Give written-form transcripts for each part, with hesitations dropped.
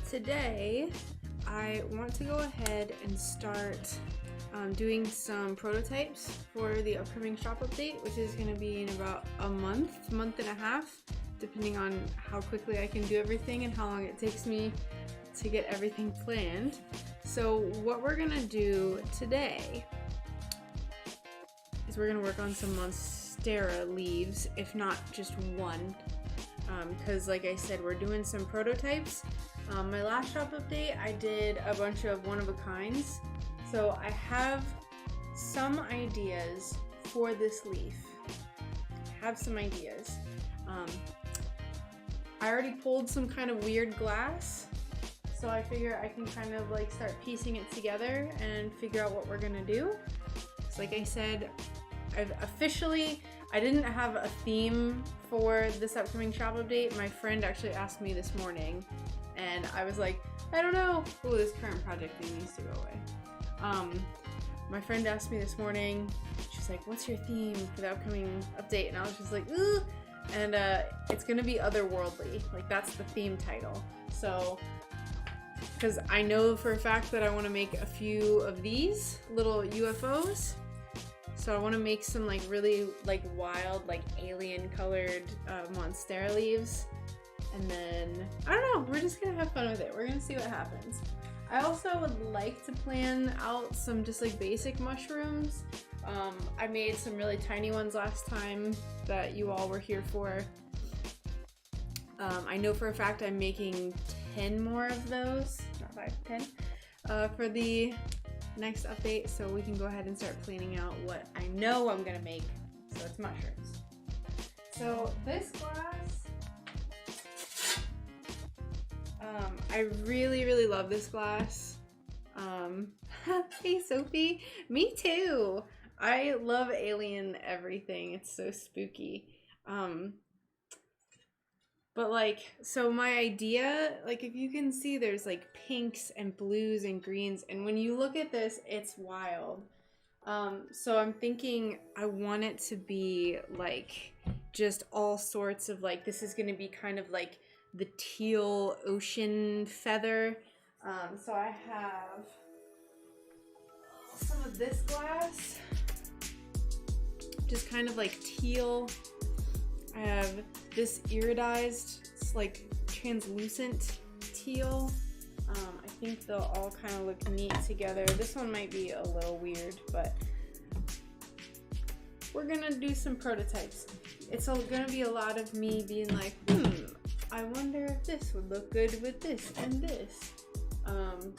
Today I want to go ahead and start doing some prototypes for the upcoming shop update, which is going to be in about a month and a half, depending on how quickly I can do everything and how long it takes me to get everything planned. So what we're going to do today is we're going to work on some monstera leaves, if not just one, because like I said, we're doing some prototypes. My last shop update, I did a bunch of one-of-a-kinds, so I have some ideas for this leaf. I have some ideas. I already pulled some kind of weird glass, so I figure I can kind of like start piecing it together and figure out what we're gonna do. So like I said, I didn't have a theme for this upcoming shop update. My friend actually asked me this morning, and I was like, I don't know. Oh, this current project thing needs to go away. My friend asked me this morning, she's like, what's your theme for the upcoming update? And I was just like, ooh. And it's gonna be otherworldly. Like, that's the theme title. So, because I know for a fact that I want to make a few of these little UFOs. So I want to make some like really like wild, like alien colored monstera leaves. And then, I don't know, we're just gonna have fun with it. We're gonna see what happens. I also would like to plan out some just like basic mushrooms. I made some really tiny ones last time that you all were here for. I know for a fact I'm making 10 more of those, not 5, 10, for the next update, so we can go ahead and start planning out what I know I'm gonna make. So it's mushrooms. So this glass, I really love this glass. Hey Sophie, me too. I love alien everything. It's so spooky. But like, so my idea, like if you can see, there's like pinks and blues and greens, and when you look at this, it's wild. So I'm thinking I want it to be like just all sorts of like, this is gonna be kind of like the teal ocean feather. So I have some of this glass, just kind of like teal. I have this iridized, it's like translucent teal. I think they'll all kind of look neat together. This one might be a little weird, but we're gonna do some prototypes. It's gonna be a lot of me being like, I wonder if this would look good with this and this.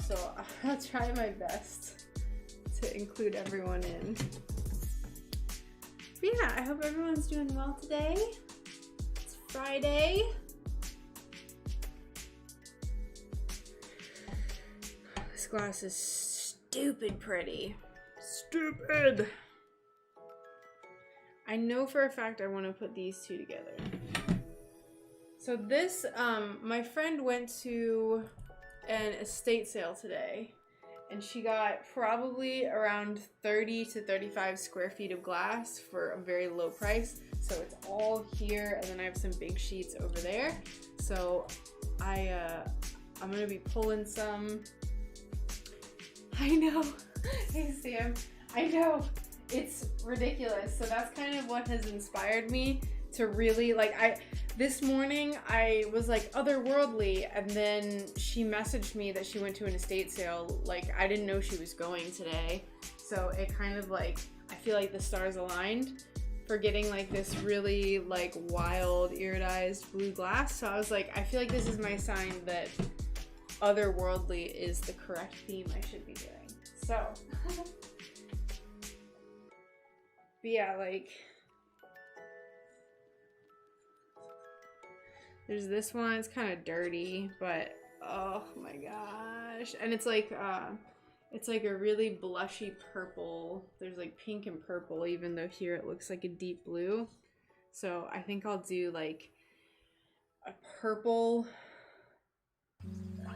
So I'll try my best to include everyone in. But yeah, I hope everyone's doing well today. It's Friday. This glass is stupid pretty. Stupid! I know for a fact I want to put these two together. So this, my friend went to an estate sale today, and she got probably around 30 to 35 square feet of glass for a very low price. So it's all here, and then I have some big sheets over there. So I'm gonna be pulling some. I know. Hey Sam, I know. It's ridiculous. So that's kind of what has inspired me to really like, this morning I was like otherworldly, and then she messaged me that she went to an estate sale. Like, I didn't know she was going today, so it kind of like, I feel like the stars aligned for getting like this really like wild iridized blue glass. So I was like, I feel like this is my sign that otherworldly is the correct theme I should be doing. So but yeah, like there's this one, it's kind of dirty, but oh my gosh. And it's like a really blushy purple. There's like pink and purple, even though here it looks like a deep blue. So I think I'll do like a purple. I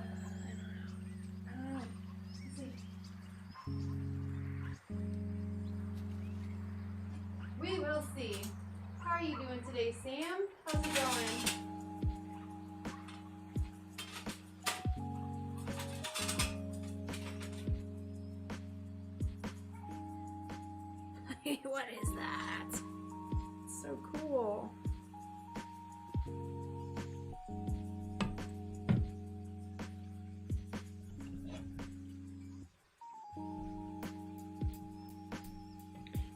don't know. Let's see. We will see. How are you doing today, Sam? How's it going? What is that? It's so cool.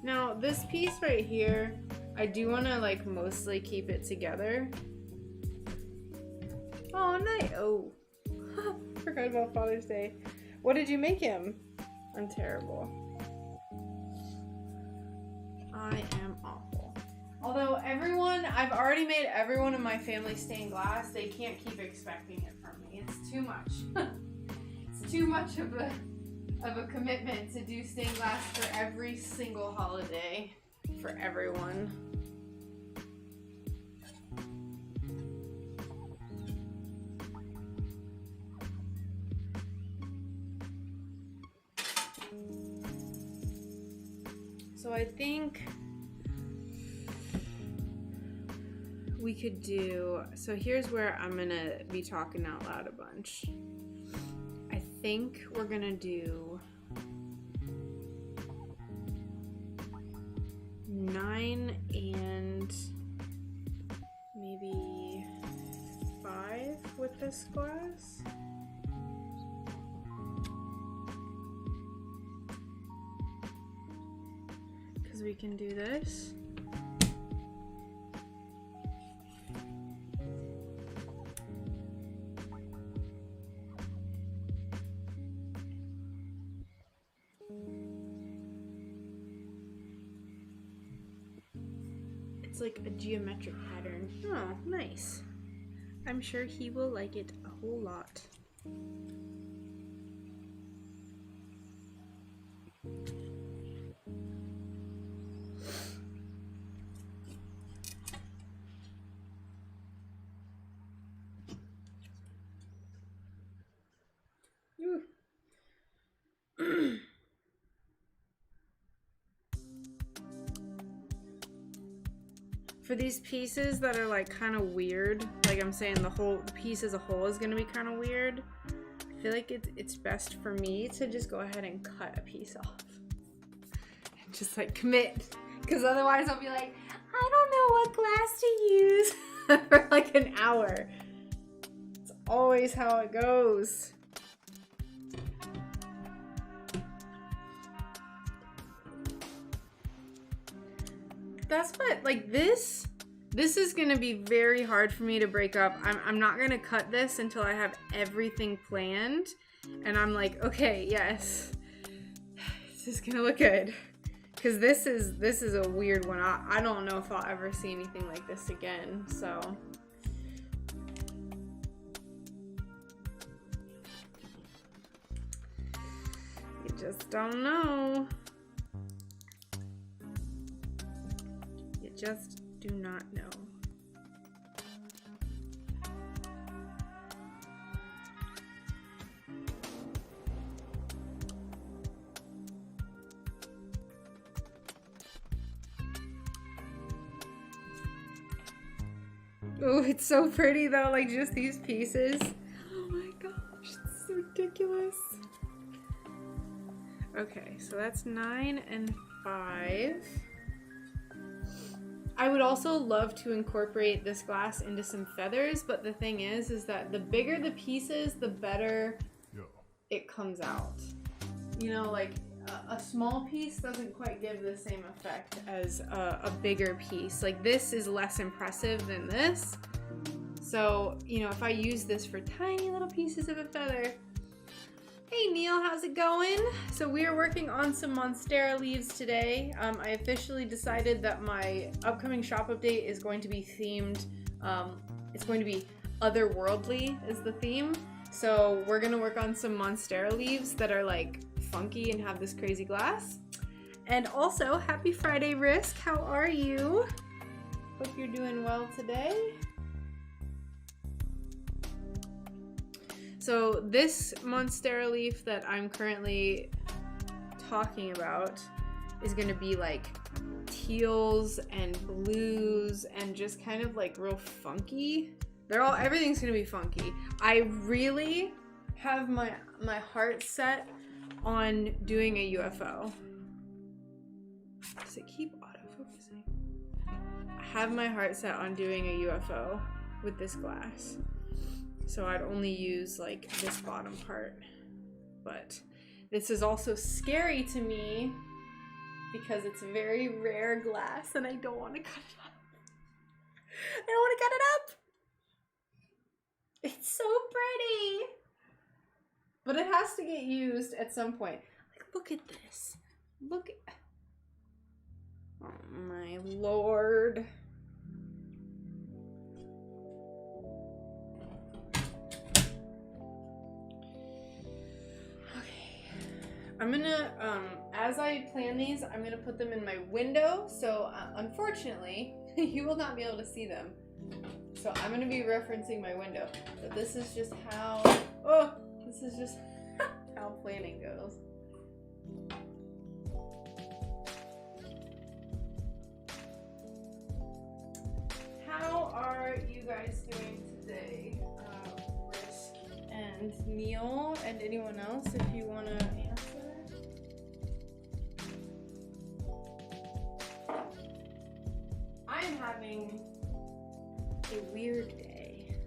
Now, this piece right here, I do want to like mostly keep it together. Oh, nice. Oh, forgot about Father's Day. What did you make him? I'm terrible. I am awful. Although I've already made everyone in my family stained glass. They can't keep expecting it from me. It's too much. It's too much of a commitment to do stained glass for every single holiday for everyone. So I think we could do, so here's where I'm gonna be talking out loud a bunch. I think we're gonna do 9 and maybe 5 with this glass. Because we can do this. It's like a geometric pattern. Oh, nice. I'm sure he will like it a whole lot. For these pieces that are like kind of weird, like I'm saying the piece as a whole is gonna be kind of weird, I feel like it's best for me to just go ahead and cut a piece off. And just like commit, because otherwise I'll be like, I don't know what glass to use for like an hour. It's always how it goes. That's what, like this is gonna be very hard for me to break up. I'm not gonna cut this until I have everything planned and I'm like, okay, yes, this is gonna look good. Cause this is a weird one. I don't know if I'll ever see anything like this again, so. You just don't know. Just do not know. Oh, it's so pretty though, like just these pieces. Oh my gosh, it's so ridiculous. Okay, so that's 9 and 5. I would also love to incorporate this glass into some feathers, but the thing is that the bigger the pieces, the better it comes out. You know, like a small piece doesn't quite give the same effect as a bigger piece. Like this is less impressive than this. So, you know, if I use this for tiny little pieces of a feather. Hey Neil, how's it going? So we are working on some Monstera leaves today. I officially decided that my upcoming shop update is going to be themed, it's going to be otherworldly is the theme. So we're gonna work on some Monstera leaves that are like funky and have this crazy glass. And also, happy Friday, Risk, how are you? Hope you're doing well today. So this Monstera leaf that I'm currently talking about is gonna be like teals and blues and just kind of like real funky. Everything's gonna be funky. I really have my heart set on doing a UFO. Does it keep autofocusing? I have my heart set on doing a UFO with this glass. So I'd only use like this bottom part. But this is also scary to me because it's very rare glass and I don't want to cut it up. I don't want to cut it up. It's so pretty. But it has to get used at some point. Like, look at this. Look at... Oh my lord. Okay. I'm gonna, as I plan these, I'm gonna put them in my window. So, unfortunately, you will not be able to see them. So I'm gonna be referencing my window. But this is just how, this is just how planning goes. How are you guys doing today? Risk and Neil and anyone else if you want to answer. I'm having a weird day.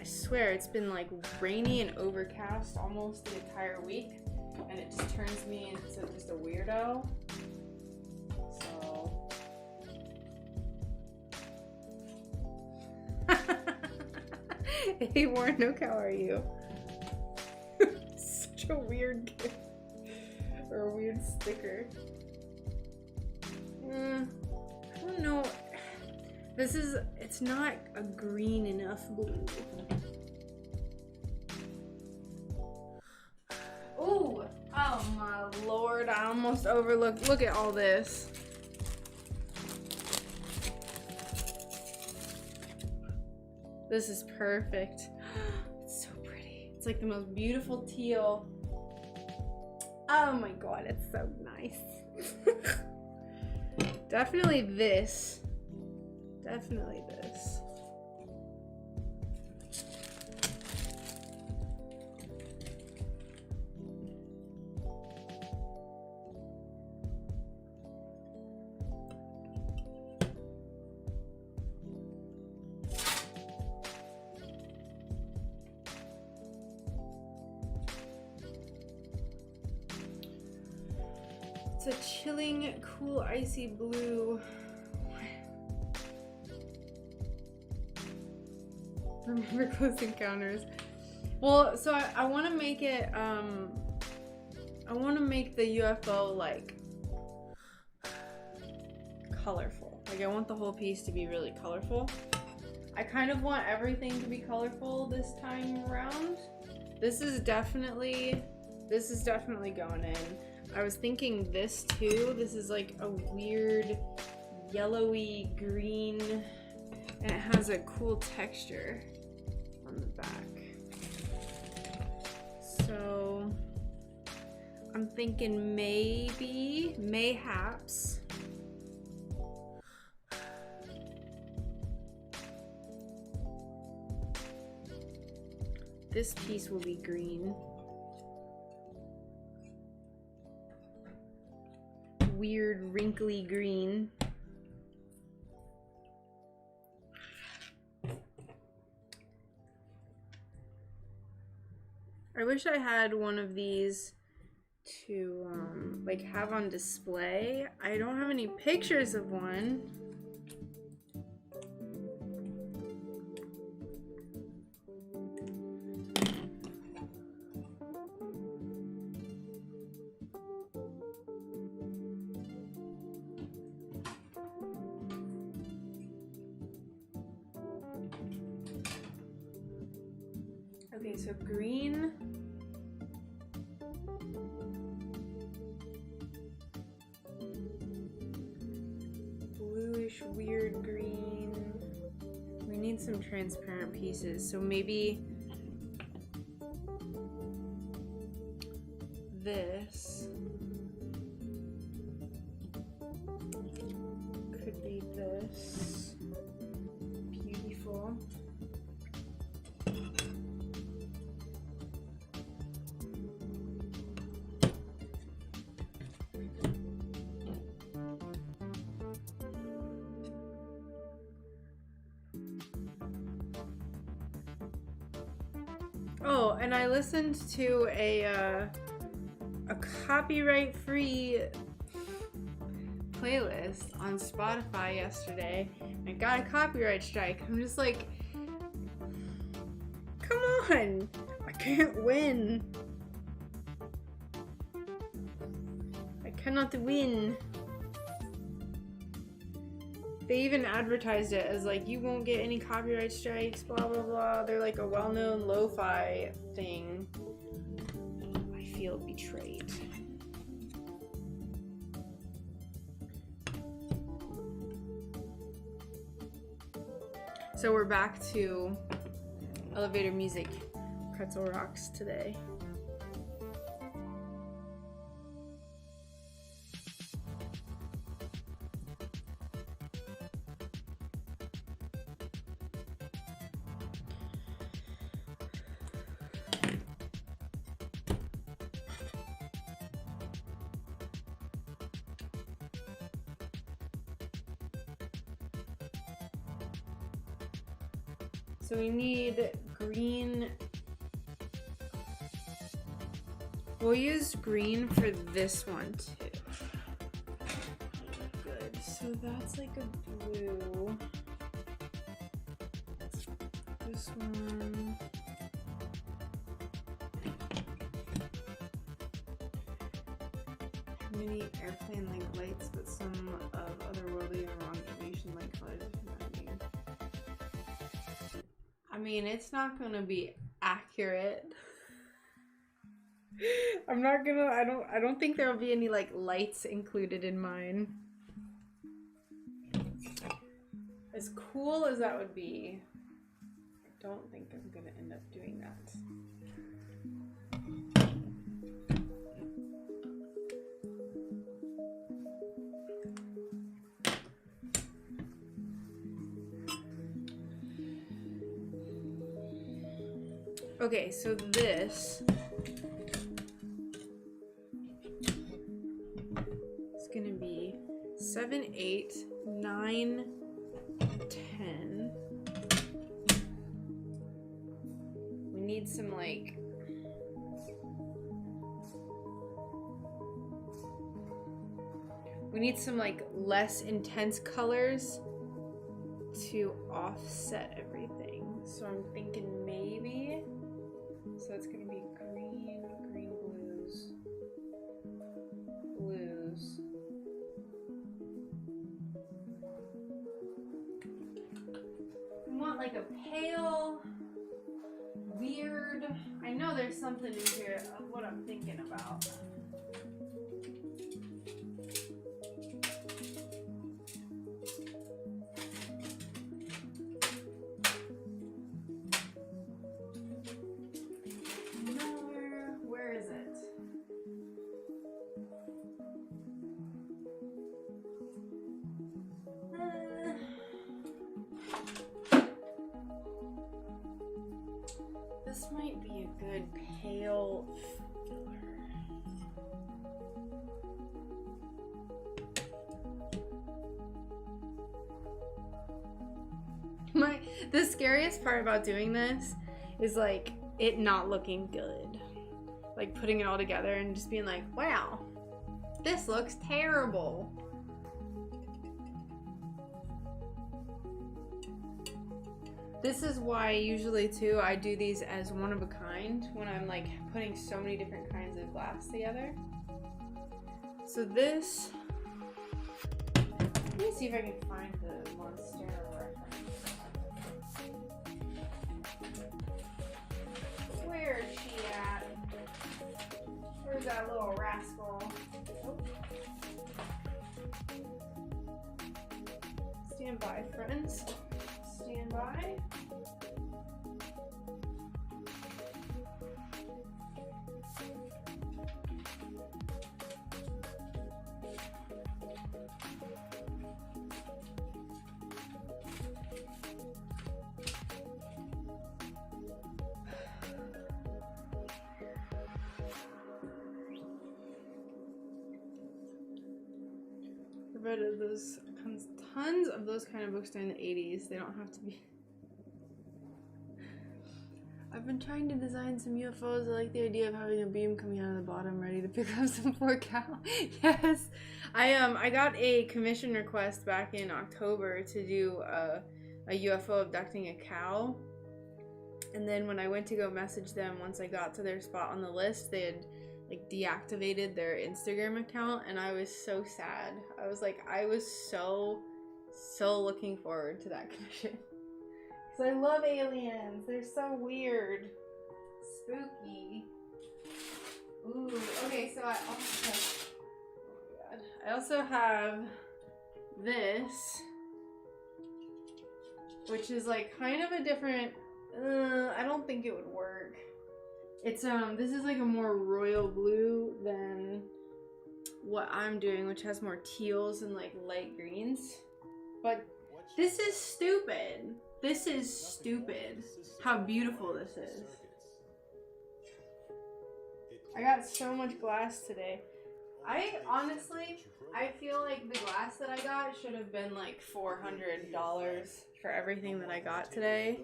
I swear it's been like rainy and overcast almost the entire week, and it just turns me into just a weirdo. So hey Warnock, how are you? Such a weird gift or a weird sticker. I don't know. This is, it's not a green enough blue. Ooh, oh my lord, I almost overlooked. Look at all this. This is perfect. It's so pretty. It's like the most beautiful teal. Oh my god, it's so nice. Definitely this. Definitely this. It's a chilling, cool, icy blue. Remember Close Encounters? Well, so I want to make it, I want to make the UFO, like, colorful. Like, I want the whole piece to be really colorful. I kind of want everything to be colorful this time around. This is definitely going in. I was thinking this too. This is like a weird yellowy green, and it has a cool texture on the back. So I'm thinking mayhaps this piece will be green. Weird wrinkly green. I wish I had one of these to like have on display. I don't have any pictures of one. Okay, so green. Bluish, weird green. We need some transparent pieces, so maybe this could be this. Beautiful. Oh, and I listened to a copyright-free playlist on Spotify yesterday. I got a copyright strike. I'm just like, come on, I can't win. I cannot win. They even advertised it as like, you won't get any copyright strikes, blah blah blah. They're like a well-known lo-fi thing. I feel betrayed. So we're back to elevator music, Pretzel Rocks today. So we need green. We'll use green for this one too. Good. So that's like a blue. This one. Many airplane-like lights, but some of otherworldly and wrong aviation-like colors. I mean, it's not gonna be accurate. I don't think there'll be any like lights included in mine. As cool as that would be, I don't think I'm gonna end up doing that. Okay, so this is gonna be 7, 8, 9, 10. We need some like less intense colors to offset everything. So I'm thinking maybe. So it's gonna be green, blues. I want like a pale, weird. I know there's something in here of what I'm thinking about. This might be a good pale filler. The scariest part about doing this is like it not looking good. Like putting it all together and just being like, wow, this looks terrible. This is why usually too I do these as one of a kind when I'm like putting so many different kinds of glass together. So this, let me see if I can find the Monstera reference. Where is she at? Where's that little rascal? Oh. Stand by, friends. Stand by. I read those tons of those kind of books during the 80s. They don't have to be. I've been trying to design some UFOs. I like the idea of having a beam coming out of the bottom ready to pick up some poor cow. Yes. I got a commission request back in October to do a UFO abducting a cow. And then when I went to go message them, once I got to their spot on the list, they had like deactivated their Instagram account, and I was so sad. I was like, I was so looking forward to that commission. Because I love aliens. They're so weird. Spooky. Ooh, okay, so I also have this, which is like kind of a different, I don't think it would work. It's, this is like a more royal blue than what I'm doing, which has more teals and like light greens. But this is stupid. This is stupid. How beautiful this is. I got so much glass today. I feel like the glass that I got should have been like $400 for everything that I got today.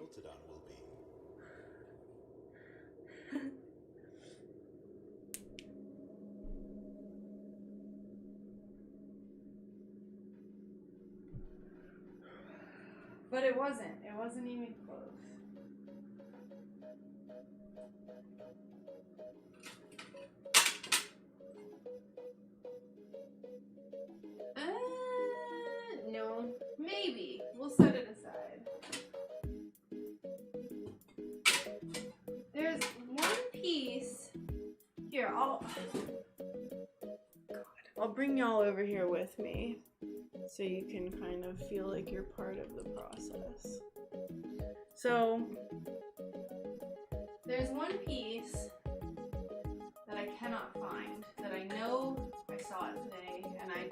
But it wasn't even close. No, maybe. We'll set it aside. There's one piece. Here, I'll bring y'all over here with me so you can kind of feel like you're part of the process. So, there's one piece that I cannot find that I know I saw it today, and I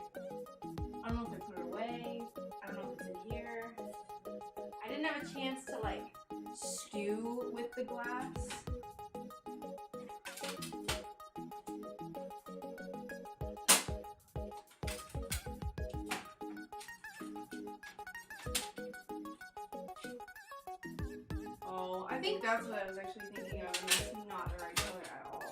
don't know if I put it away. I don't know if it's in here. I didn't have a chance to like stew with the glass. Oh, I think that's what I was actually thinking of, and it's not the right color at all.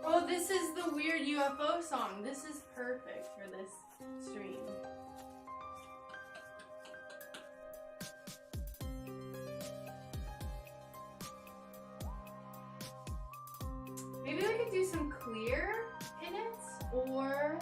Oh, this is the weird UFO song. This is perfect for this stream. Maybe we could do some clear in it, or...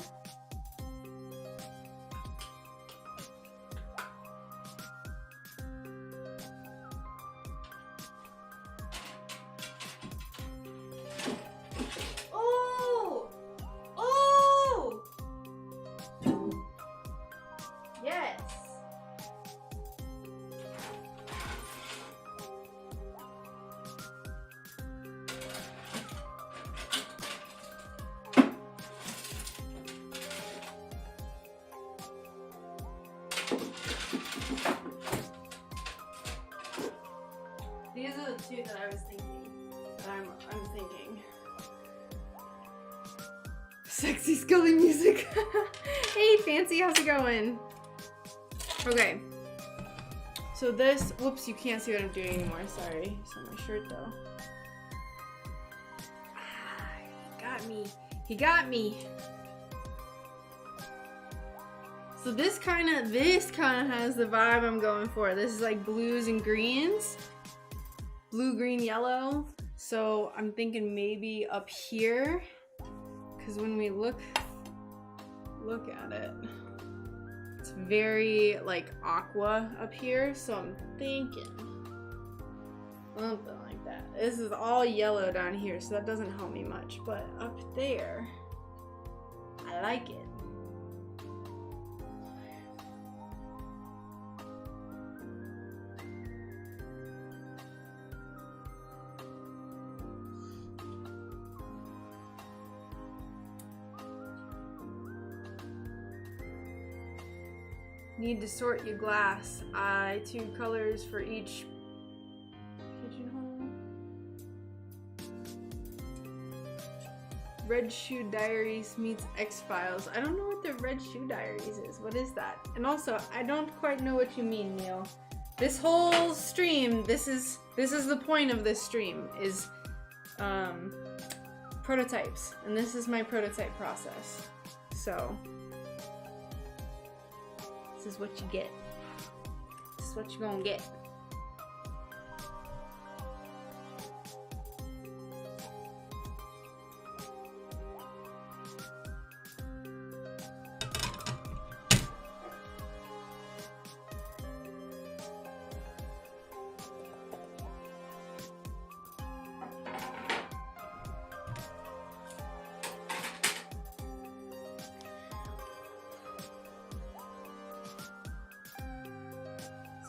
These are the two that I was thinking. I'm thinking. Sexy Scully music. Hey Fancy, how's it going? Okay. So this, whoops, you can't see what I'm doing anymore. Sorry. It's on my shirt though. Ah, he got me. He got me. So this kind of has the vibe I'm going for. This is like blues and greens. Blue, green, yellow. So I'm thinking maybe up here, because when we look at it, it's It's very like aqua up here, so I'm thinking something like that. This is all yellow down here, so that doesn't help me much, but up there, I like it. Need to sort your glass. 2 colors for each pigeonhole. Red Shoe Diaries meets X-Files. I don't know what the Red Shoe Diaries is. What is that? And also, I don't quite know what you mean, Neil. This whole stream, this is the point of this stream, is prototypes. And this is my prototype process. So this is what you get. This is what you're gonna get.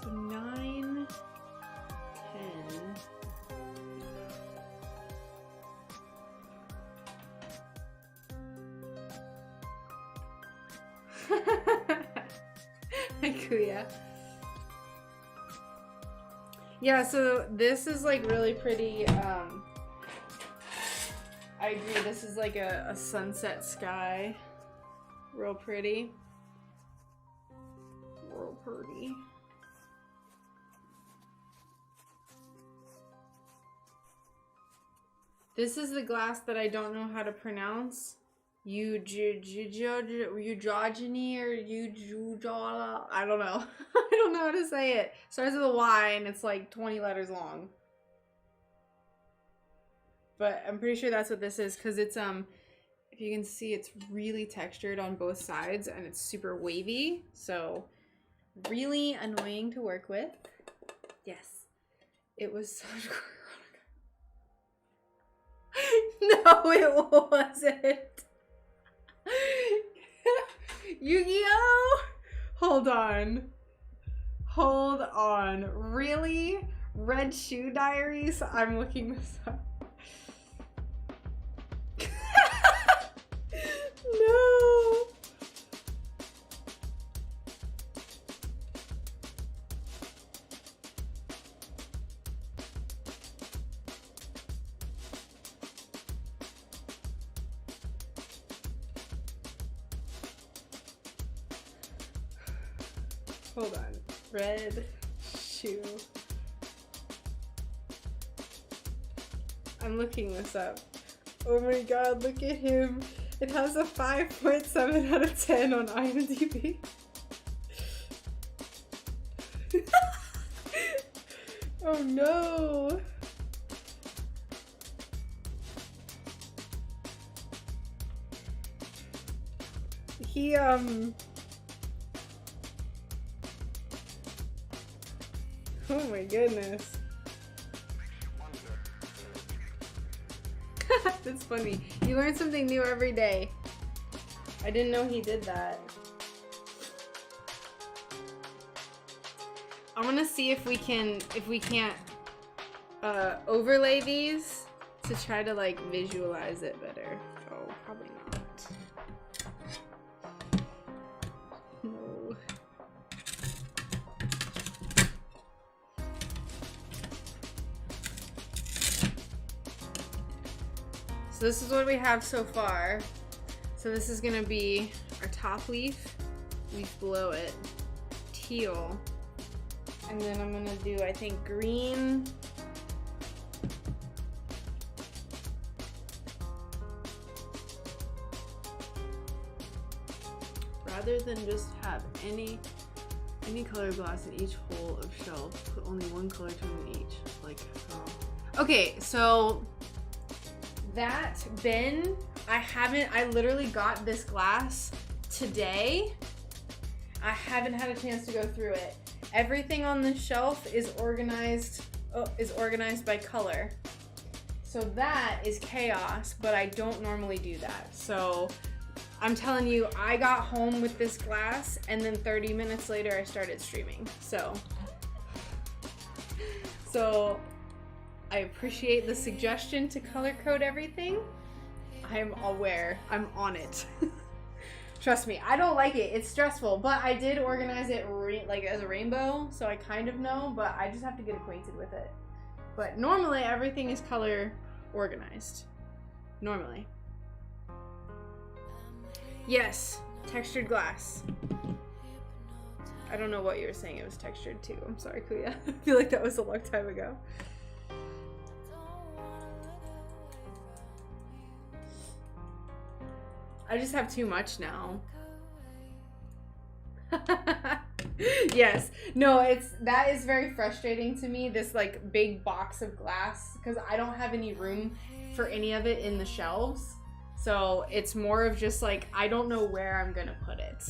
So 9, 10. Kuya. Yeah, so this is like really pretty. I agree, this is like a sunset sky. Real pretty. Real pretty. This is the glass that I don't know how to pronounce. Eugogeny or Eugala. I don't know. I don't know how to say it. Starts with a Y and it's like 20 letters long. But I'm pretty sure that's what this is because it's if you can see, it's really textured on both sides and it's super wavy. So really annoying to work with. Yes. It was such No, it wasn't. Yu-Gi-Oh! Hold on. Hold on. Really? Red Shoe Diaries? I'm looking this up. No. Hold on. Red Shoe. I'm looking this up. Oh my god, look at him. It has a 5.7 out of 10 on IMDb. Oh no. He, oh my goodness. That's funny. You learn something new every day. I didn't know he did that. I want to see if we can't overlay these to try to like visualize it better. Oh, probably not. No. So this is what we have so far. So this is gonna be our top leaf below it, teal, and then I'm gonna do, I think, green, rather than just have any color glass in each hole of shelf, put only one color tone in each, like, oh. Okay, so that bin, I literally got this glass today, I haven't had a chance to go through it. Everything on the shelf is organized by color. So that is chaos, but I don't normally do that. So I'm telling you, I got home with this glass and then 30 minutes later I started streaming. So I appreciate the suggestion to color code everything. I'm aware, I'm on it. Trust me, I don't like it. It's stressful, but I did organize it like as a rainbow, so I kind of know, but I just have to get acquainted with it. But normally everything is color organized. Normally. Yes, textured glass. I don't know what you were saying it was textured too. I'm sorry, Kuya. I feel like that was a long time ago. I just have too much now. Yes. No, that is very frustrating to me, this like big box of glass, because I don't have any room for any of it in the shelves. So it's more of just like, I don't know where I'm gonna put it.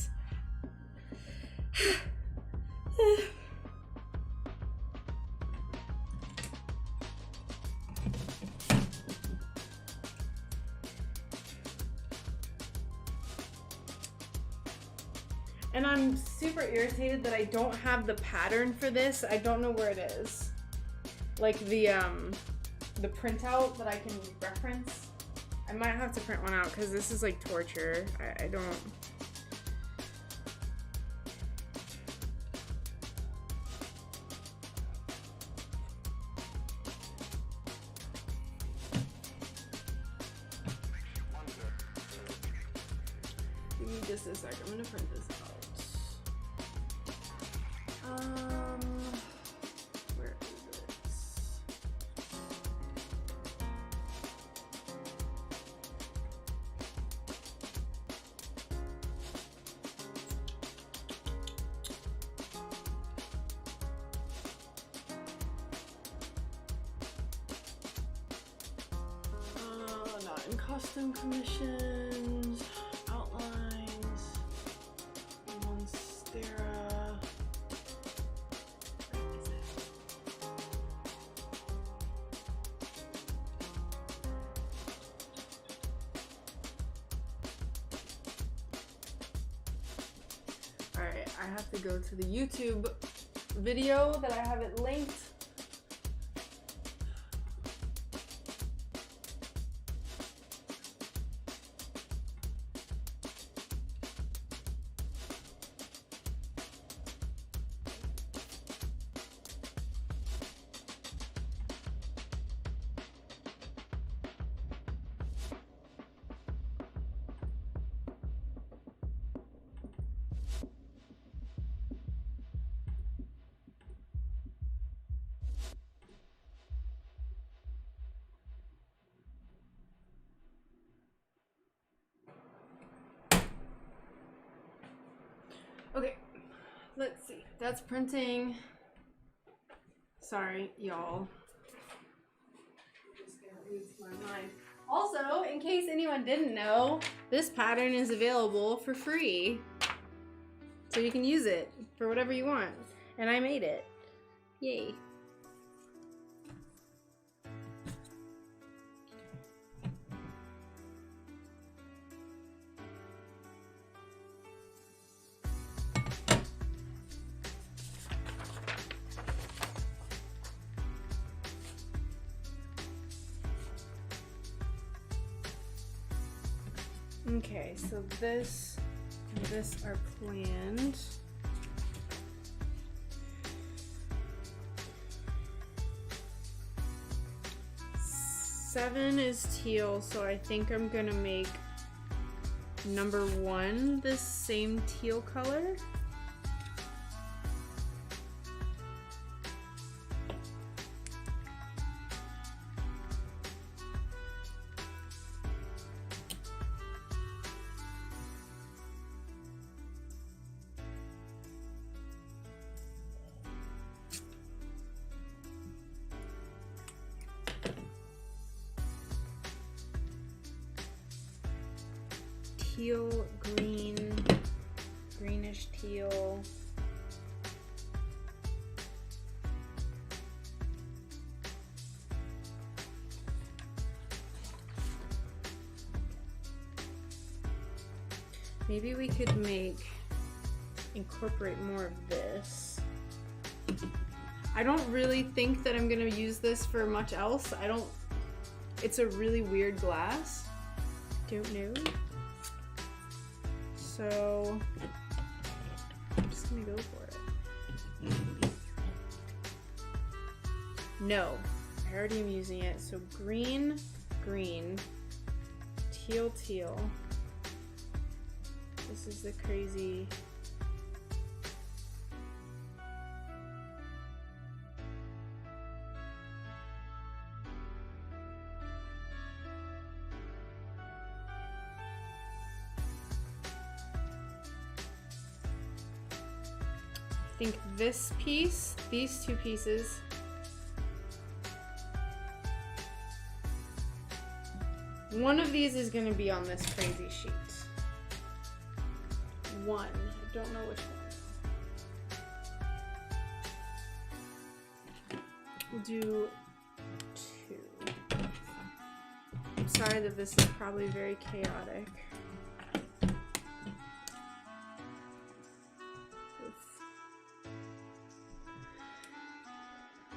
And I'm super irritated that I don't have the pattern for this. I don't know where it is. Like the printout that I can reference. I might have to print one out because this is like torture. I don't... Give me just a sec. I'm gonna print this out. Where is it? Not in custom commissions. Outlines. Monstera. Where is it? Alright, I have to go to the YouTube video that I have it linked. Okay, let's see. That's printing. Sorry, y'all. Just gonna lose my mind. Also, in case anyone didn't know, this pattern is available for free. So you can use it for whatever you want. And I made it. Yay. Okay, so this and this are planned. Seven is teal, so I think I'm gonna make number 1 this same teal color. Teal, green, greenish teal. Maybe we could incorporate more of this. I don't really think that I'm gonna use this for much else. It's a really weird glass. Don't know. So I'm just gonna go for it. No, I already am using it. So green, green, teal, teal. This is the crazy. I think this piece, these two pieces, one of these is going to be on this crazy sheet. One. I don't know which one. We'll do two. I'm sorry that this is probably very chaotic.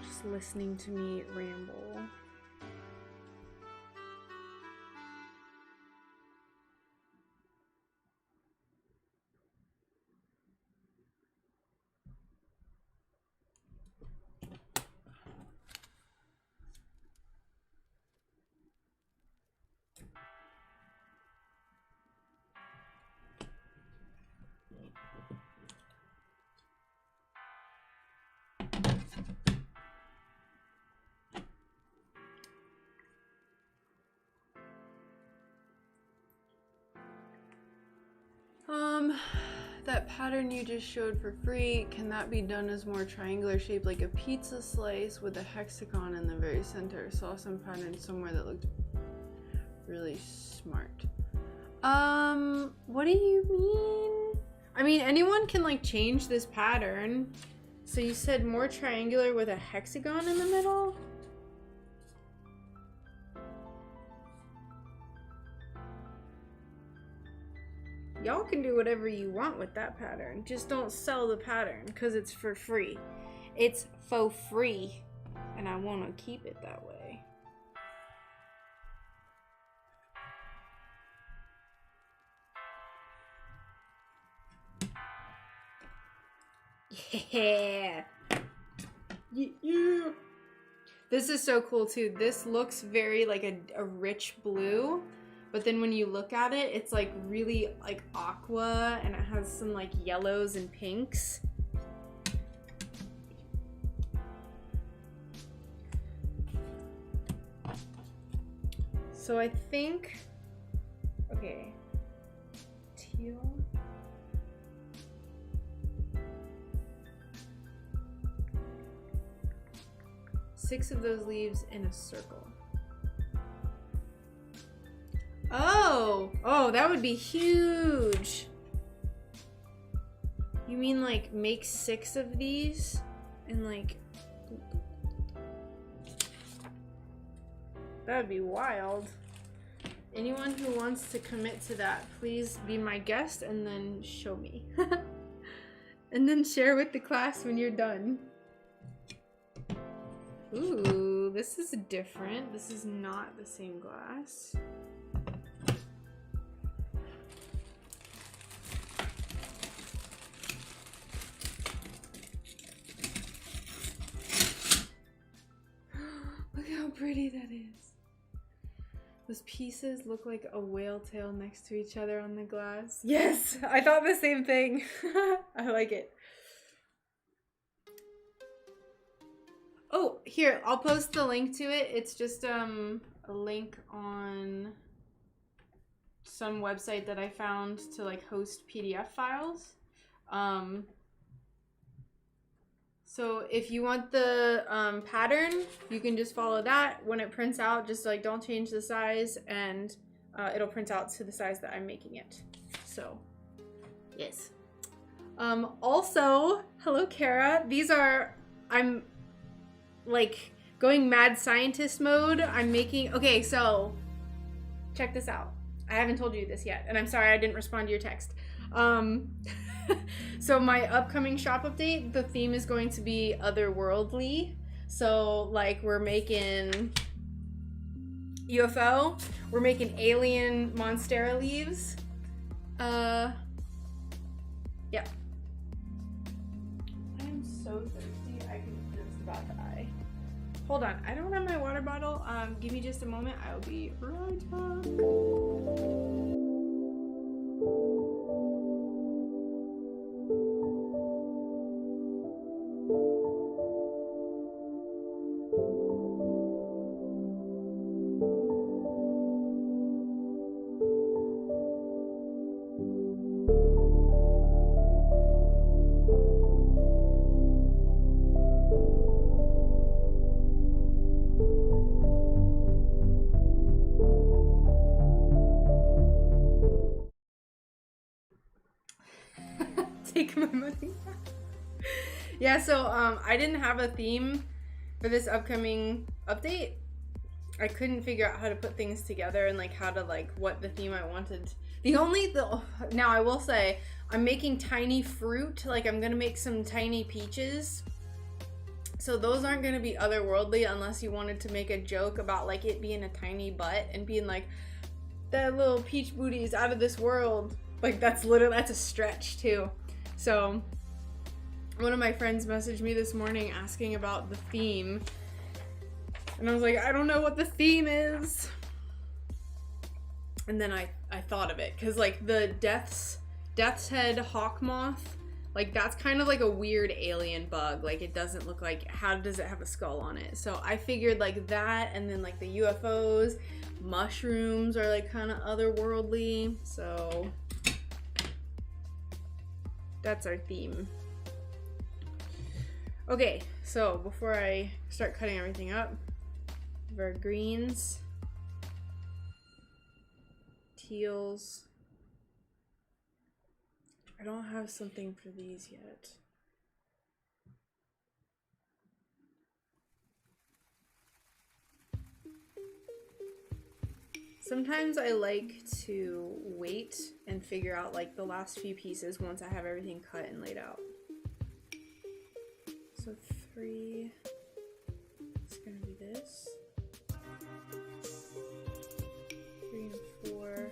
Just listening to me ramble. That pattern you just showed for free, can that be done as more triangular shape, like a pizza slice with a hexagon in the very center? Saw some pattern somewhere that looked really smart. What do you mean? I mean, anyone can like change this pattern. So you said more triangular with a hexagon in the middle? Y'all can do whatever you want with that pattern. Just don't sell the pattern because it's for free. It's for free. And I want to keep it that way. Yeah. Yeah. This is so cool too. This looks very like a rich blue. But then when you look at it, it's like really like aqua and it has some like yellows and pinks. So I think, okay, teal. Six of those leaves in a circle. Oh, that would be huge. You mean like make 6 of these and like, that would be wild. Anyone who wants to commit to that, please be my guest and then show me. And then share with the class when you're done. Ooh, this is different. This is not the same glass. Look how pretty that is. Those pieces look like a whale tail next to each other on the glass. Yes, I thought the same thing. I like it. Oh, here, I'll post the link to it. It's just a link on some website that I found to like host PDF files. So if you want the pattern, you can just follow that. When it prints out, just like don't change the size and it'll print out to the size that I'm making it. So, yes. Also, hello Kara. These are, I'm like going mad scientist mode. I'm making, okay, so check this out. I haven't told you this yet, and I'm sorry I didn't respond to your text. So my upcoming shop update, the theme is going to be otherworldly. So like we're making UFO, we're making alien monstera leaves. Yeah. I am so thirsty, I can just about die. Hold on, I don't have my water bottle. Give me just a moment, I'll be right back. Take my money. Yeah, so I didn't have a theme for this upcoming update. I couldn't figure out how to put things together and like how to like what the theme I wanted. Now I will say I'm making tiny fruit. Like I'm gonna make some tiny peaches. So those aren't gonna be otherworldly unless you wanted to make a joke about like it being a tiny butt and being like that little peach booty is out of this world. Like that's a stretch too. So one of my friends messaged me this morning asking about the theme. And I was like, I don't know what the theme is. And then I thought of it. Because like the Death's Head hawk moth, like that's kind of like a weird alien bug. Like it doesn't look like, how does it have a skull on it? So I figured like that, and then like the UFOs, mushrooms are like kind of otherworldly. So that's our theme. Okay, so before I start cutting everything up, we have our greens, teals. I don't have something for these yet. Sometimes I like to wait and figure out like the last few pieces once I have everything cut and laid out. So 3, it's gonna be this. 3 and 4.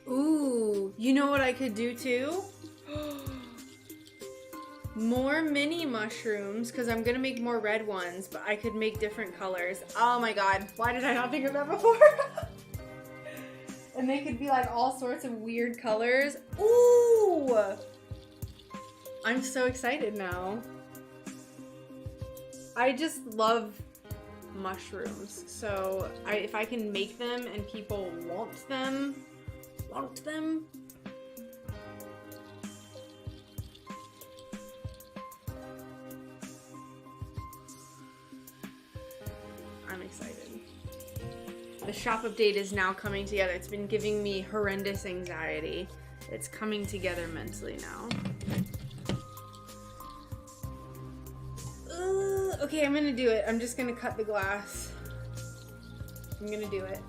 Ooh, you know what I could do too? More mini mushrooms, because I'm gonna make more red ones, but I could make different colors. Oh my god, why did I not think of that before? And they could be like all sorts of weird colors. Ooh! I'm so excited now. I just love mushrooms, so if I can make them and people want them. I'm excited. The shop update is now coming together. It's been giving me horrendous anxiety. It's coming together mentally now. Okay, I'm gonna do it. I'm just gonna cut the glass. I'm gonna do it.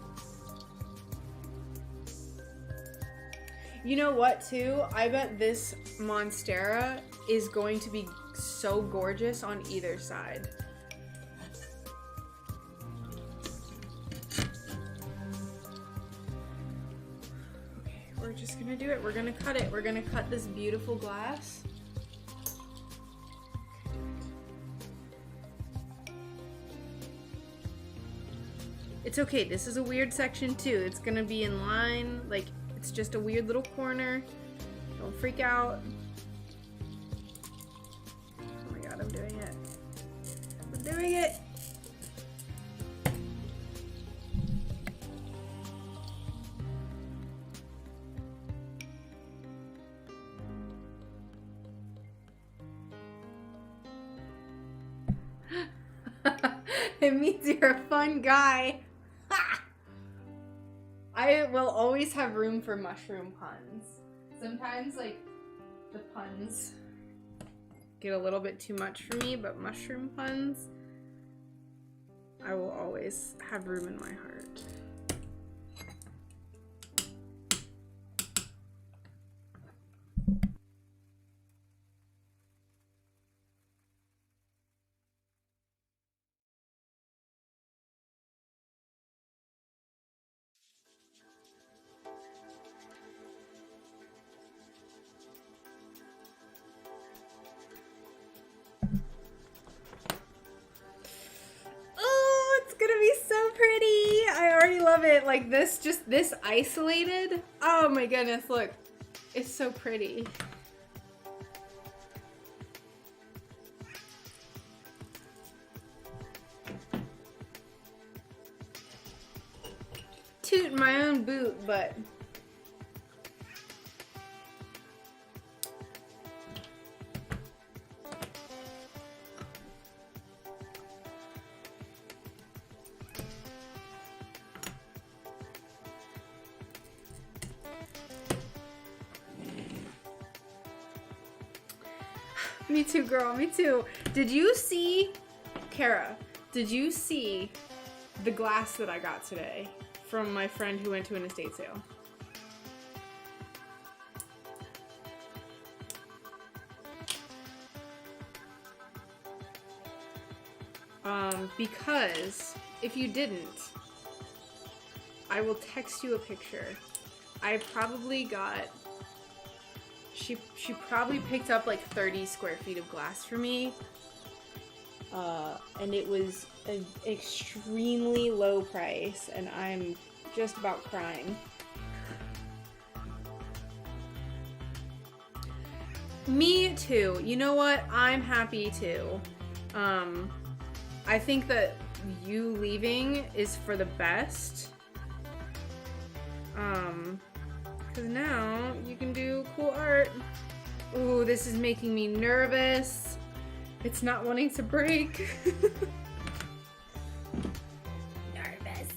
You know what, too? I bet this monstera is going to be so gorgeous on either side. Okay, we're just gonna do it. We're gonna cut it. We're gonna cut this beautiful glass. It's okay. This is a weird section, too. It's gonna be in line, like, it's just a weird little corner. Don't freak out. Oh my god, I'm doing it. I'm doing it! It means you're a fun guy. I will always have room for mushroom puns. Sometimes, like, the puns get a little bit too much for me, but mushroom puns, I will always have room in my heart. Love it. Like this, just this isolated. Oh my goodness, look. It's so pretty. Toot my own boot, but me too, girl, me too. Did you see, Kara, did you see the glass that I got today from my friend who went to an estate sale? Because if you didn't, I will text you a picture. I probably got, she probably picked up like 30 square feet of glass for me. And it was an extremely low price, and I'm just about crying. Me too. You know what? I'm happy too. I think that you leaving is for the best. Cause now you can do cool art. Ooh, this is making me nervous. It's not wanting to break. Nervous.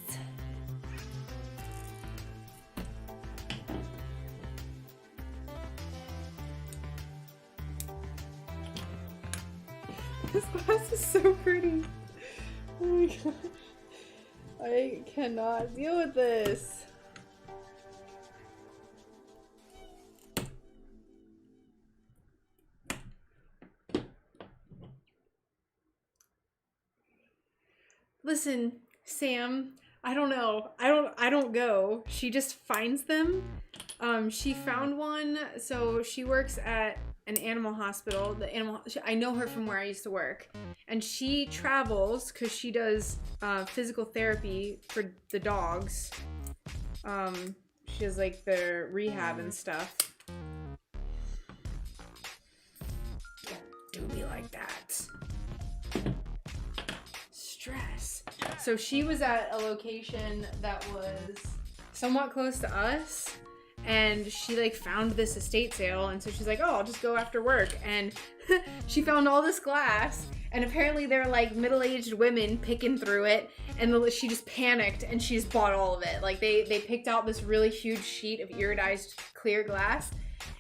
This glass is so pretty. Oh my god. I cannot deal with this. Listen, Sam, I don't know. I don't go. She just finds them. She found one. So she works at an animal hospital. I know her from where I used to work. And she travels because she does physical therapy for the dogs. She does like their rehab and stuff. Don't do me like that. Stress. So she was at a location that was somewhat close to us, and she like found this estate sale, and so she's like, oh, I'll just go after work. And she found all this glass, and apparently they're like middle-aged women picking through it, and she just panicked and she just bought all of it. Like they picked out this really huge sheet of iridized clear glass,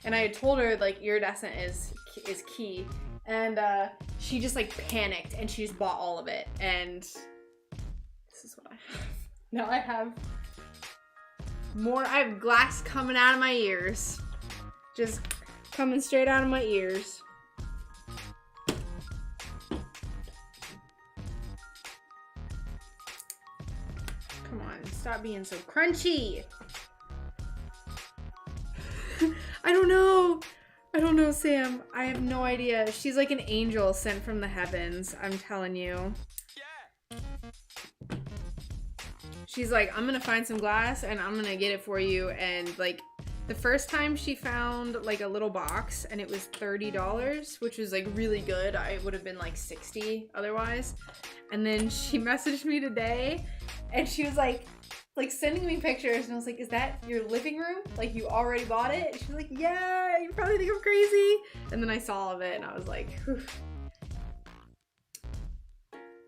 and I had told her like iridescent is key. And she just like panicked and she just bought all of it. And this is what I have. Now I have more. I have glass coming out of my ears. Just coming straight out of my ears. Come on, stop being so crunchy. I don't know. I don't know, Sam. I have no idea. She's like an angel sent from the heavens, I'm telling you. She's like, I'm gonna find some glass and I'm gonna get it for you. And like, the first time she found like a little box and it was $30, which was like really good. I would have been like 60 otherwise. And then she messaged me today and she was like sending me pictures, and I was like, is that your living room? Like, you already bought it? And she's like, yeah, you probably think I'm crazy. And then I saw all of it and I was like, whew.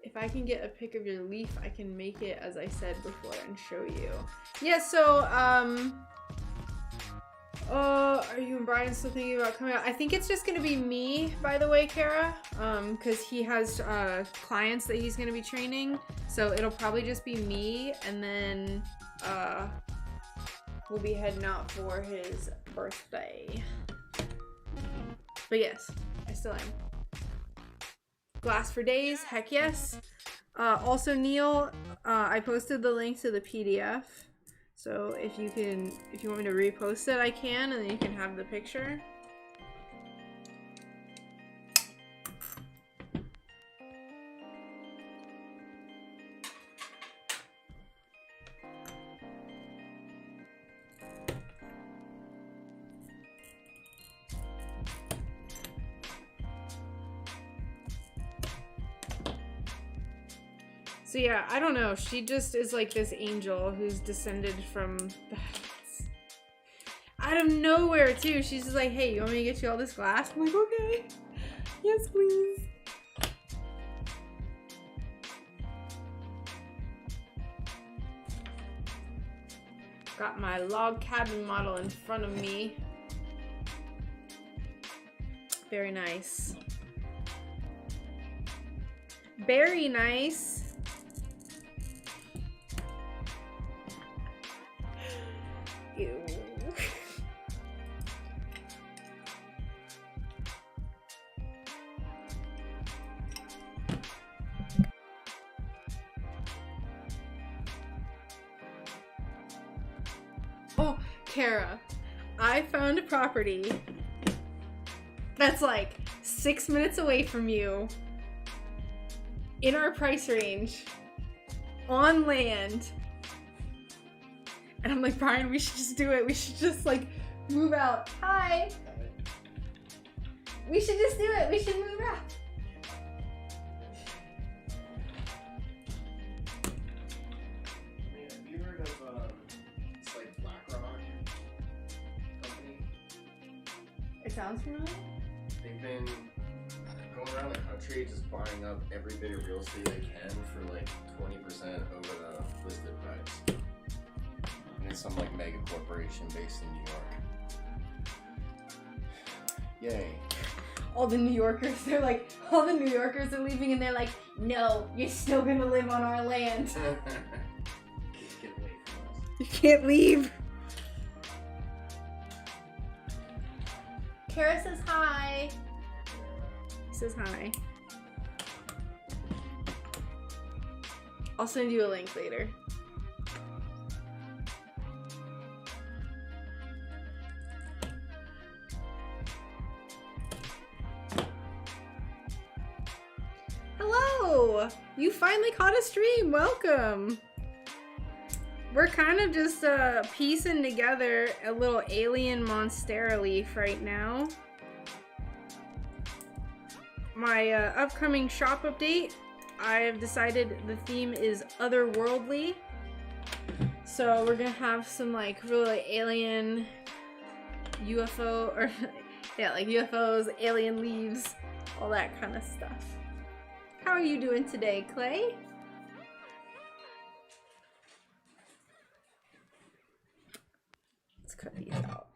If I can get a pic of your leaf, I can make it as I said before and show you. Yeah, so Are you and Brian still thinking about coming out? I think it's just gonna be me, by the way, Kara. Because he has clients that he's gonna be training. So it'll probably just be me, and then we'll be heading out for his birthday. But yes, I still am. Glass for days, heck yes. Also, Neil, I posted the link to the PDF. So if you want me to repost it, I can, and then you can have the picture. So yeah, I don't know. She just is like this angel who's descended from the heavens. Out of nowhere, too. She's just like, hey, you want me to get you all this glass? I'm like, okay. Yes, please. Got my log cabin model in front of me. Very nice. Very nice. Ew. Oh, Kara, I found a property that's like 6 minutes away from you, in our price range, on land. And I'm like, Brian, we should just do it. We should just like move out. Hi. We should just do it. We should move out. Have you heard of it's like BlackRock company? It sounds familiar. They've been going around the country just buying up every bit of real estate they can for like 20% over the listed price. And it's some like mega corporation based in New York. Yay. All the New Yorkers, they're like, all the New Yorkers are leaving and they're like, no, you're still gonna live on our land. Get away from us. You can't leave. Kara says hi. He says hi. I'll send you a link later. Hello! You finally caught a stream. Welcome. We're kind of just piecing together a little alien monstera leaf right now. My upcoming shop update, I have decided the theme is otherworldly. So we're gonna have some like really alien UFO, or yeah, like UFOs, alien leaves, all that kind of stuff. How are you doing today, Clay? Let's cut these out.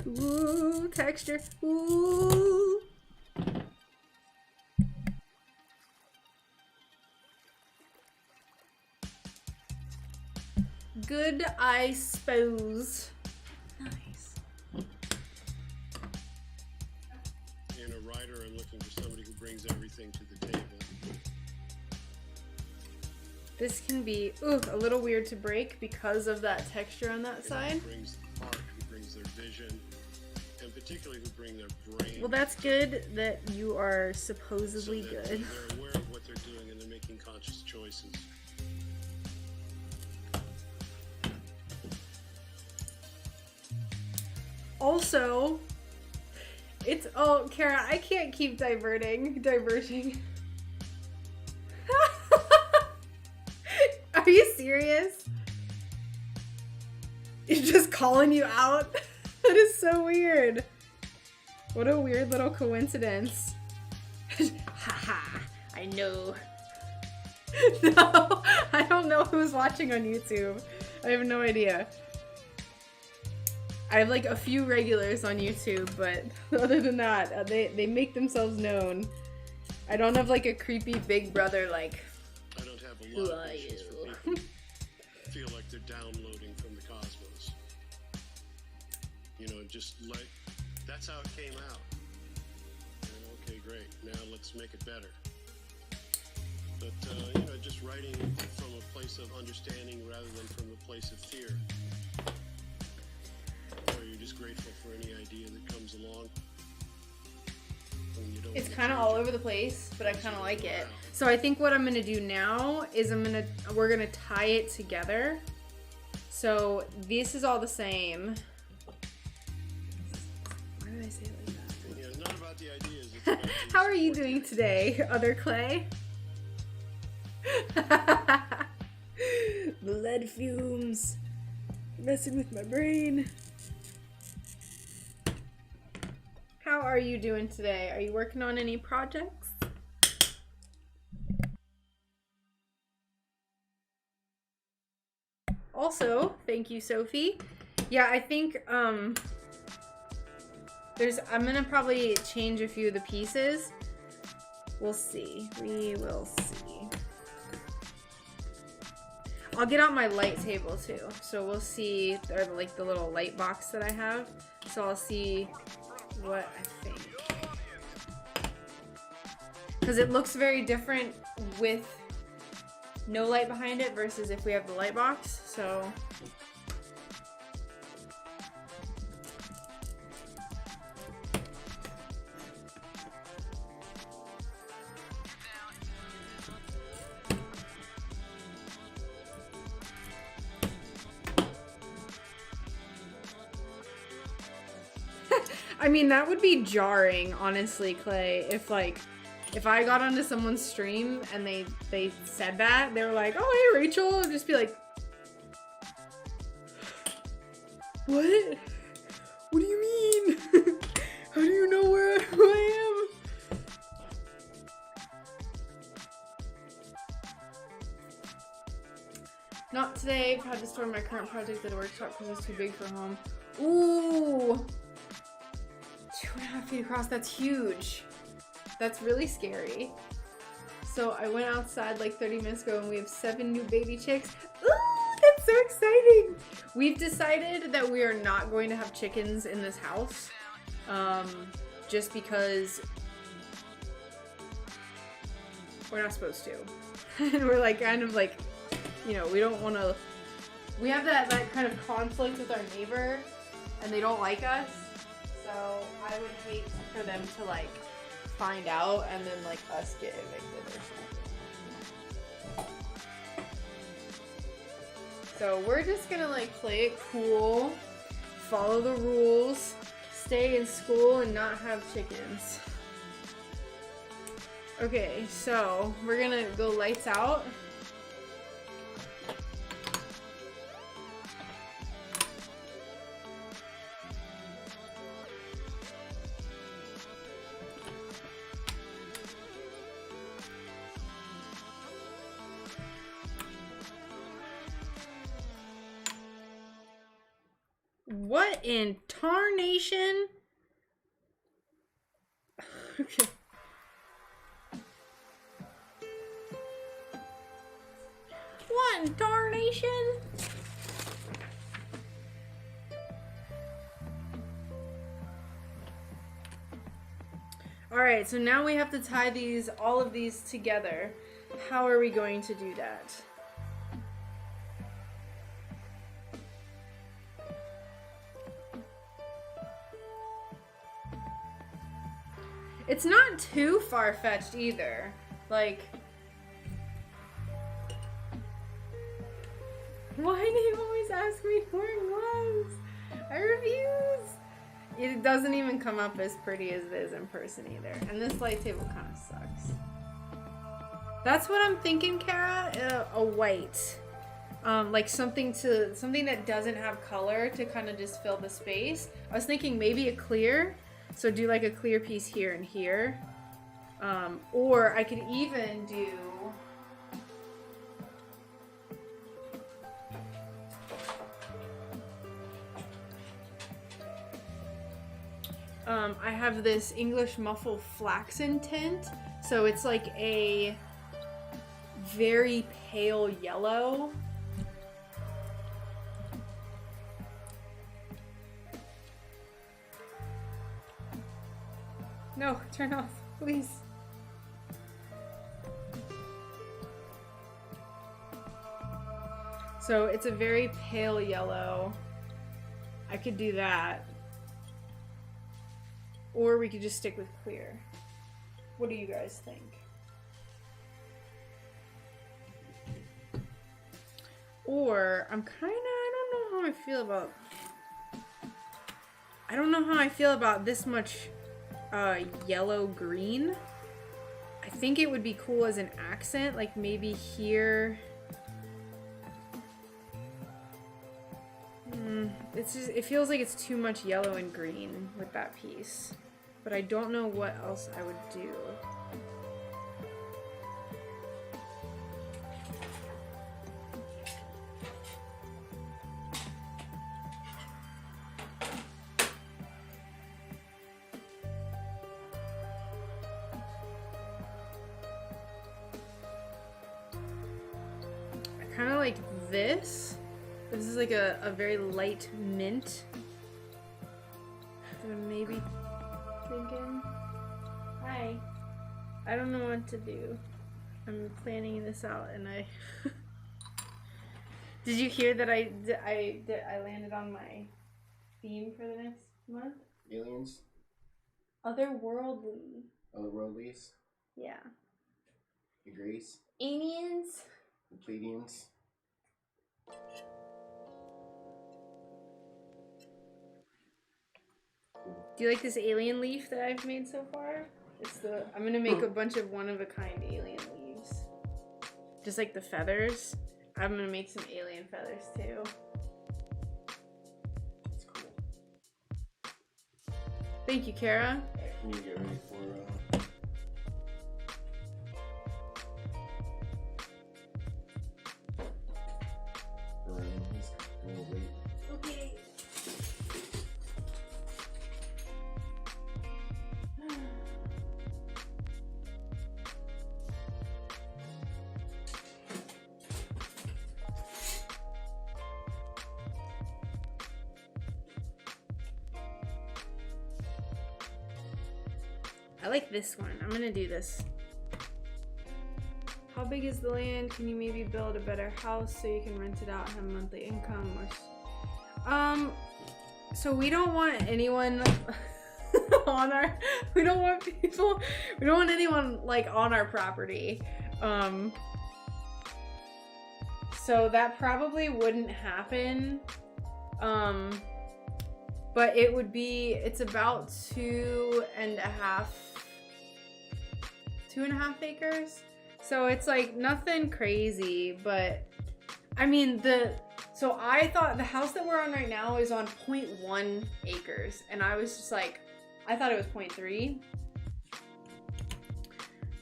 Ooh, texture. Ooh. Good, I suppose. Nice. And a writer and looking for somebody who brings everything to the table. This can be a little weird to break because of that texture on that side. Who brings the heart, who brings their vision, and particularly who bring their brain. Well, that's good that you are supposedly so that good. They're aware of what they're doing and they're making conscious choices. Also, it's Kara, I can't keep diverging. Are you serious? He's just calling you out? That is so weird. What a weird little coincidence. Haha, I know. No, I don't know who's watching on YouTube. I have no idea. I have like a few regulars on YouTube, but other than that, they make themselves known. I don't have like a creepy big brother like, I don't have a who lot of are patience for you? people who feel like they're downloading from the cosmos. You know, just like, that's how it came out. Okay, great. Now let's make it better. But, you know, just writing from a place of understanding rather than from a place of fear. Or you're just grateful for any idea that comes along. And you don't It's wanna kind of change all it. over the place, but I kind of like it. Wow. So I think what I'm gonna do now is we're gonna tie it together. So this is all the same. Why did I say it like that? Yeah, not about the ideas. It's about the How are you support. doing today, other clay? The lead fumes messing with my brain. How are you doing today? Are you working on any projects? Also, thank you, Sophie. Yeah, I think I'm gonna probably change a few of the pieces. We'll see. We will see. I'll get out my light table too. So we'll see, or like the little light box that I have. So I'll see what I think. Because it looks very different with no light behind it versus if we have the light box. So I mean, that would be jarring, honestly, Clay, if I got onto someone's stream and they said that, they were like, oh, hey, Rachel, I'd just be like, what? What do you mean? How do you know who I am? Not today. Had to store my current project at a workshop because it's too big for home. Ooh. 2.5 feet across, that's huge. That's really scary. So I went outside like 30 minutes ago and we have 7 new baby chicks. Ooh, that's so exciting. We've decided that we are not going to have chickens in this house. Just because we're not supposed to. And we're like kind of like, you know, we don't want to, we have that kind of conflict with our neighbor and they don't like us. So I would hate for them to like find out and then like us get evicted or something. So we're just gonna like play it cool, follow the rules, stay in school and not have chickens. Okay, so we're gonna go lights out. What in tarnation? Okay. What in tarnation? Alright, so now we have to tie all of these together. How are we going to do that? It's not too far-fetched either. Like, why do you always ask me for gloves? I refuse. It doesn't even come up as pretty as it is in person either. And this light table kind of sucks. That's what I'm thinking, Kara. A white. Like something that doesn't have color to kind of just fill the space. I was thinking maybe a clear. So do like a clear piece here and here. Or I could even do I have this English muffle flaxen tint. So it's like a very pale yellow. No, turn off, please. So it's a very pale yellow. I could do that. Or we could just stick with clear. What do you guys think? Or I'm kind of, I don't know how I feel about this much yellow green. I think it would be cool as an accent, like maybe here. It feels like it's too much yellow and green with that piece, but I don't know what else I would do. I kind of like this. This is like a very light mint. I'm maybe thinking. Hi. I don't know what to do. I'm planning this out, and I. Did you hear that I landed on my theme for the next month? Aliens? Otherworldly. Otherworldlies? Yeah. Agrees? Aliens. The Pleiadians? Do you like this alien leaf that I've made so far? I'm gonna make a bunch of one-of-a-kind alien leaves. Just like the feathers. I'm gonna make some alien feathers too. That's cool. Thank you, Kara. Can you get ready for we'll wait. Okay. I like this one. I'm gonna do this. How big is the land? Can you maybe build a better house so you can rent it out and have monthly income? Or so we don't want anyone on our. We don't want anyone like on our property. So that probably wouldn't happen. But it would be. It's about 2.5 acres. So it's like nothing crazy, but I mean so I thought the house that we're on right now is on 0.1 acres, and I was just like, I thought it was 0.3,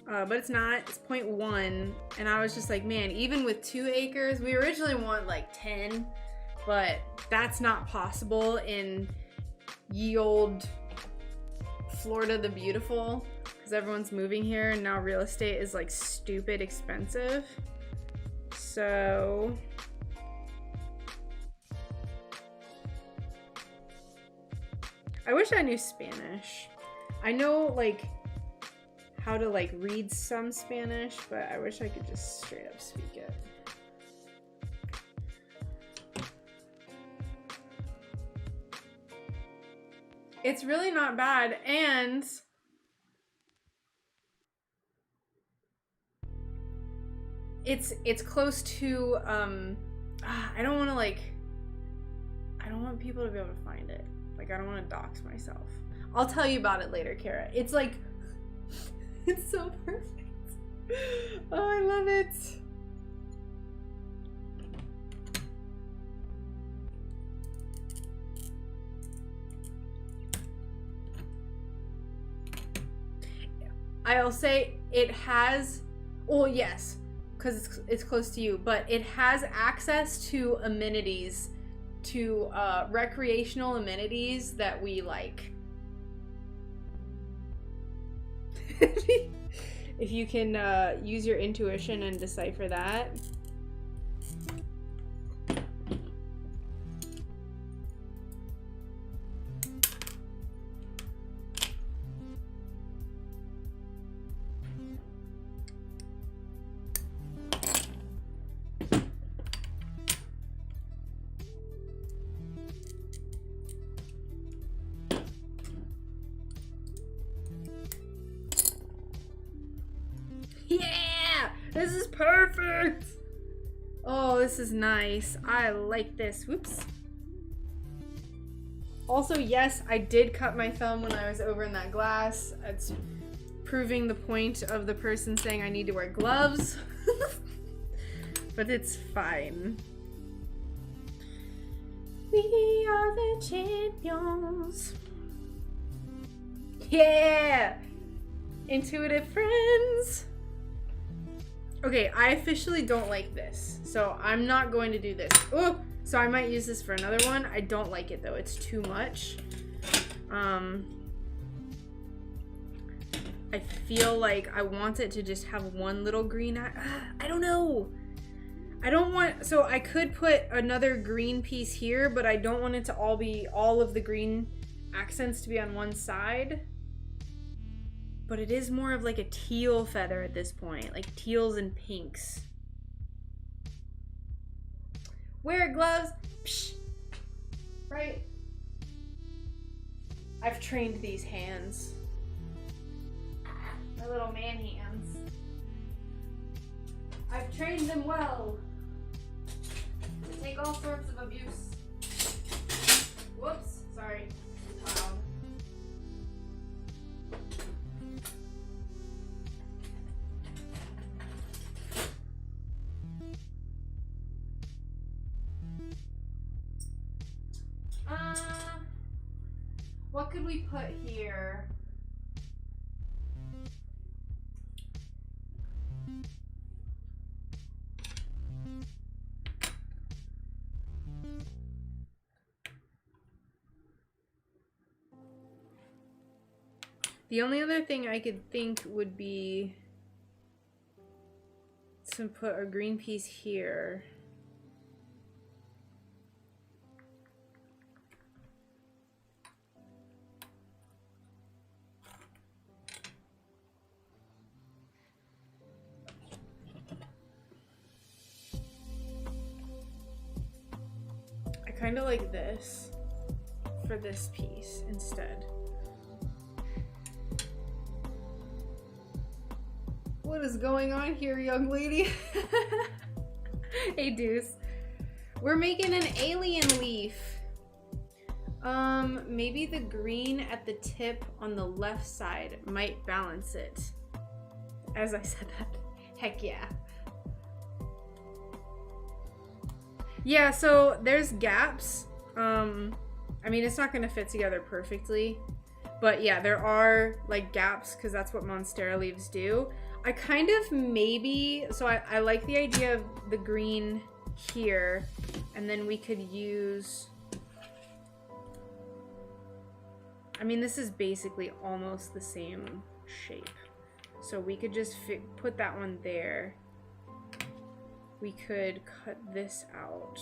but it's not, it's 0.1, and I was just like, man, even with 2 acres, we originally want like 10, but that's not possible in ye old Florida the Beautiful. Everyone's moving here and now real estate is like stupid expensive. So I wish I knew Spanish. I know like how to like read some Spanish, but I wish I could just straight up speak it. It's really not bad, and it's close to I don't want people to be able to find it. Like, I don't want to dox myself. I'll tell you about it later, Kara. It's like it's so perfect. Oh, I love it. I'll say it has, well, yes, because it's close to you, but it has access to amenities, to recreational amenities that we like. If you can use your intuition and decipher that. Yeah! This is perfect! Oh, this is nice. I like this. Whoops. Also, yes, I did cut my thumb when I was over in that glass. It's proving the point of the person saying I need to wear gloves. But it's fine. We are the champions. Yeah! Intuitive friends. Okay, I officially don't like this, so I'm not going to do this. Oh, so I might use this for another one. I don't like it though, it's too much. I feel like I want it to just have one little green I don't know. I don't want, so I could put another green piece here, but I don't want it to all of the green accents to be on one side. But it is more of like a teal feather at this point, like teals and pinks. Wear gloves, psh, right? I've trained these hands. My little man hands. I've trained them well to take all sorts of abuse. Whoops, sorry, loud. What could we put here? The only other thing I could think would be to put a green piece here. I kind of like this for this piece instead. What is going on here, young lady? Hey, Deuce. We're making an alien leaf. Maybe the green at the tip on the left side might balance it. As I said that. Heck yeah. Yeah, so there's gaps. I mean, it's not gonna fit together perfectly. But yeah, there are like gaps because that's what Monstera leaves do. I kind of maybe, so I like the idea of the green here, and then we could use, I mean, this is basically almost the same shape. So we could just put that one there. We could cut this out.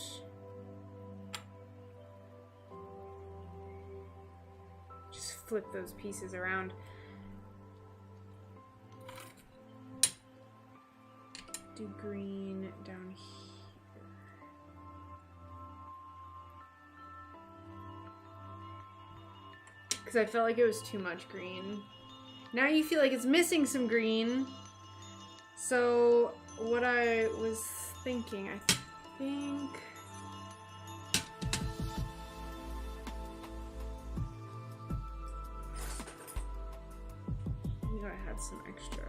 Just flip those pieces around. Do green down here. Because I felt like it was too much green. Now you feel like it's missing some green. So what I was thinking, I think... I thought I had some extra.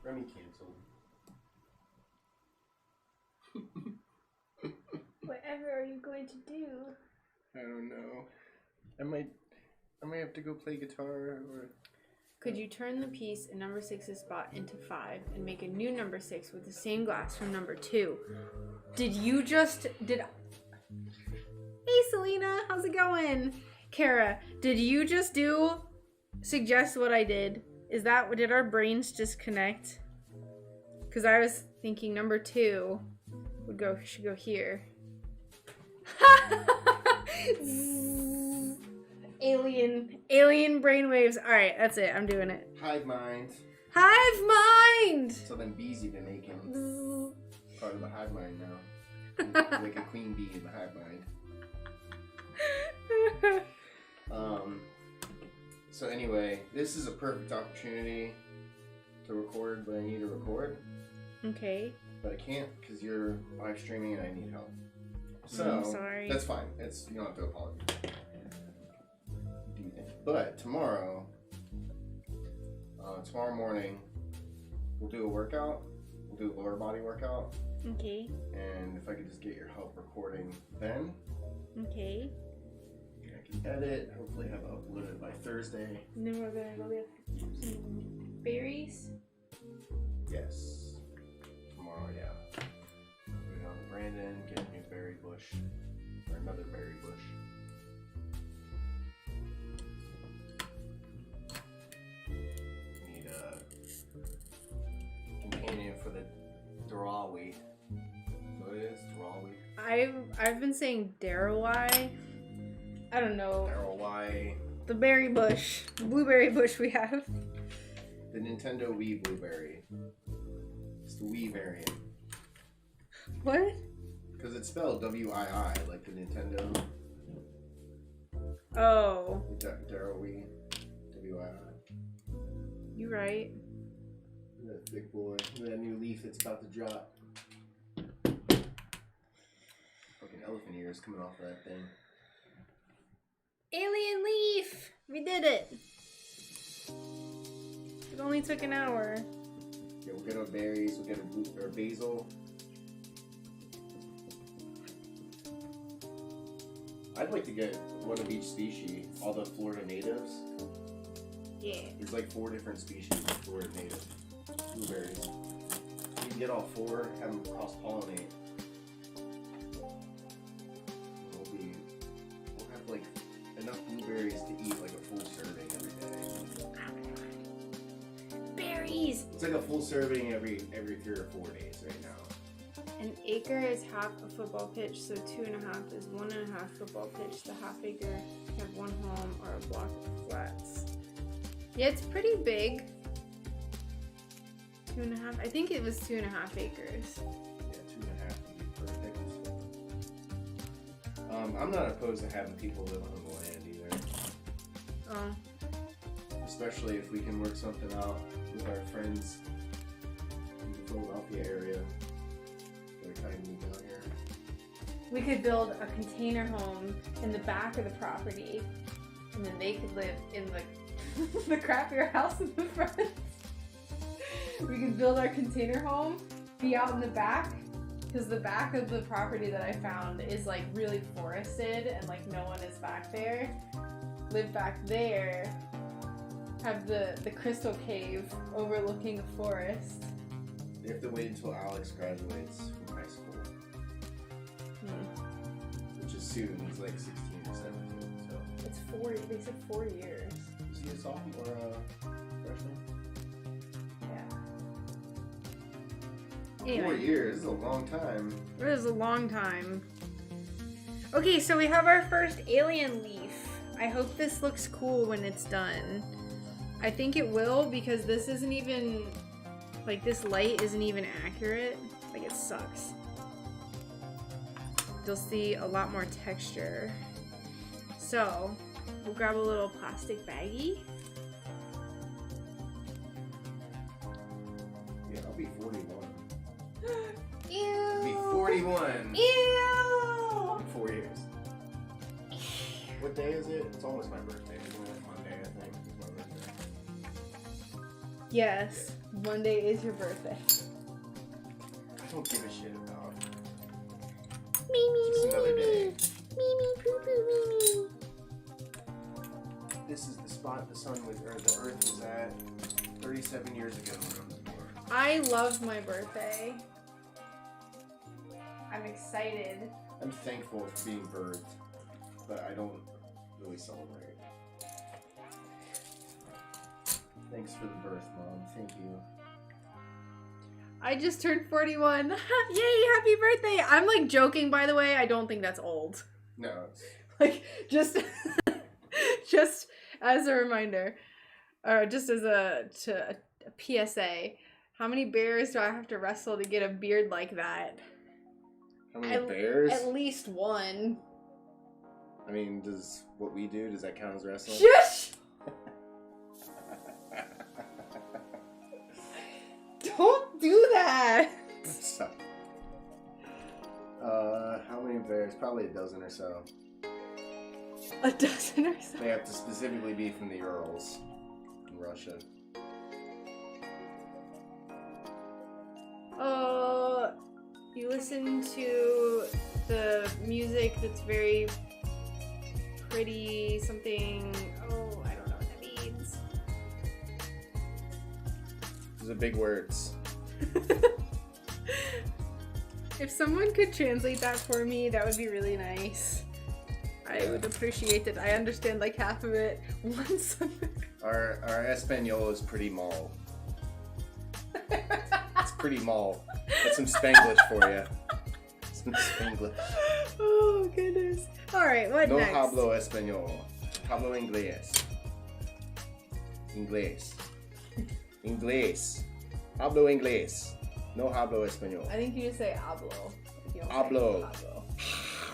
Remy canceled. Whatever are you going to do? I don't know. I might have to go play guitar or... Could you turn the piece in number 6's spot into 5 and make a new number 6 with the same glass from number 2? Hey Selena, how's it going? Kara, did you just suggest what I did? Did our brains just connect? Because I was thinking number 2 should go here. Alien brainwaves. All right, that's it. I'm doing it. Hive mind. Hive mind. So them bees you've been making. Part of the hive mind now. Like a queen bee in the hive mind. So anyway, this is a perfect opportunity to record what I need to record. Okay. But I can't because you're live streaming and I need help. So I'm sorry. That's fine. You don't have to apologize. Do you think? But tomorrow morning, we'll do a workout. We'll do a lower body workout. Okay. And if I could just get your help recording then. Okay. I can edit. Hopefully have it uploaded by Thursday. And then we're gonna go get some berries. Yes. Tomorrow, yeah. Moving on to Brandon, get a new berry bush. Or another berry bush. We need a companion for the Drawweed. What it is? Drawweed? I've been saying Darawai. I don't know. Drawweed. The berry bush. The blueberry bush we have. The Nintendo Wii Blueberry. It's the Wii variant. What? Because it's spelled W-I-I, like the Nintendo. Oh. Darrow Wii. W-I-I. You right. That big boy. Look at that new leaf that's about to drop. Fucking elephant ears coming off of that thing. Alien leaf! We did it! It only took an hour. Yeah, we'll get our berries, we'll get our basil. I'd like to get one of each species, all the Florida natives. Yeah. There's like 4 different species of Florida native blueberries. You can get all 4, have them cross-pollinate. We'll have like enough blueberries to eat like a full serving every day. Berries! It's like a full serving every 3 or 4 days right now. An acre is half a football pitch, so 2.5 is 1.5 football pitch. The half acre can have 1 home or a block of flats. Yeah, it's pretty big. 2.5. I think it was 2.5 acres. Yeah, 2.5 would be perfect. I'm not opposed to having people live on the land either. Oh. Especially if we can work something out with our friends in the Philadelphia area. They're kind of moved down here. We could build a container home in the back of the property, and then they could live in the crappier house in the front. We could build our container home, be out in the back, because the back of the property that I found is like really forested and like no one is back there. Live back there, have the crystal cave overlooking the forest. They have to wait until Alex graduates from high school. Which is soon. He's like 16 or 17, so. It's 4, they said 4 years. Is he a sophomore or freshman? Yeah. Anyway. 4 years is a long time. It is a long time. Okay, so we have our first alien leaf. I hope this looks cool when it's done. I think it will because this isn't even, like this light isn't even accurate. Like it sucks. You'll see a lot more texture. So, we'll grab a little plastic baggie. Yeah, I'll be 41. Ew! I'll be 41! Ew! In 4 years. What day is it? It's almost my birthday, isn't it? Monday, I think. It's my birthday. Yes, Monday is your birthday. I don't give a shit about. Me, Just another day. me, poo, poo, me. This is the spot the Earth was at 37 years ago when I was born. I love my birthday. I'm excited. I'm thankful for being birthed, but I don't really celebrate. Thanks for the birth, Mom. Thank you. I just turned 41. Yay, happy birthday! I'm like joking, by the way. I don't think that's old. No. It's... Like, just as a reminder, or just as a PSA, how many bears do I have to wrestle to get a beard like that? How many bears? At least one. I mean, does what we do, does that count as wrestling? Shush! Don't do that! So, how many bears? Probably a dozen or so. A dozen or so? They have to specifically be from the Urals in Russia. You listen to the music that's very pretty, something, I don't know what that means. Those are big words. If someone could translate that for me, that would be really nice. I would appreciate it. I understand like half of it. Our Espanol is pretty mal. It's pretty mal. That's some Spanglish for you. Some Spanglish. Oh goodness. Alright, what No next? hablo español. Hablo inglés. Inglés. Inglés. Hablo inglés. No hablo español. I think you just say hablo. You don't say Hablo.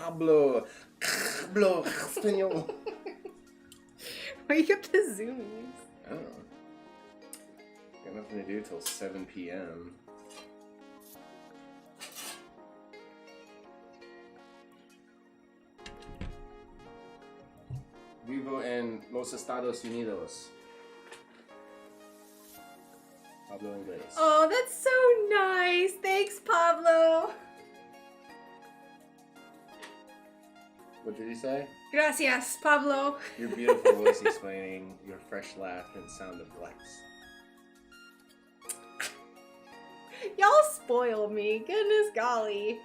hablo. Hablo español. Why you have to zoomies? I don't know. Got nothing to do till 7 p.m. Vivo en los Estados Unidos. Hablo inglés. Oh, that's so nice. Thanks, Pablo. What did he say? Gracias, Pablo. Your beautiful voice explaining your fresh laugh and sound of glass. Y'all spoil me. Goodness golly.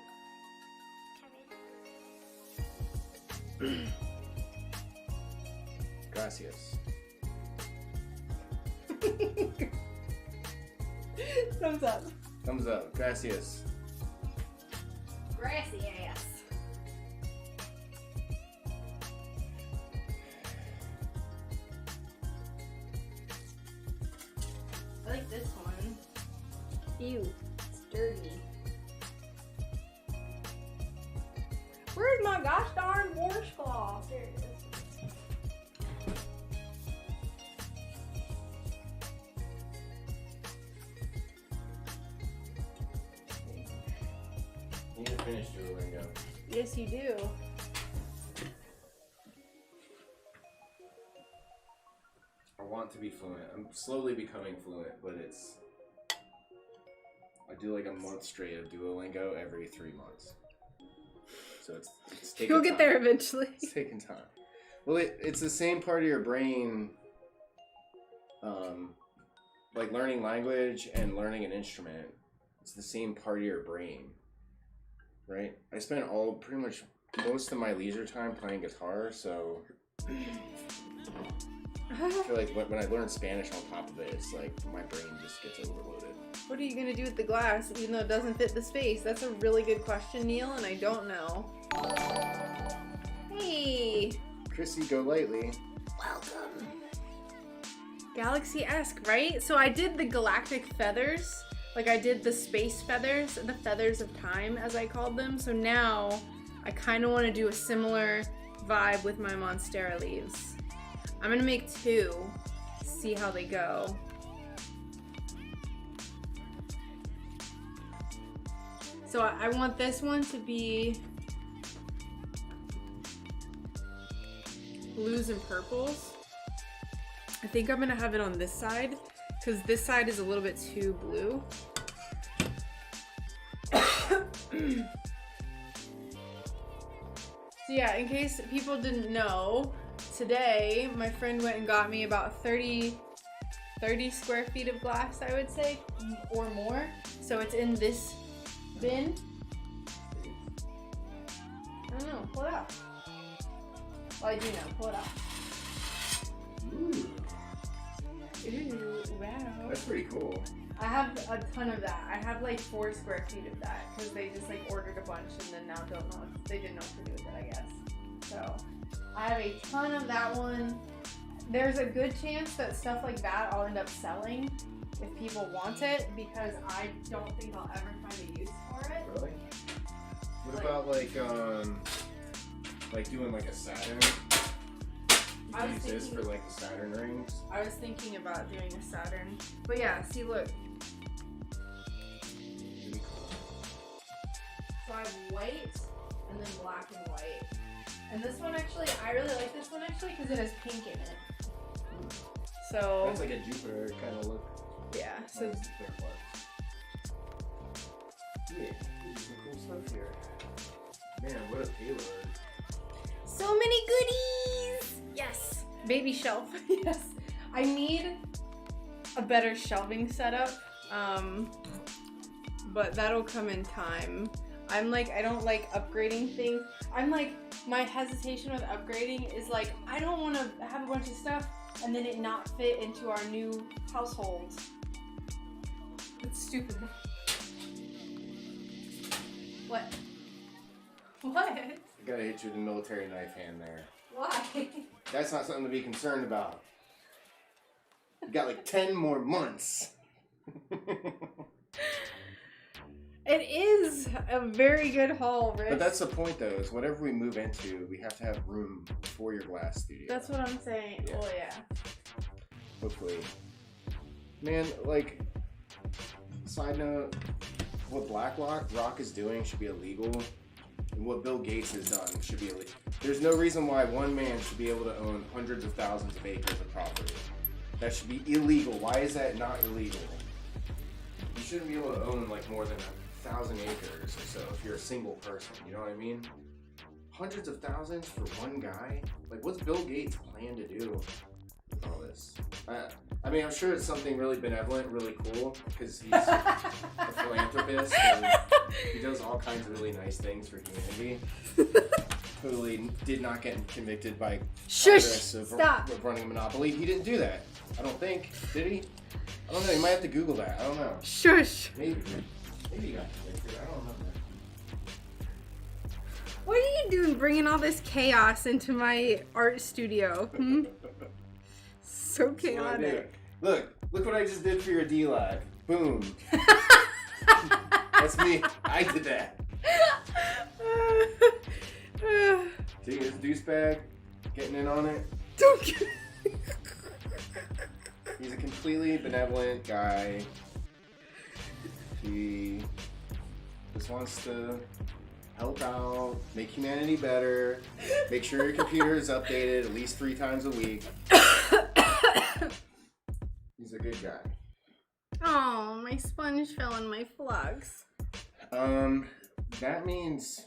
Gracias. Thumbs up. Thumbs up. Gracias. Gracias. I like this one. Ew, it's dirty. Where's my gosh darn washcloth? There it is. You need to finish Duolingo. Yes, you do. I want to be fluent. I'm slowly becoming fluent, but it's... I do like a month straight of Duolingo every 3 months. So it's taking You'll get time. there eventually. It's taking time. Well, it's the same part of your brain, like learning language and learning an instrument. It's the same part of your brain, right? I spent pretty much most of my leisure time playing guitar, so I feel like when I learn Spanish on top of it, it's like my brain just gets overloaded. What are you gonna do with the glass, even though it doesn't fit the space? That's a really good question, Neil, and I don't know. Hey! Chrissy, go lightly. Welcome. Galaxy-esque, right? So I did the galactic feathers. Like I did the space feathers, the feathers of time, as I called them. So now I kind of want to do a similar vibe with my Monstera leaves. I'm gonna make 2, see how they go. So I want this one to be blues and purples. I think I'm gonna have it on this side because this side is a little bit too blue. So yeah, in case people didn't know, today my friend went and got me about 30 square feet of glass, I would say, or more. So it's in this bin. I don't know, pull it out. Well, I do know, pull it out. Ooh, Ooh, wow. that's pretty cool. I have a ton of that. I have like 4 square feet of that because they just like ordered a bunch and then now don't know they didn't know what to do with it, I guess. So I have a ton of that one. There's a good chance that stuff like that I'll end up selling if people want it because I don't think I'll ever find a use for it. Really? What about like doing like a Saturn? You could use this for like the Saturn rings. I was thinking about doing a Saturn. But yeah, see, look. Really cool. So I have white and then black and white. And this one actually, I really like this one actually because it has pink in it. So That's like a Jupiter kind of look. yeah, so Nice clear part. Yeah, some cool stuff here. Man, what a payload. so many goodies. Yes, baby shelf. Yes, I need a better shelving setup. But that'll come in time. I'm like, I don't like upgrading things. I'm like, my hesitation with upgrading is like, I don't want to have a bunch of stuff and then it not fit into our new household. It's stupid. What? What? I gotta hit you with a military knife hand there. Why? That's not something to be concerned about. You got like 10 more months. It is a very good haul, Rich. But that's the point though, is whatever we move into, we have to have room for your glass studio. That's what I'm saying. Yeah. Oh yeah. Hopefully. Man, like, side note, what BlackRock is doing should be illegal. And what Bill Gates has done should be illegal. There's no reason why one man should be able to own hundreds of thousands of acres of property. That should be illegal. Why is that not illegal? You shouldn't be able to own like more than 1,000 acres or so if you're a single person, you know what I mean? Hundreds of thousands for one guy? Like, what's Bill Gates' plan to do with all this? I mean, I'm sure it's something really benevolent, really cool, because he's a philanthropist and he does all kinds of really nice things for humanity. Totally did not get convicted by Congress of running a monopoly. He didn't do that. I don't think. Did he? I don't know. You might have to Google that. I don't know. Shush. Maybe he got convicted. I don't know. What are you doing bringing all this chaos into my art studio? Hmm? So That's what I do. chaotic. Look what I just did for your D-Lag. Boom. That's me. I did that. See this douchebag getting in on it? Don't get He's a completely benevolent guy. He just wants to help out, make humanity better, make sure your computer is updated at least 3 times a week. He's a good guy. Oh, my sponge fell in my flux. That means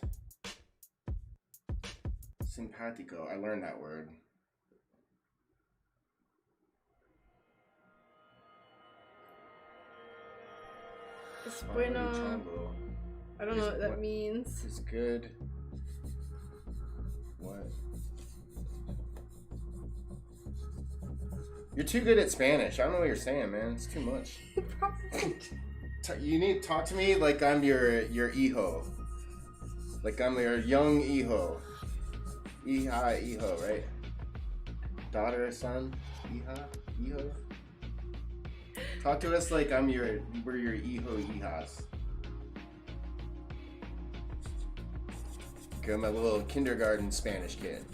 simpatico. I learned that word. It's bueno. I don't know what that means. It's good. What? You're too good at Spanish. I don't know what you're saying, man. It's too much. You need to talk to me like I'm your hijo. Like I'm your young hijo. Hijo, right? Daughter, son? Hijo? Talk to us like we're your hijas. Okay, I'm a little kindergarten Spanish kid.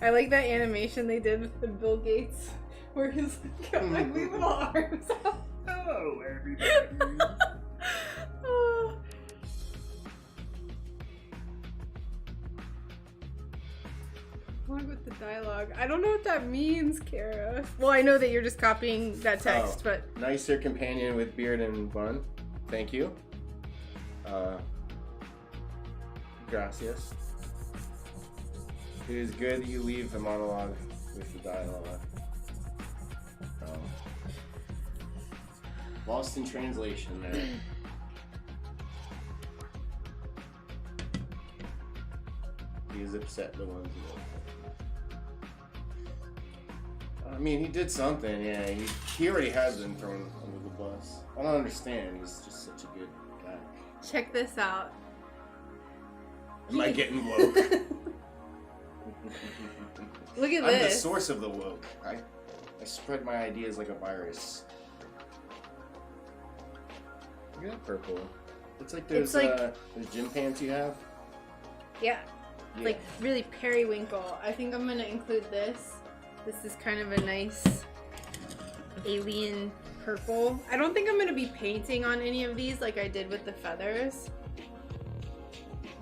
I like that animation they did with Bill Gates, where he's got my wee little arms out. Hello, everybody. Along with the dialogue. I don't know what that means, Kara. Well, I know that you're just copying that text, but... Nicer companion with beard and bun. Thank you. Gracias. It is good that you leave the monologue with the dialogue. Lost in translation there. He is upset the ones who don't. I mean, he did something, yeah. He already has been thrown under the bus. I don't understand. He's just such a good guy. Check this out. Am I getting woke? Look at I'm this. the source of the woke. I spread my ideas like a virus. Look at that purple. It's like those, those gym pants you have. Yeah. Like really periwinkle. I think I'm gonna include this. This is kind of a nice alien purple. I don't think I'm gonna be painting on any of these like I did with the feathers.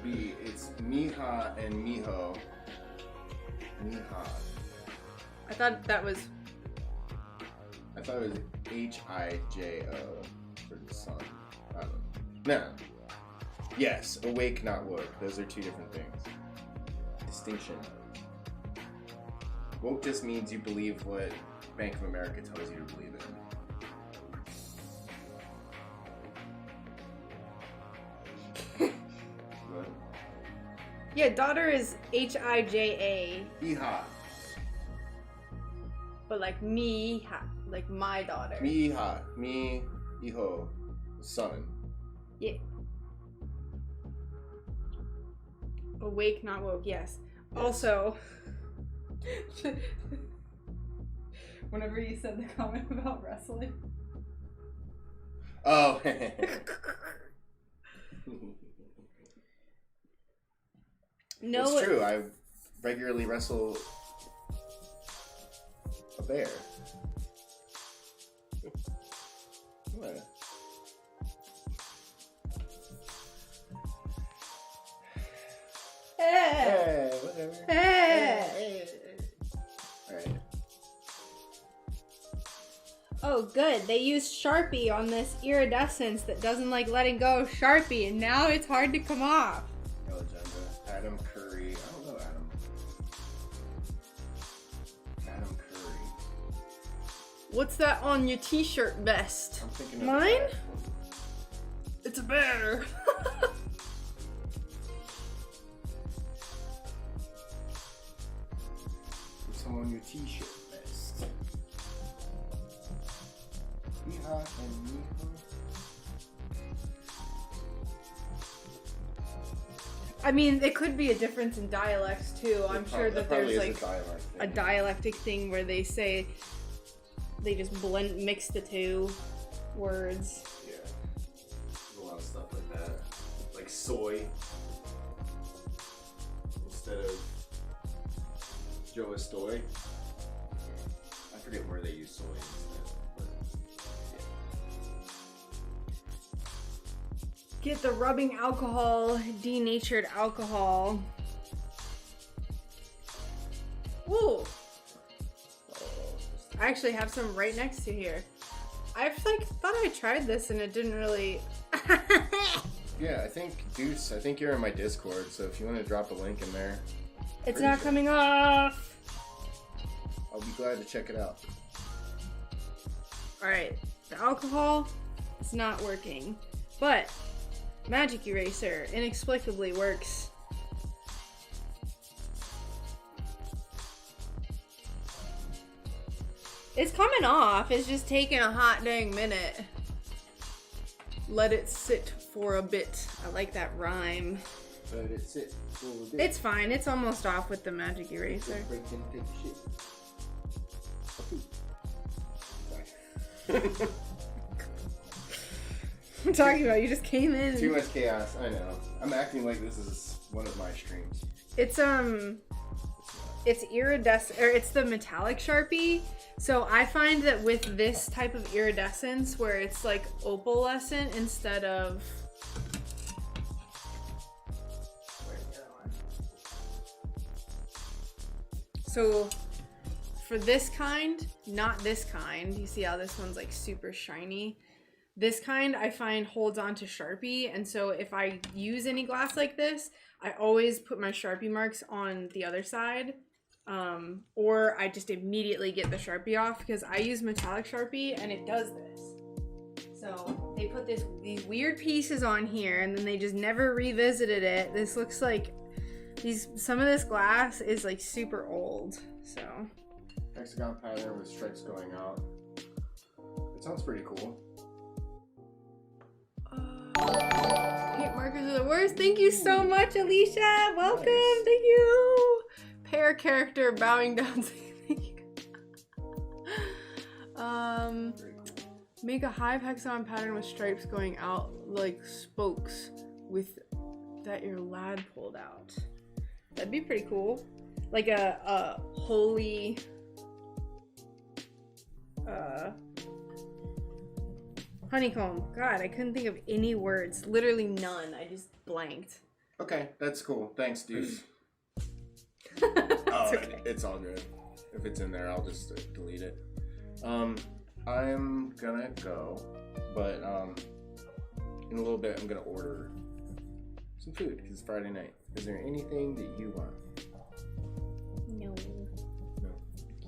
It's Mija and Mijo. Mija. I thought it was H-I-J-O for the sun. I don't know. No. Yes, awake, not woke. Those are two different things. Distinction. Woke just means you believe what Bank of America tells you to believe in. What? Yeah, daughter is H-I-J-A. Mija. But like me, like my daughter. Mija. Mi, hijo. Son. Yeah. Awake, not woke, yes. Also, whenever you said the comment about wrestling. Oh. No, it's true. I regularly wrestle a bear. What? Hey, whatever. Hey. Alright. Oh, good. They used Sharpie on this iridescence that doesn't like letting go of Sharpie, and now it's hard to come off. No agenda. Adam Curry. I don't know Adam. Adam Curry. What's that on your t-shirt vest? I'm thinking of Mine? that. It's a bear. Put some on your t-shirt vest. Mija and Mijo. I mean, it could be a difference in dialects too. I'm sure that there's like a dialectic thing where they say they just mix the two words. Yeah, there's a lot of stuff like that, like soy instead of Joe Estoy. I forget where they use soy instead, but yeah. Get the rubbing alcohol, denatured alcohol. Ooh. I actually have some right next to here. I thought I tried this and it didn't really. Yeah, I think Deuce. I think you're in my Discord, so if you want to drop a link in there, It's not coming off. I'll be glad to check it out. All right, the alcohol is not working, but Magic Eraser inexplicably works. It's coming off. It's just taking a hot dang minute. Let it sit for a bit. I like that rhyme. But it's it. It's fine. It's almost off with the Magic Eraser. Break in, take shit. Sorry. I'm talking about you just came in. Too much chaos. I know. I'm acting like this is one of my streams. It's iridescent, or it's the metallic Sharpie. So I find that with this type of iridescence, where it's like opalescent instead of. Where's the other one? So for this kind, not this kind, you see how this one's like super shiny? This kind I find holds on to Sharpie, and so if I use any glass like this, I always put my Sharpie marks on the other side, or I just immediately get the Sharpie off because I use metallic Sharpie and it does this. So they put these weird pieces on here and then they just never revisited it. This looks like some of this glass is like super old, so. Hexagon pattern with stripes going out. It sounds pretty cool. Paint markers are the worst. Thank you so much, Alicia. Welcome. Nice. Thank you. Pair character bowing down. Thank you. Make a hive hexagon pattern with stripes going out like spokes with that your lad pulled out. That'd be pretty cool. Like a holy honeycomb. God, I couldn't think of any words. Literally none. I just blanked. Okay, that's cool. Thanks, Deuce. Okay. It's all good. If it's in there, I'll just delete it. I'm gonna go, but in a little bit I'm gonna order some food because it's Friday night. Is there anything that you want? No. No.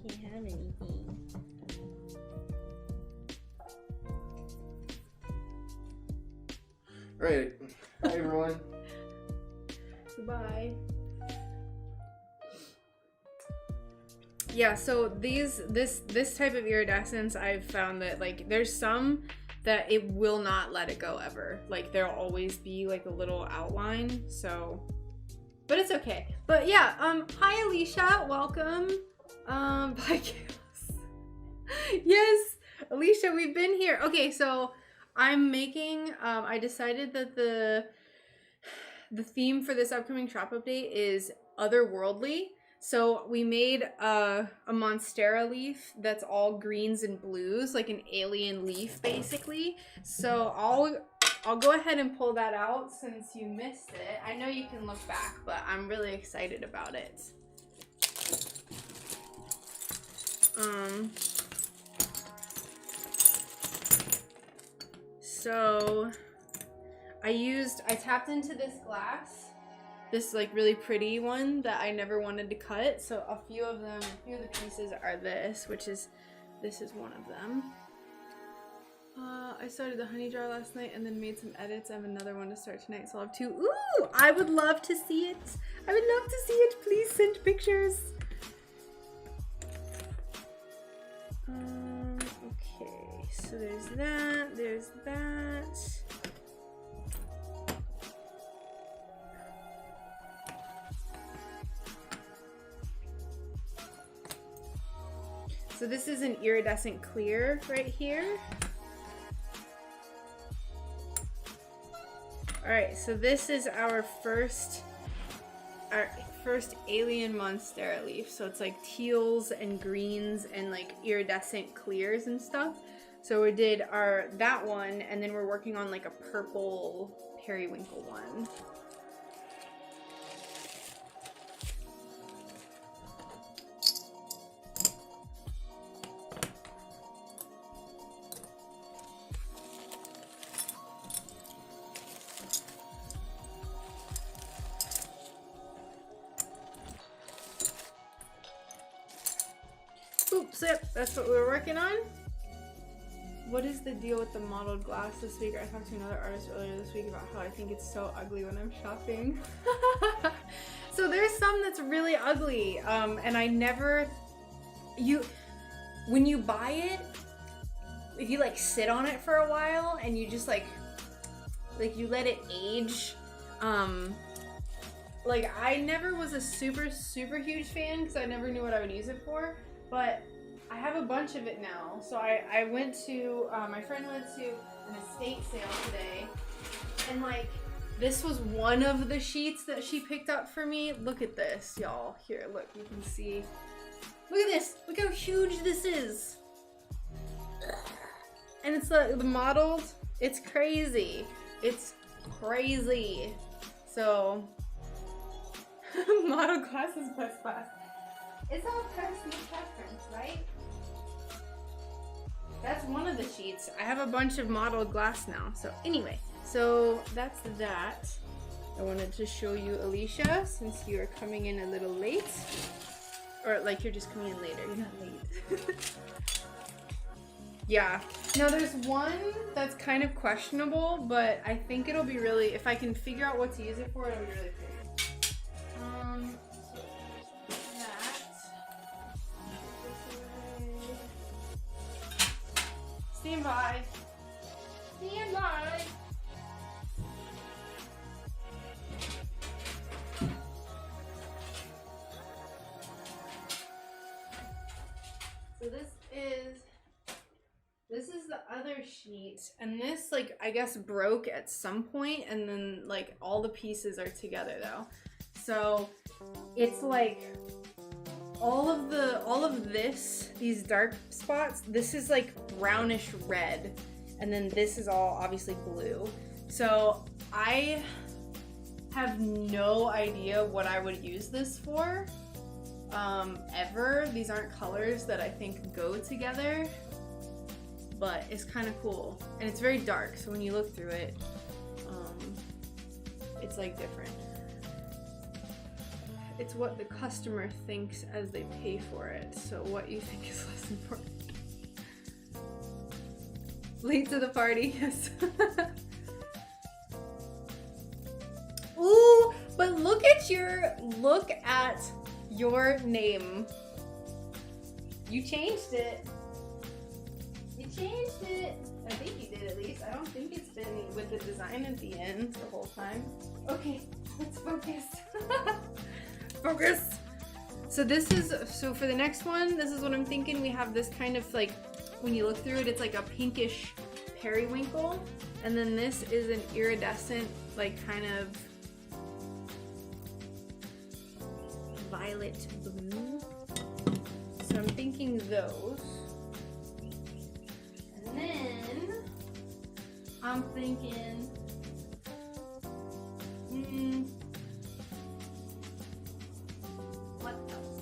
Can't have anything. All right. Bye, everyone. Goodbye. Yeah, so this type of iridescence, I've found that like there's some that it will not let it go ever. Like there'll always be like a little outline. So, but it's okay. But yeah, hi Alicia, welcome. Bye Chaos. Yes, Alicia, we've been here. Okay, so I'm making. I decided that the theme for this upcoming shop update is otherworldly. So we made a monstera leaf that's all greens and blues, like an alien leaf, basically. So I'll go ahead and pull that out since you missed it. I know you can look back, but I'm really excited about it. So I tapped into this glass. This like really pretty one that I never wanted to cut. So a few of the pieces are this is one of them. I started the honey jar last night and then made some edits. I have another one to start tonight, so I'll have two. Ooh, I would love to see it. I would love to see it. Please send pictures. Okay, so there's that. So this is an iridescent clear right here. All right, so this is our first alien monstera leaf. So it's like teals and greens and like iridescent clears and stuff. So we did that one, and then we're working on like a purple periwinkle one. Oops, yep, that's what we were working on. What is the deal with the mottled glass this week? I talked to another artist earlier this week about how I think it's so ugly when I'm shopping. So there's some that's really ugly, and I never, when you buy it, if you like sit on it for a while and you just like you let it age, like I never was a super huge fan because I never knew what I would use it for. But I have a bunch of it now. So I went to, my friend went to an estate sale today. And like, this was one of the sheets that she picked up for me. Look at this, y'all. Here, look, you can see. Look at this. Look how huge this is. And it's the mottled. It's crazy. It's crazy. So, mottled glass is best class. It's all personal preference, right? That's one of the sheets. I have a bunch of modeled glass now. So anyway, so that's that. I wanted to show you Alicia since you're coming in a little late. Or like you're just coming in later, you're not late. Yeah. Now there's one that's kind of questionable, but I think it'll be really, if I can figure out what to use it for, it'll be really pretty. Stand by. Stand by. So this is the other sheet, and this, like, I guess broke at some point, and then like all the pieces are together though. So it's like all of this, these dark spots, this is like brownish red, and then this is all obviously blue. So I have no idea what I would use this for ever. These aren't colors that I think go together, but it's kind of cool, and it's very dark, so when you look through it, it's like different. It's what the customer thinks as they pay for it, so what you think is less important. Late to the party, yes. Ooh, but look at your name. You changed it. You changed it. I think you did, at least. I don't think it's been with the design at the end the whole time. Okay, let's focus. Focus. So so for the next one, this is what I'm thinking. We have this kind of like, when you look through it, it's like a pinkish periwinkle. And then this is an iridescent, like kind of violet blue. So I'm thinking those. And then I'm thinking, what else?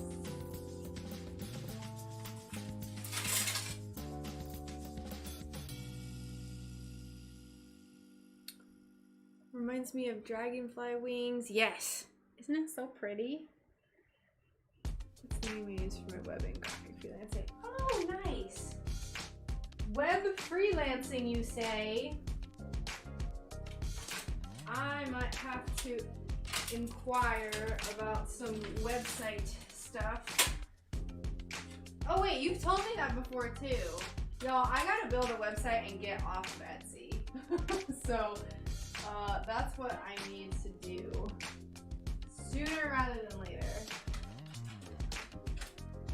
Reminds me of dragonfly wings. Yes. Isn't it so pretty? What's the name I use for my webbing coffee freelancing? Oh, nice. Web freelancing, you say? I might have to inquire about some website stuff. Oh wait, you've told me that before too. Y'all, I gotta build a website and get off of Etsy. So that's what I need to do sooner rather than later.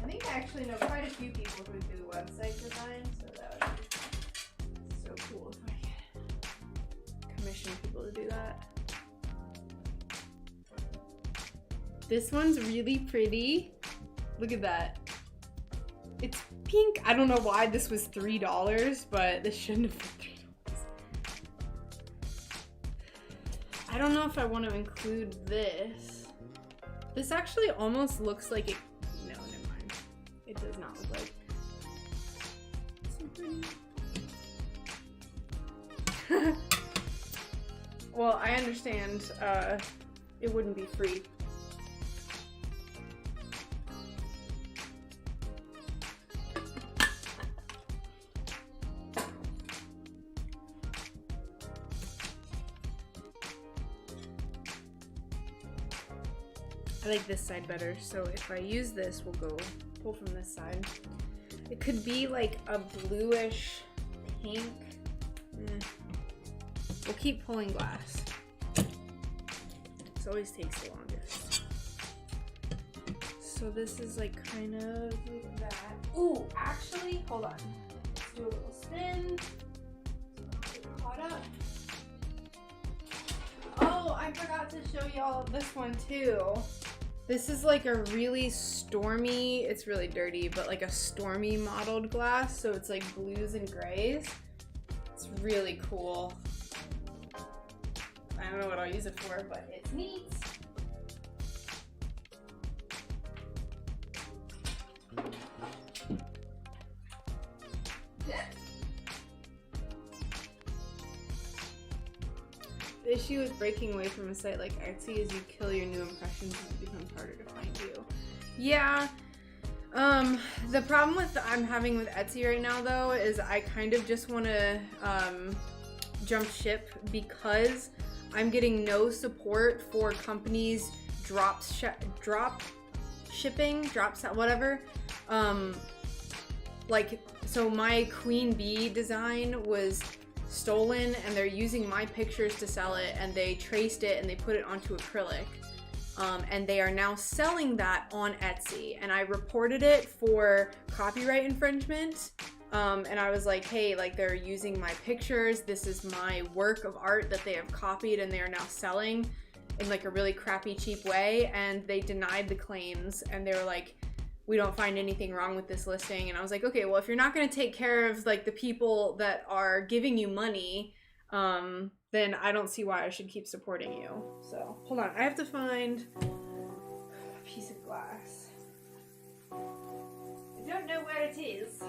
I think I actually know quite a few people who do website design, so that would be so cool if I could commission people to do that. This one's really pretty. Look at that. It's pink. I don't know why this was $3, but this shouldn't have been $3. I don't know if I want to include this. This actually almost looks like it. No, never mind. It does not look like. So pretty. Well, I understand. It wouldn't be free. I like this side better, so if I use this, we'll go pull from this side. It could be like a bluish pink. We'll keep pulling glass. This always takes the longest. So this is like kind of like that. Ooh, actually, hold on. Let's do a little spin. Get caught up. Oh, I forgot to show y'all this one too. This is like a really stormy, it's really dirty, but like a stormy modeled glass. So it's like blues and grays. It's really cool. I don't know what I'll use it for, but it's neat. issue with breaking away from a site like Etsy is you kill your new impressions and it becomes harder to find you. Yeah. The problem I'm having with Etsy right now though is I kind of just want to jump ship because I'm getting no support for companies whatever. Like, so my queen bee design was stolen and they're using my pictures to sell it, and they traced it and they put it onto acrylic. And they are now selling that on Etsy, and I reported it for copyright infringement. And I was like, hey, like, they're using my pictures. This is my work of art that they have copied and they are now selling in like a really crappy, cheap way. And they denied the claims, and they were like, we don't find anything wrong with this listing. And I was like, okay, well, if you're not going to take care of like the people that are giving you money, then I don't see why I should keep supporting you. So hold on, I have to find a piece of glass. I don't know where it is.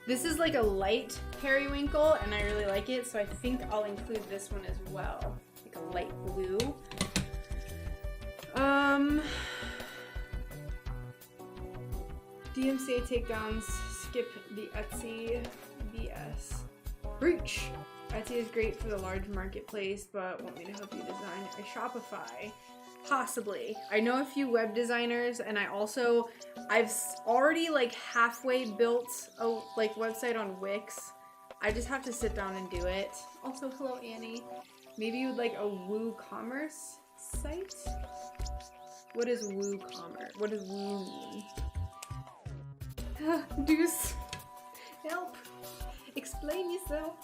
This is like a light periwinkle, and I really like it, so I think I'll include this one as well. Like a light blue. DMCA takedowns, skip the Etsy BS. Breach! Etsy is great for the large marketplace, but want me to help you design a Shopify? Possibly. I know a few web designers, and I've already like halfway built a like website on Wix. I just have to sit down and do it. Also, hello Annie. Maybe you would like a WooCommerce site? What is WooCommerce? What does Woo mean? Deuce. Help. Explain yourself.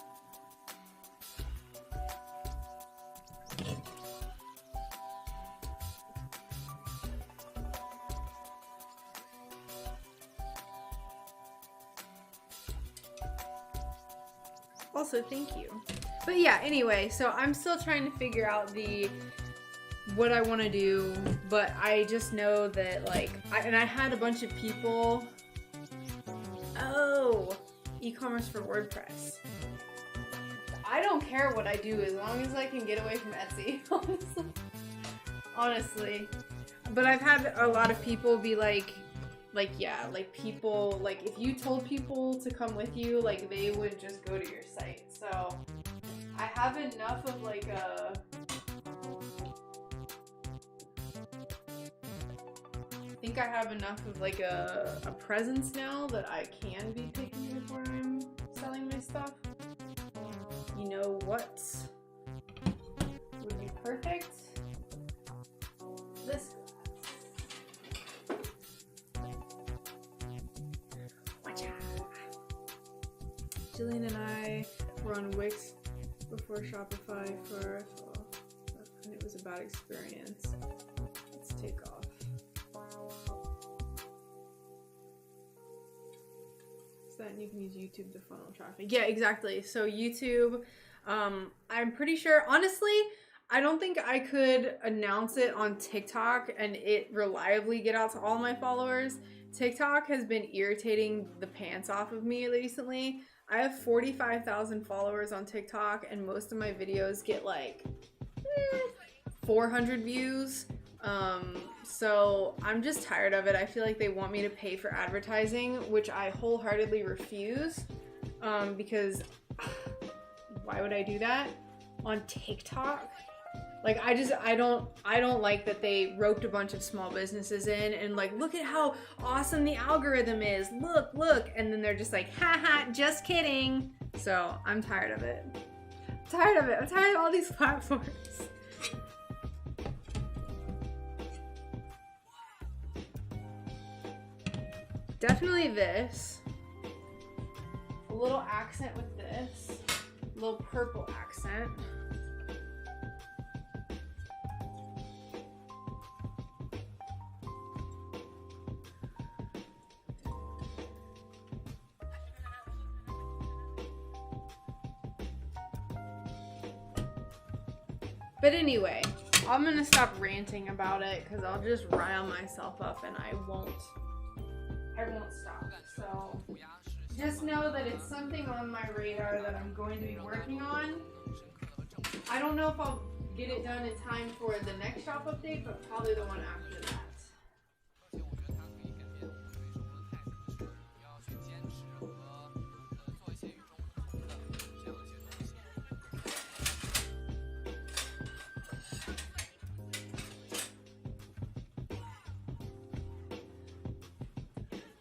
Also, thank you. But yeah, anyway, so I'm still trying to figure out what I want to do, but I just know that like, I had a bunch of people. Oh, e-commerce for WordPress. I don't care what I do as long as I can get away from Etsy, honestly. But I've had a lot of people be like, yeah, like people, like if you told people to come with you, like they would just go to your site. So I have enough of like I think I have enough of like a presence now that I can be picky before I'm selling my stuff. You know what would be perfect? This. Jillian and I were on Wix before Shopify and it was a bad experience. Let's take off. So that you can use YouTube to funnel traffic. Yeah, exactly. So YouTube, I'm pretty sure, honestly, I don't think I could announce it on TikTok and it reliably get out to all my followers. TikTok has been irritating the pants off of me recently. I have 45,000 followers on TikTok, and most of my videos get like 400 views. So I'm just tired of it. I feel like they want me to pay for advertising, which I wholeheartedly refuse, because why would I do that on TikTok? Like, I don't like that they roped a bunch of small businesses in and like, look at how awesome the algorithm is. Look. And then they're just like, haha, just kidding. So I'm tired of it. I'm tired of all these platforms. Definitely this. A little accent with this. A little purple accent. But anyway, I'm gonna stop ranting about it because I'll just rile myself up and I won't stop. So just know that it's something on my radar that I'm going to be working on. I don't know if I'll get it done in time for the next shop update, but probably the one after that.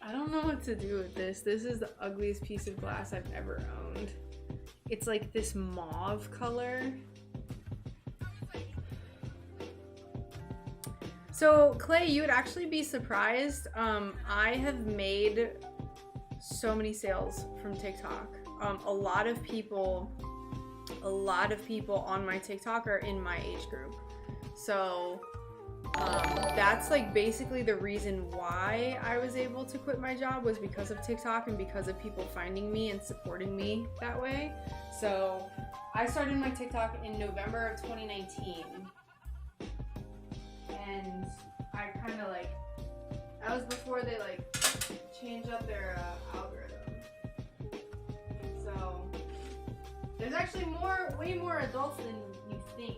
I don't know what to do with this. This is the ugliest piece of glass I've ever owned. It's like this mauve color. So Clay, you would actually be surprised. I have made so many sales from TikTok. A lot of people on my TikTok are in my age group. So that's like basically the reason why I was able to quit my job, was because of TikTok and because of people finding me and supporting me that way. So I started my TikTok in November of 2019. And I kind of like, that was before they like changed up their algorithm. So there's actually way more adults than you would think.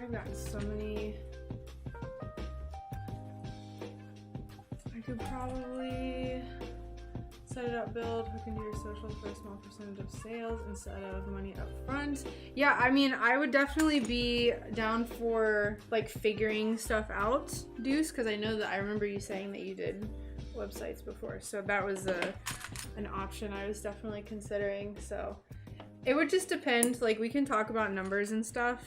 I've gotten so many. I could probably set it up, build, hook into your social for a small percentage of sales instead of money up front. Yeah, I mean, I would definitely be down for like figuring stuff out, Deuce, because I know that I remember you saying that you did websites before. So that was an option I was definitely considering. So it would just depend. Like, we can talk about numbers and stuff.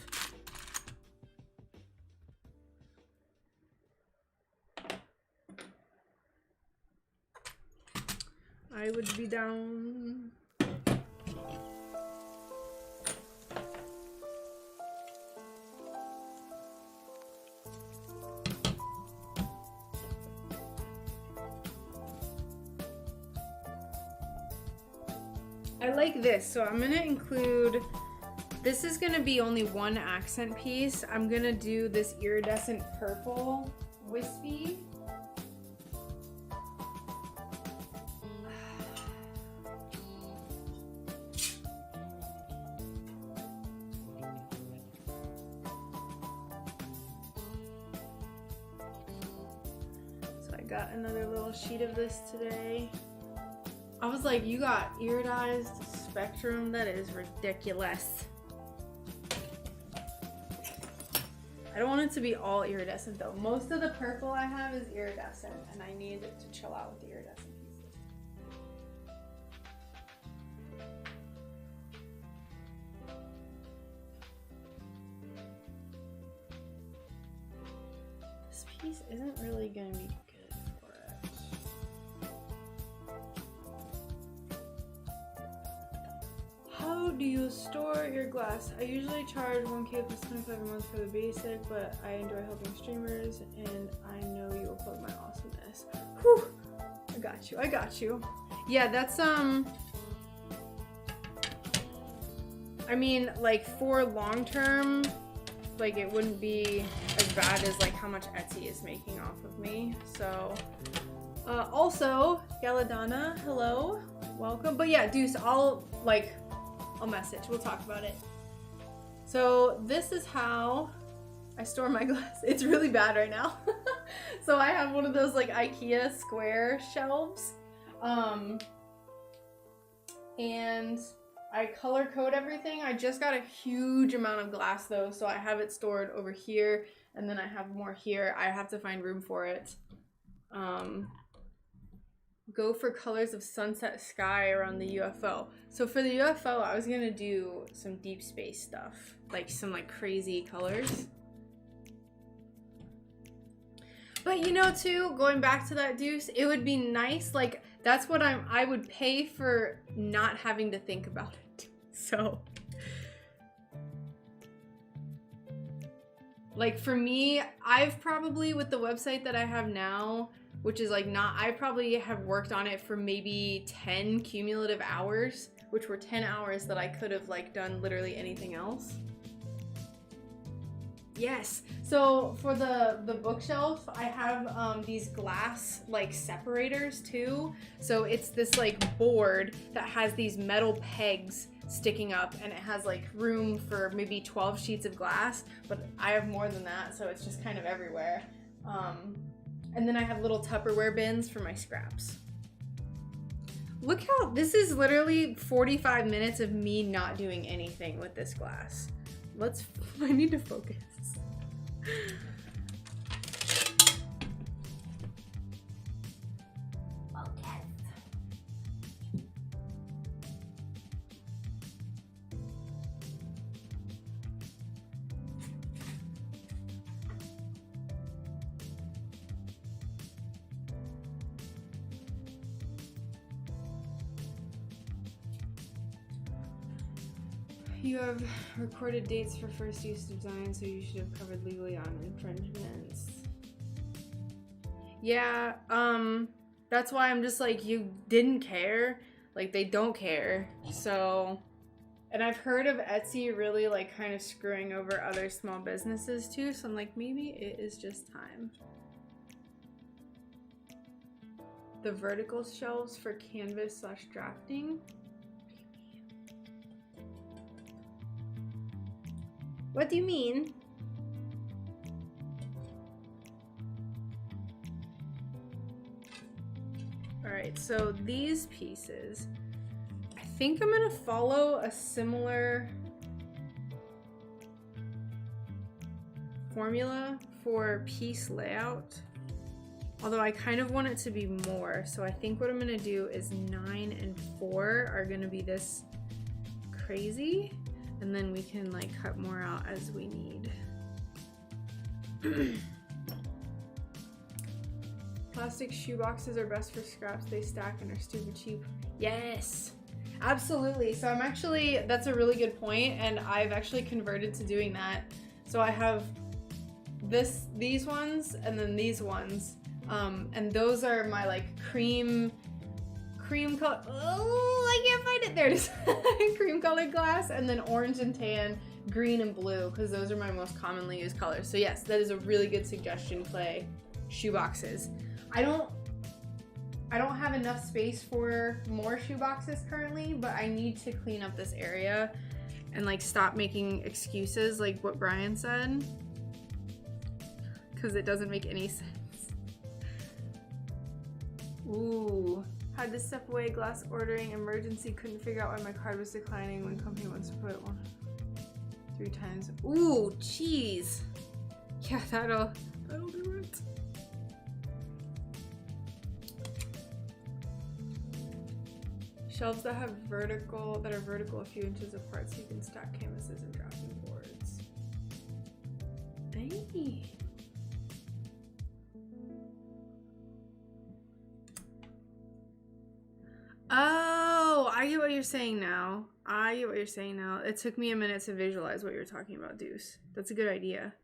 I would be down. I like this, so I'm gonna include, this is gonna be only one accent piece. I'm gonna do this iridescent purple wispy. Got another little sheet of this today. I was like, you got iridized spectrum? That is ridiculous. I don't want it to be all iridescent though. Most of the purple I have is iridescent and I need to chill out with the iridescent pieces. This piece isn't really gonna be good. How do you store your glass? I usually charge 1K plus 25 a month for the basic, but I enjoy helping streamers and I know you will plug my awesomeness. Whew! I got you. Yeah, that's I mean, like for long term, like it wouldn't be as bad as like how much Etsy is making off of me. So also, Galadana, hello, welcome. But yeah, Deuce, I'll message. We'll talk about it. So this is how I store my glass. It's really bad right now. So I have one of those like IKEA square shelves. And I color code everything. I just got a huge amount of glass though, so I have it stored over here and then I have more here. I have to find room for it. Go for colors of sunset sky around the UFO. So for the UFO, I was gonna do some deep space stuff, like some like crazy colors. But you know too, going back to that, Deuce, it would be nice, like that's what I would pay for not having to think about it. So Like for me, I've probably, with the website that I have now, which is like not, I probably have worked on it for maybe 10 cumulative hours, which were 10 hours that I could have like done literally anything else. Yes. So for the bookshelf, I have these glass like separators too. So it's this like board that has these metal pegs sticking up, and it has like room for maybe 12 sheets of glass, but I have more than that, so it's just kind of everywhere. And then I have little Tupperware bins for my scraps. Look how this is literally 45 minutes of me not doing anything with this glass. I need to focus. You have recorded dates for first use design, so you should have covered legally on infringements. Yeah, that's why I'm just like, you didn't care. Like, they don't care. So, and I've heard of Etsy really like kind of screwing over other small businesses too, so I'm like, maybe it is just time. The vertical shelves for canvas/drafting. What do you mean? All right, so these pieces, I think I'm gonna follow a similar formula for piece layout. Although I kind of want it to be more, so I think what I'm gonna do is 9 and 4 are gonna be this crazy. And then we can like cut more out as we need. Plastic shoe boxes are best for scraps. They stack and are stupid cheap. Yes, absolutely. So I'm actually, that's a really good point, and I've actually converted to doing that. So I have these ones and then these ones. And those are my like cream color. Oh, I can't find it. There it is. Cream colored glass, and then orange and tan, green and blue, because those are my most commonly used colors. So yes, that is a really good suggestion, Clay. Shoe boxes. I don't have enough space for more shoe boxes currently, but I need to clean up this area and like stop making excuses like what Brian said, because it doesn't make any sense. Ooh. Had to step away, glass ordering emergency, couldn't figure out why my card was declining when company wants to put it on 3 times. Ooh, jeez. Yeah, that'll do it. Shelves that are vertical a few inches apart, so you can stack canvases and drafting boards. Hey. Oh, I get what you're saying now. It took me a minute to visualize what you're talking about, Deuce. That's a good idea.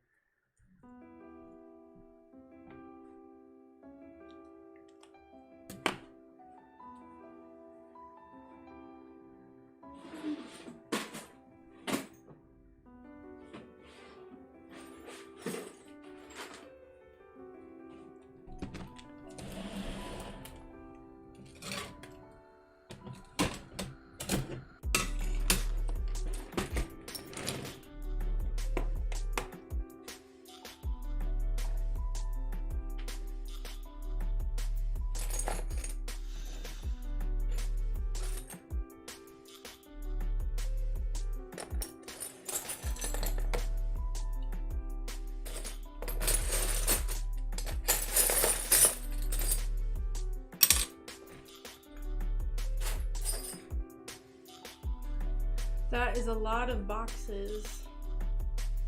That is a lot of boxes.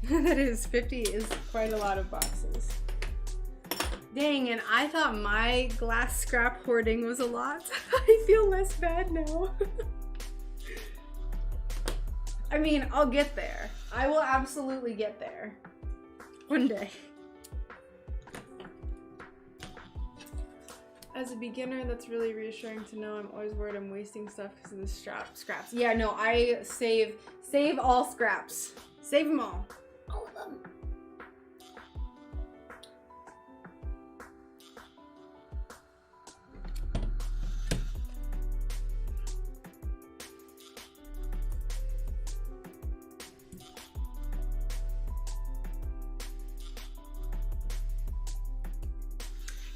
That is 50 is quite a lot of boxes. Dang, and I thought my glass scrap hoarding was a lot. I feel less bad now. I mean, I'll get there. I will absolutely get there. One day. As a beginner, that's really reassuring to know. I'm always worried I'm wasting stuff because of the scraps. Yeah, no, I save all scraps. Save them all. All of them.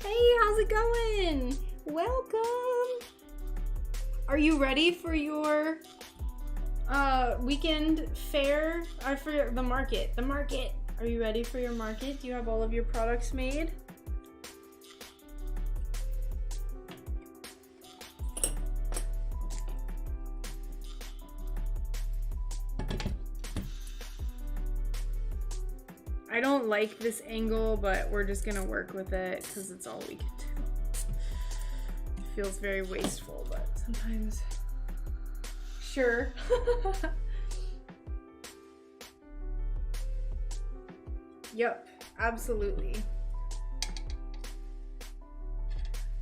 Hey, how's it going? Welcome. Are you ready for your weekend fair? For the market. The market. Are you ready for your market? Do you have all of your products made? I don't like this angle, but we're just gonna work with it because it's all we can do. It feels very wasteful, but sometimes. Sure. Yep, absolutely.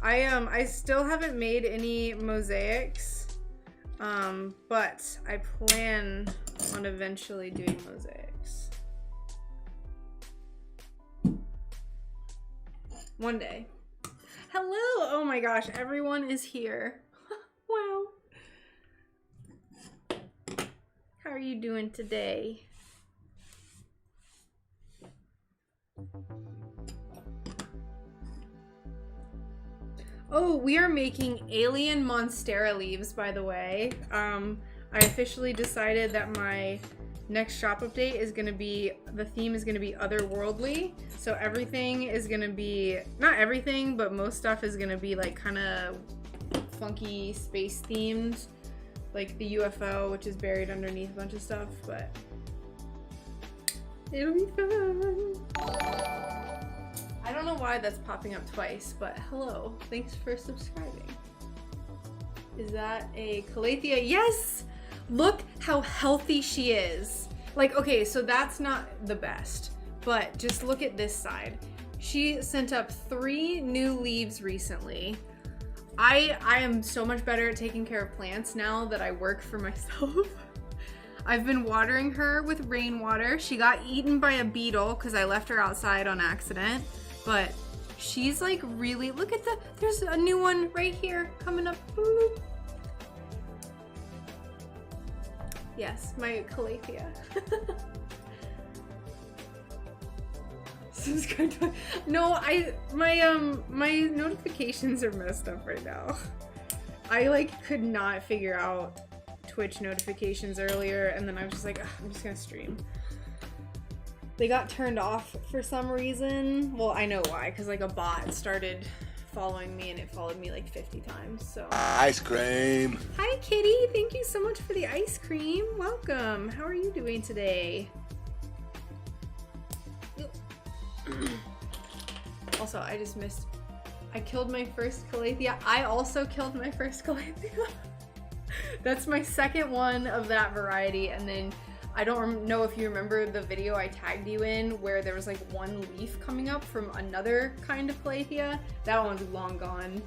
I still haven't made any mosaics, but I plan on eventually doing mosaics. One day. Hello! Oh my gosh, everyone is here. Wow. How are you doing today? Oh, we are making alien monstera leaves, by the way. I officially decided that my next shop update is gonna be, the theme is gonna be otherworldly. So everything is gonna be, not everything, but most stuff is gonna be like kind of funky space themed. Like the UFO, which is buried underneath a bunch of stuff, but it'll be fun. I don't know why that's popping up twice, but hello, thanks for subscribing. Is that a Calathea? Yes! Look how healthy she is. Like, okay, so that's not the best, but just look at this side. She sent up 3 new leaves recently. I am so much better at taking care of plants now that I work for myself. I've been watering her with rainwater. She got eaten by a beetle because I left her outside on accident, but she's like really, look at there's a new one right here coming up. Boop. Yes, my Calathea. Subscribe to no, my notifications are messed up right now. I like could not figure out Twitch notifications earlier, and then I was just like, I'm just gonna stream. They got turned off for some reason. Well, I know why, because like a bot started following me and it followed me like 50 times, so. Ice cream. Hi Kitty, thank you so much for the ice cream. Welcome, how are you doing today? Also, I just missed, I killed my first Calathea. I also killed my first Calathea. That's my second one of that variety, and then I don't know if you remember the video I tagged you in where there was like 1 leaf coming up from another kind of Calathea. That one's long gone.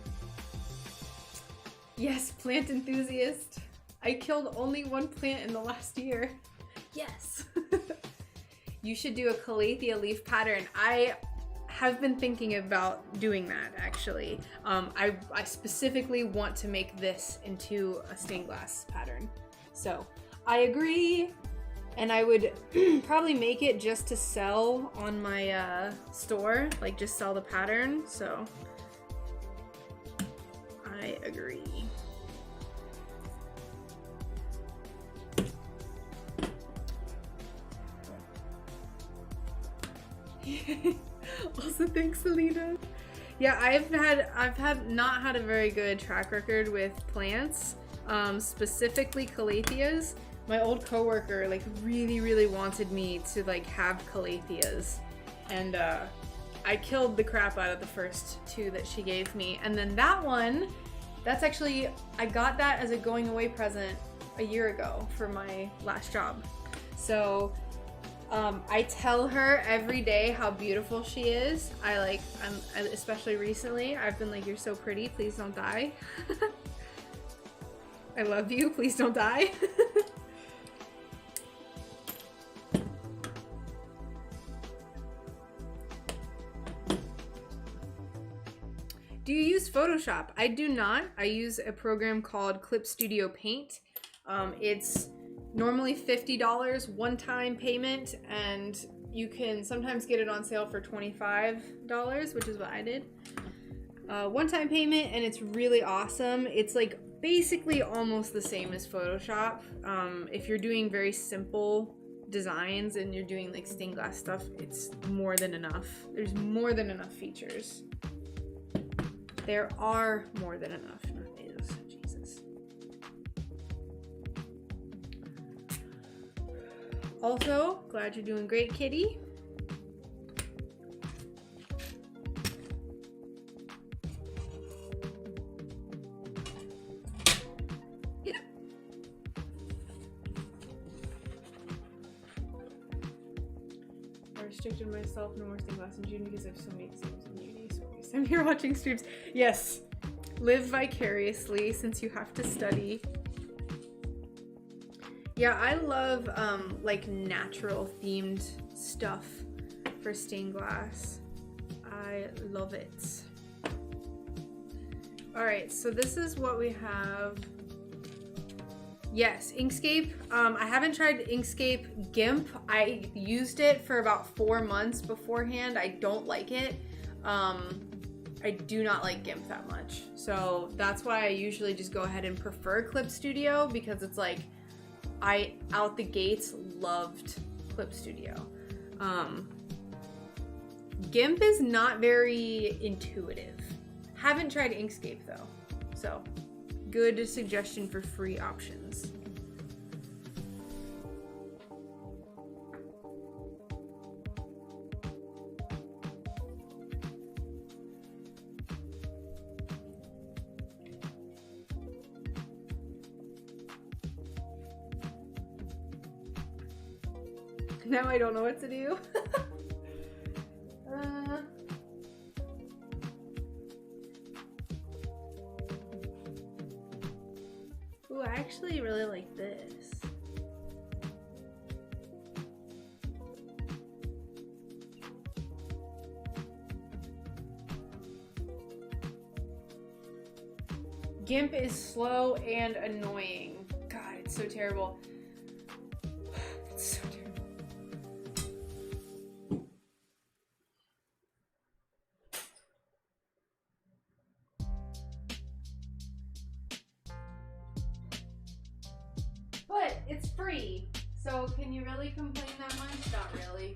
Yes, plant enthusiast. I killed only 1 plant in the last year. Yes. You should do a Calathea leaf pattern. I have been thinking about doing that actually. I specifically want to make this into a stained glass pattern. So I agree. And I would probably make it just to sell on my store, like just sell the pattern, so I agree. Also, thanks, Selena. Yeah, I've not had a very good track record with plants, specifically Calatheas. My old coworker like really wanted me to like have Calatheas, and I killed the crap out of the first 2 that she gave me. And then that one, that's actually, I got that as a going away present a year ago for my last job. So I tell her every day how beautiful she is. I'm especially recently, I've been like, you're so pretty, please don't die. I love you, please don't die. Do you use Photoshop? I do not. I use a program called Clip Studio Paint. It's normally $50 one-time payment, and you can sometimes get it on sale for $25, which is what I did. One-time payment, and it's really awesome. It's like basically almost the same as Photoshop. If you're doing very simple designs and you're doing like stained glass stuff, it's more than enough. There's more than enough features. There are more than enough. Not is. Jesus. Also, glad you're doing great, kitty. Yeah. I restricted myself no more stained glass in June because I have so many exams in uni. So I'm here watching streams. Yes, live vicariously since you have to study. Yeah, I love like natural themed stuff for stained glass. I love it. All right, so this is what we have. Yes, Inkscape. I haven't tried Inkscape GIMP. I used it for about 4 months beforehand. I don't like it. I do not like GIMP that much. So that's why I usually just go ahead and prefer Clip Studio, because it's like, I out the gates loved Clip Studio. GIMP is not very intuitive. Haven't tried Inkscape though. So good suggestion for free options. Now I don't know what to do. Ooh, I actually really like this. GIMP is slow and annoying. God, it's so terrible. It's so terrible. But it's free, so can you really complain that much? Not really.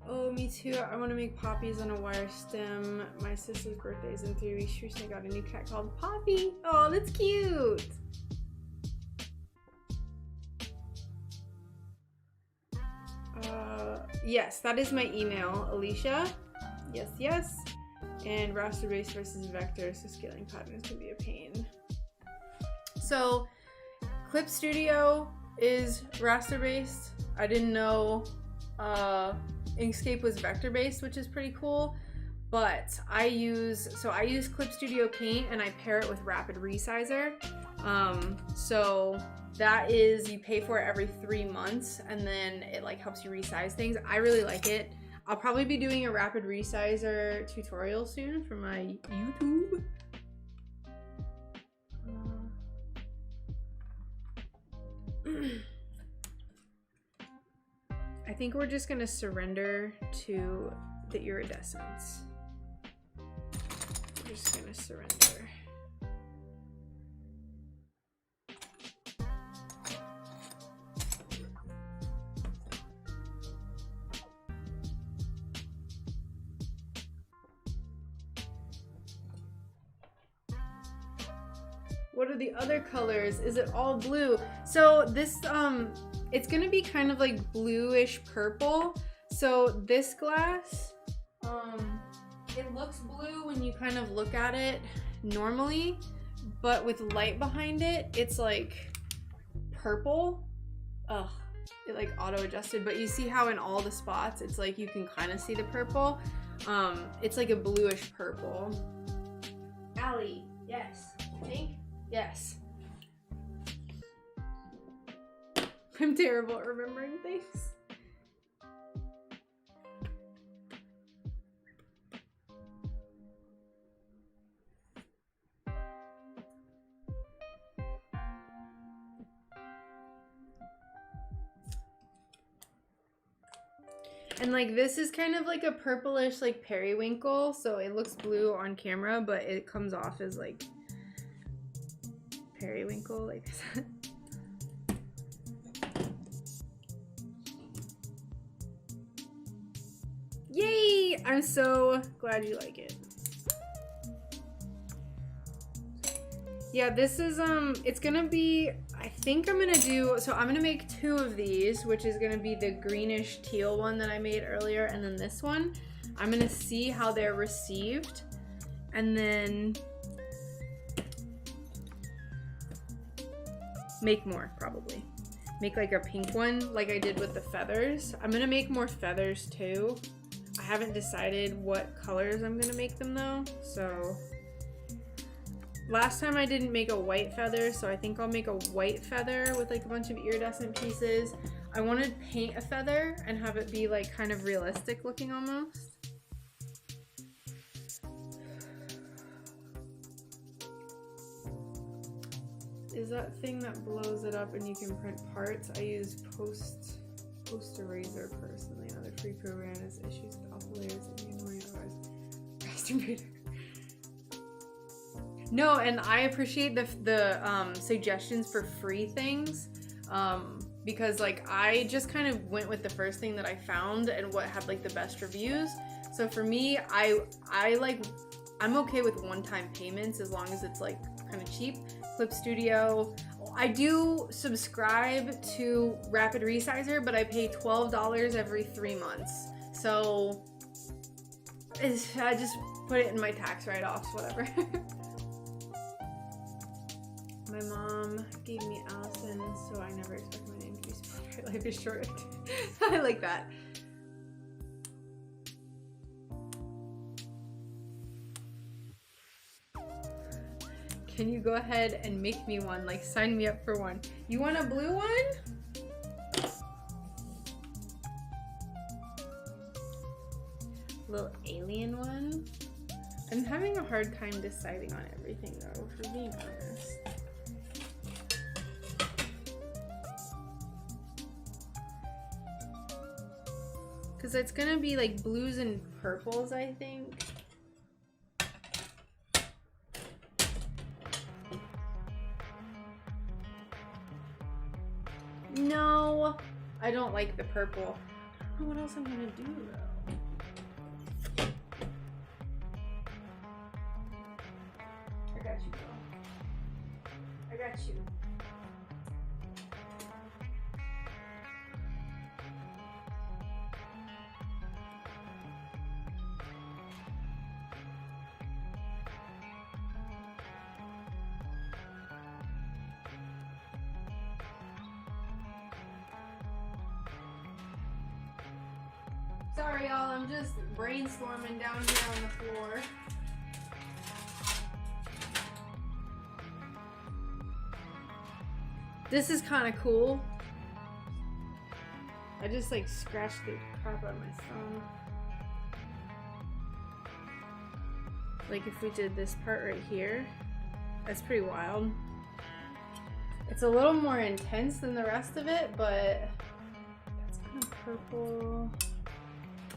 Oh, me too. I want to make poppies on a wire stem. My sister's birthday is in 3 weeks. She recently got a new cat called Poppy. Oh, that's cute. Yes, that is my email, Alicia. Yes, yes. And raster base versus vector, so scaling patterns can be a pain. So, Clip Studio is raster based. I didn't know Inkscape was vector based, which is pretty cool. But I use Clip Studio Paint and I pair it with Rapid Resizer. So that is, you pay for it every 3 months and then it like helps you resize things. I really like it. I'll probably be doing a Rapid Resizer tutorial soon for my YouTube. I think we're just gonna surrender to the iridescence. We're just gonna surrender. What are the other colors? Is it all blue? So this, it's gonna be kind of like bluish purple. So this glass, it looks blue when you kind of look at it normally, but with light behind it, it's like purple. Ugh, it like auto adjusted, but you see how in all the spots, it's like you can kind of see the purple. It's like a bluish purple. Allie, yes. Pink, yes. I'm terrible at remembering things. And like this is kind of like a purplish like periwinkle, so it looks blue on camera, but it comes off as like periwinkle like that. Yay! I'm so glad you like it. Yeah, this is it's gonna be, I think I'm gonna do, so I'm gonna make 2 of these, which is gonna be the greenish teal one that I made earlier, and then this one. I'm gonna see how they're received, and then make more, probably. Make like a pink one, like I did with the feathers. I'm gonna make more feathers too. I haven't decided what colors I'm gonna make them though, so. Last time I didn't make a white feather, so I think I'll make a white feather with like a bunch of iridescent pieces. I want to paint a feather and have it be like kind of realistic looking almost. Is that thing that blows it up and you can print parts? I use Post Eraser personally. Another free program is issues with awful layers and the annoying otherwise. No, and I appreciate the suggestions for free things, because like I just kind of went with the first thing that I found and what had like the best reviews. So for me, I'm okay with one-time payments as long as it's like kind of cheap. Clip Studio. I do subscribe to Rapid Resizer, but I pay $12 every 3 months. So I just put it in my tax write-offs, whatever. My mom gave me Allison, so I never expect my name to be spelled right. Life is short. I like that. Can you go ahead and make me one? Like, sign me up for one. You want a blue one? Little alien one? I'm having a hard time deciding on everything though, for being honest. Because it's gonna be like blues and purples, I think. No, I don't like the purple. I don't know what else I'm gonna do though. I got you, girl. I got you. Sorry, y'all, I'm just brainstorming down here on the floor. This is kind of cool. I just like scratched the crap out of my thumb. Like if we did this part right here, that's pretty wild. It's a little more intense than the rest of it, but that's kind of purple.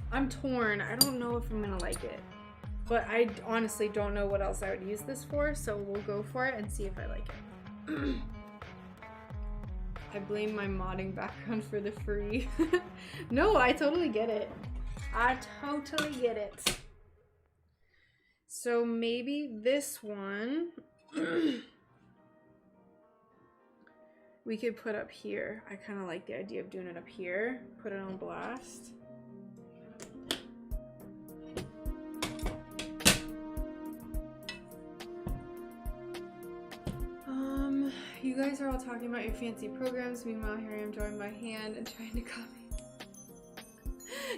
I'm torn. I don't know if I'm gonna like it, but I honestly don't know what else I would use this for, so we'll go for it and see if I like it. I blame my modding background for the free. No, I totally get it. I totally get it. So maybe this one we could put up here. I kind of like the idea of doing it up here. Put it on blast. You guys are all talking about your fancy programs. Meanwhile, here I am drawing by hand and trying to copy.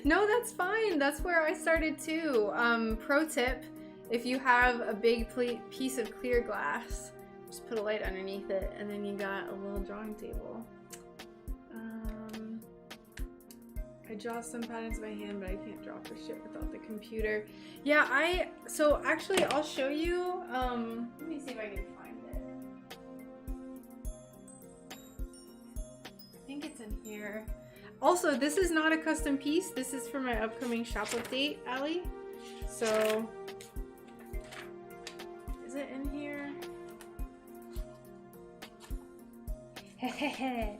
No, that's fine. That's where I started too. Pro tip, if you have a big piece of clear glass, just put a light underneath it and then you got a little drawing table. I draw some patterns by hand, but I can't draw for shit without the computer. Yeah, so actually I'll show you, let me see if I can find it. I think it's in here. Also, this is not a custom piece. This is for my upcoming shop update, Allie. So, is it in here? Hehehe.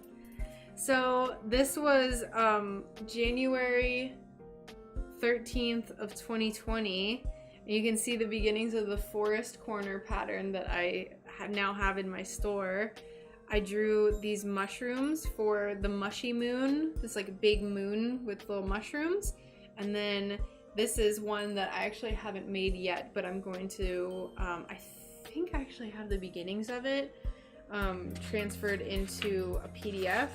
So this was January 13th of 2020. You can see the beginnings of the forest corner pattern that I now have in my store. I drew these mushrooms for the mushy moon, this like big moon with little mushrooms. And then this is one that I actually haven't made yet, but I'm going to, I think I actually have the beginnings of it transferred into a PDF.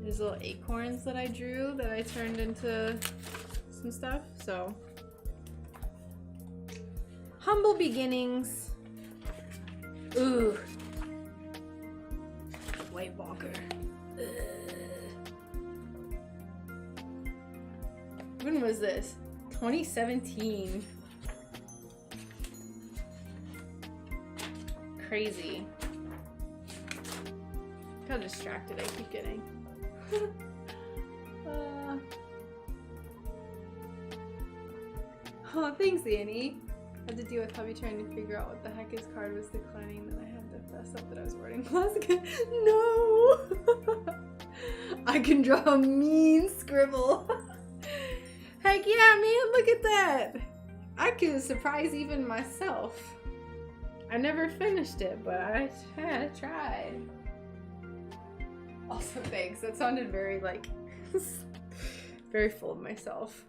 These little acorns that I drew that I turned into some stuff, so. Humble beginnings. Ooh. White Walker. When was this? 2017. Crazy. Look how distracted I keep getting. Oh, thanks, Annie. I had to deal with hubby trying to figure out what the heck his card was declining, then I had to fess up that I was wording plastic. No! I can draw a mean scribble. Heck yeah, man, look at that! I could surprise even myself. I never finished it, but I tried. Also, thanks. That sounded very, like, very full of myself.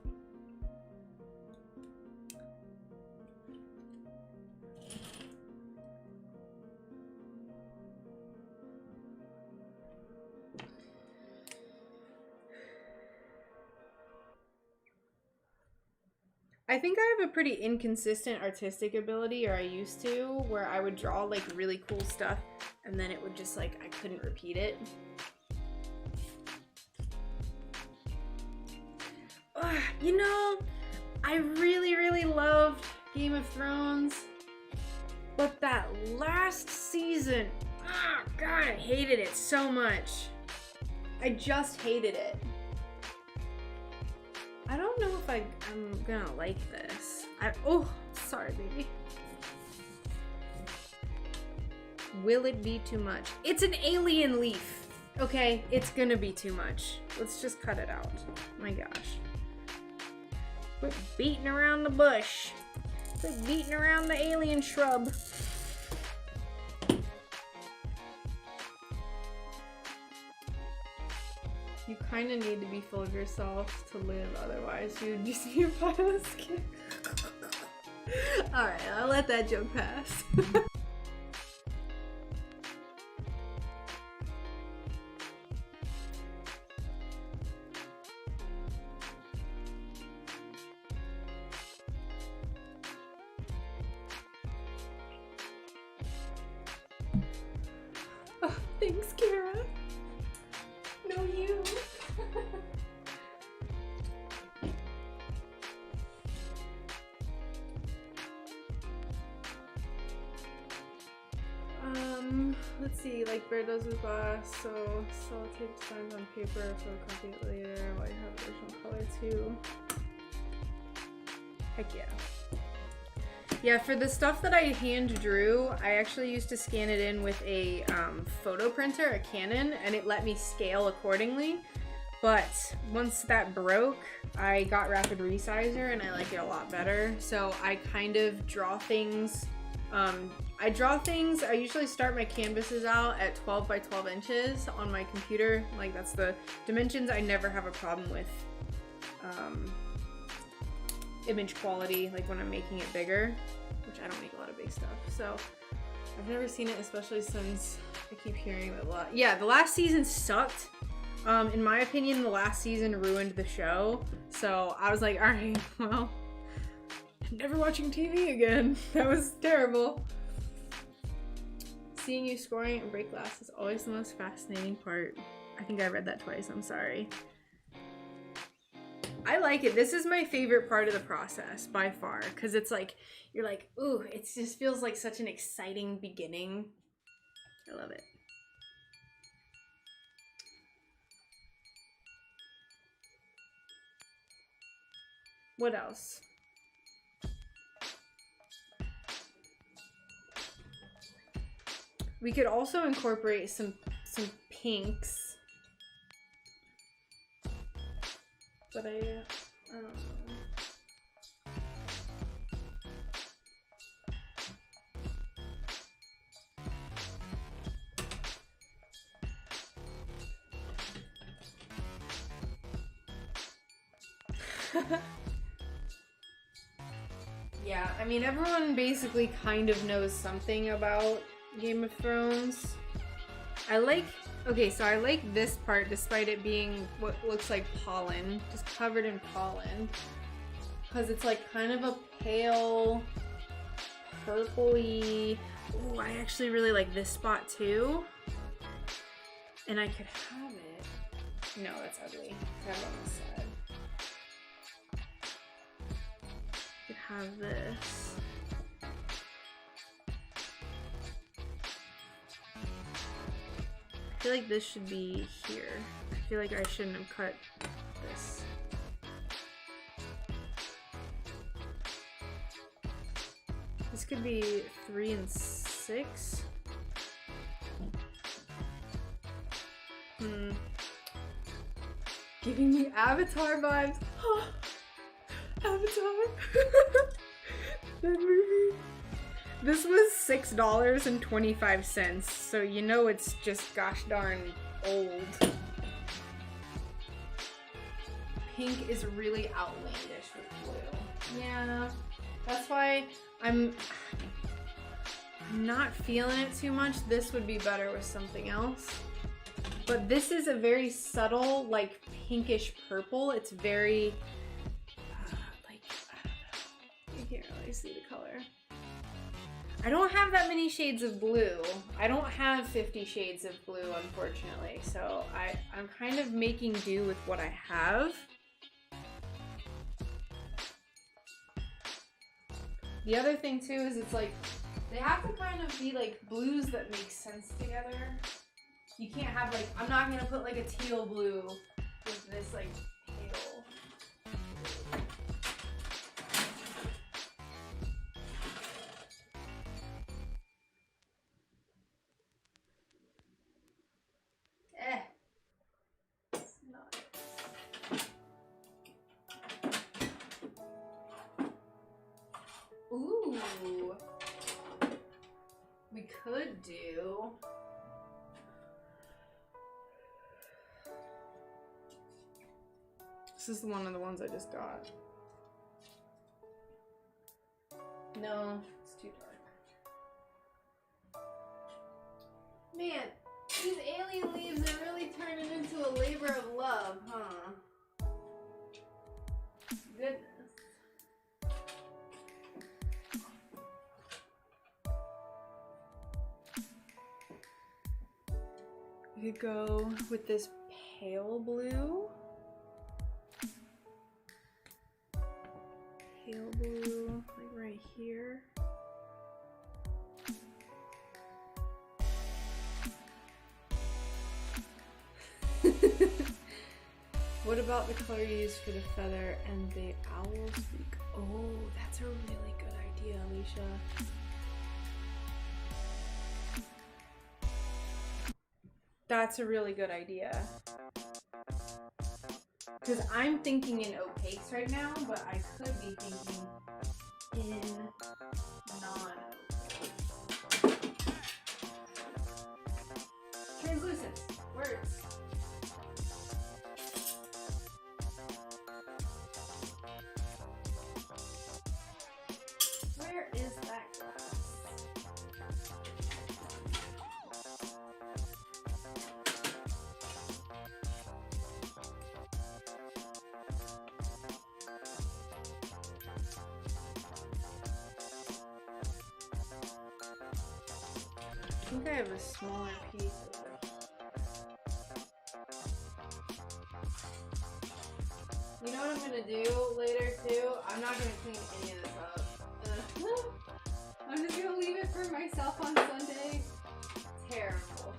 I think I have a pretty inconsistent artistic ability, or I used to, where I would draw like really cool stuff and then it would just like, I couldn't repeat it. You know, I really loved Game of Thrones, but that last season, oh god, I hated it so much. I just hated it. I don't know if I'm gonna like this. Oh, sorry, baby. Will it be too much? It's an alien leaf. Okay, it's gonna be too much. Let's just cut it out. My gosh. Quit beating around the bush. Quit beating around the alien shrub. You kind of need to be full of yourself to live, otherwise you'd just be a pile of skin. Alright, I'll let that joke pass. Oh, thanks, Kara. No, you. Let's see, like Bear does with glass, so sellotape designs on paper, photocopy it later while you have original color too. Heck yeah. Yeah, for the stuff that I hand drew, I actually used to scan it in with a photo printer, a Canon, and it let me scale accordingly. But once that broke, I got Rapid Resizer and I like it a lot better. So I kind of draw things. I usually start my canvases out at 12 by 12 inches on my computer. Like that's the dimensions. I never have a problem with image quality, like when I'm making it bigger, which I don't make a lot of big stuff. So I've never seen it, especially since I keep hearing it a lot. Yeah, the last season sucked. In my opinion, the last season ruined the show. So I was like, all right, well, I'm never watching TV again. That was terrible. Seeing you scoring and break glass is always the most fascinating part. I think I read that twice, I'm sorry. I like it. This is my favorite part of the process by far, because it's like, you're like, ooh, it just feels like such an exciting beginning. I love it. What else? We could also incorporate some pinks. But I don't know. Yeah, I mean, everyone basically kind of knows something about Game of Thrones. I like this part despite it being what looks like pollen, just covered in pollen. Because it's like kind of a pale, purpley. Ooh, I actually really like this spot too. And I could have it. No, that's ugly. Have it on this side. Could have this. I feel like this should be here. I feel like I shouldn't have cut this. This could be 3 and 6. Giving me Avatar vibes. Avatar. That movie. This was $6.25, so you know it's just gosh darn old. Pink is really outlandish with blue. Yeah, that's why I'm not feeling it too much. This would be better with something else. But this is a very subtle, like pinkish purple. It's very, like, I don't know. You can't really see the color. I don't have that many shades of blue. I don't have 50 shades of blue, unfortunately. So I'm kind of making do with what I have. The other thing too is it's like, they have to kind of be like blues that make sense together. You can't have like, I'm not gonna put like a teal blue with this like pale. It's not. Ooh. We could do. This is one of the ones I just got. No, it's too dark. Man, these alien leaves are really turning into a labor of love, huh? Goodness. We could go with this pale blue. Pale blue, like right here. What about the color you used for the feather and the owl's beak? Oh, that's a really good idea, Alicia. That's a really good idea. Because I'm thinking in opaques right now, but I could be thinking in non-opaque. Translucent. Words. Where is that glass? think I have a smaller piece of it. You know what I'm gonna do later too? I'm not gonna clean any of this up. I'm just gonna leave it for myself on Sunday. Terrible.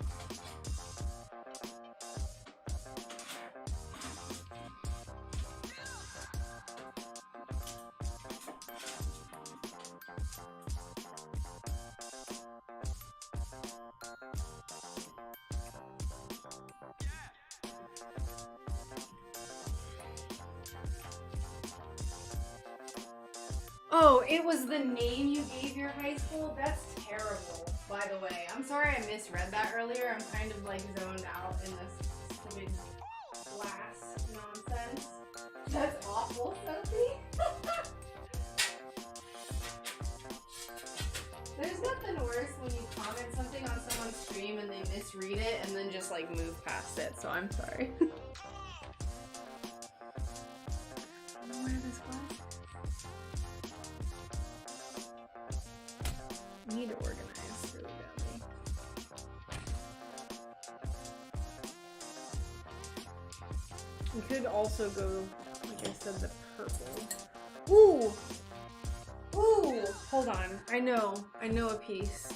Oh, it was the name you gave your high school? That's terrible, by the way. I'm sorry I misread that earlier. I'm kind of like zoned out in this stupid glass nonsense. That's awful, Sophie. There's nothing worse when you comment something on someone's stream and they misread it and then just like move past it, so I'm sorry. I don't know where this glass. I need to organize really badly. We could also go, like I said, the purple. Ooh! Ooh! Hold on. I know a piece.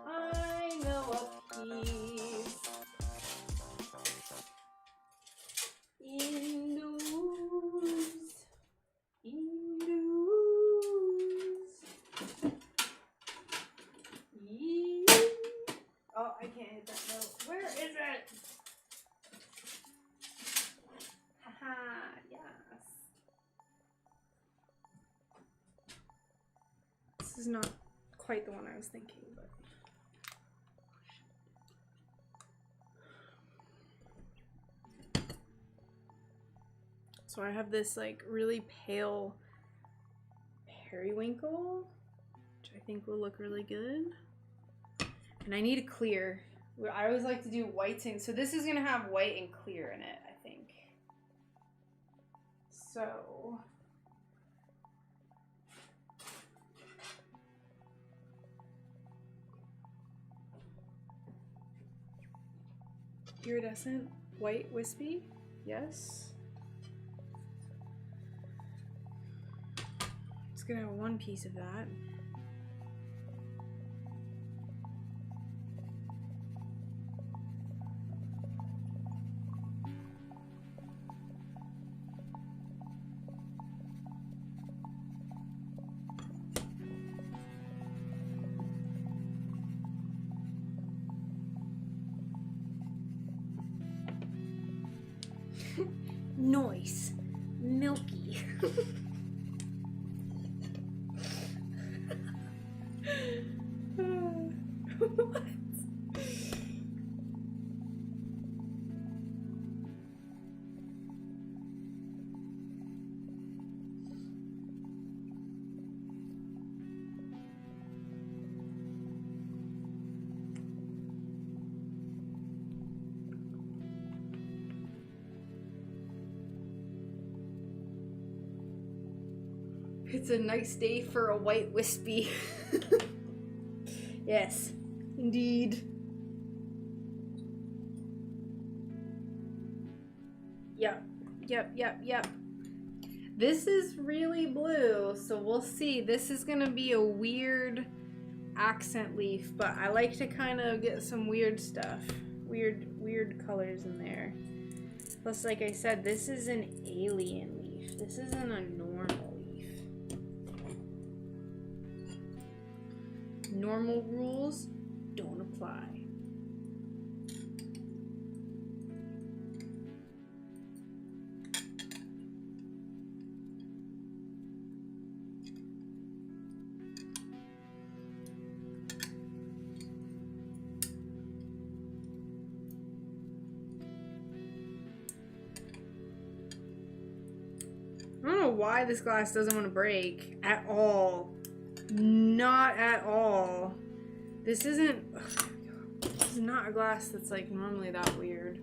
I know a piece. Oh, I can't hit that note. Where is it? Haha, yes. This is not quite the one I was thinking, but. So I have this like really pale periwinkle, which I think will look really good. And I need a clear. I always like to do whites and so this is gonna have white and clear in it, I think. So iridescent white wispy, yes. It's gonna have one piece of that. Nice. Milky. What? It's a nice day for a white wispy. Yes, indeed. Yep. This is really blue, so we'll see. This is gonna be a weird accent leaf, but I like to kind of get some weird stuff. Weird colors in there. Plus, like I said, this is an alien leaf. This isn't a normal leaf. Normal rules don't apply. I don't know why this glass doesn't want to break at all. Not at all. This isn't. This is not a glass that's like normally that weird.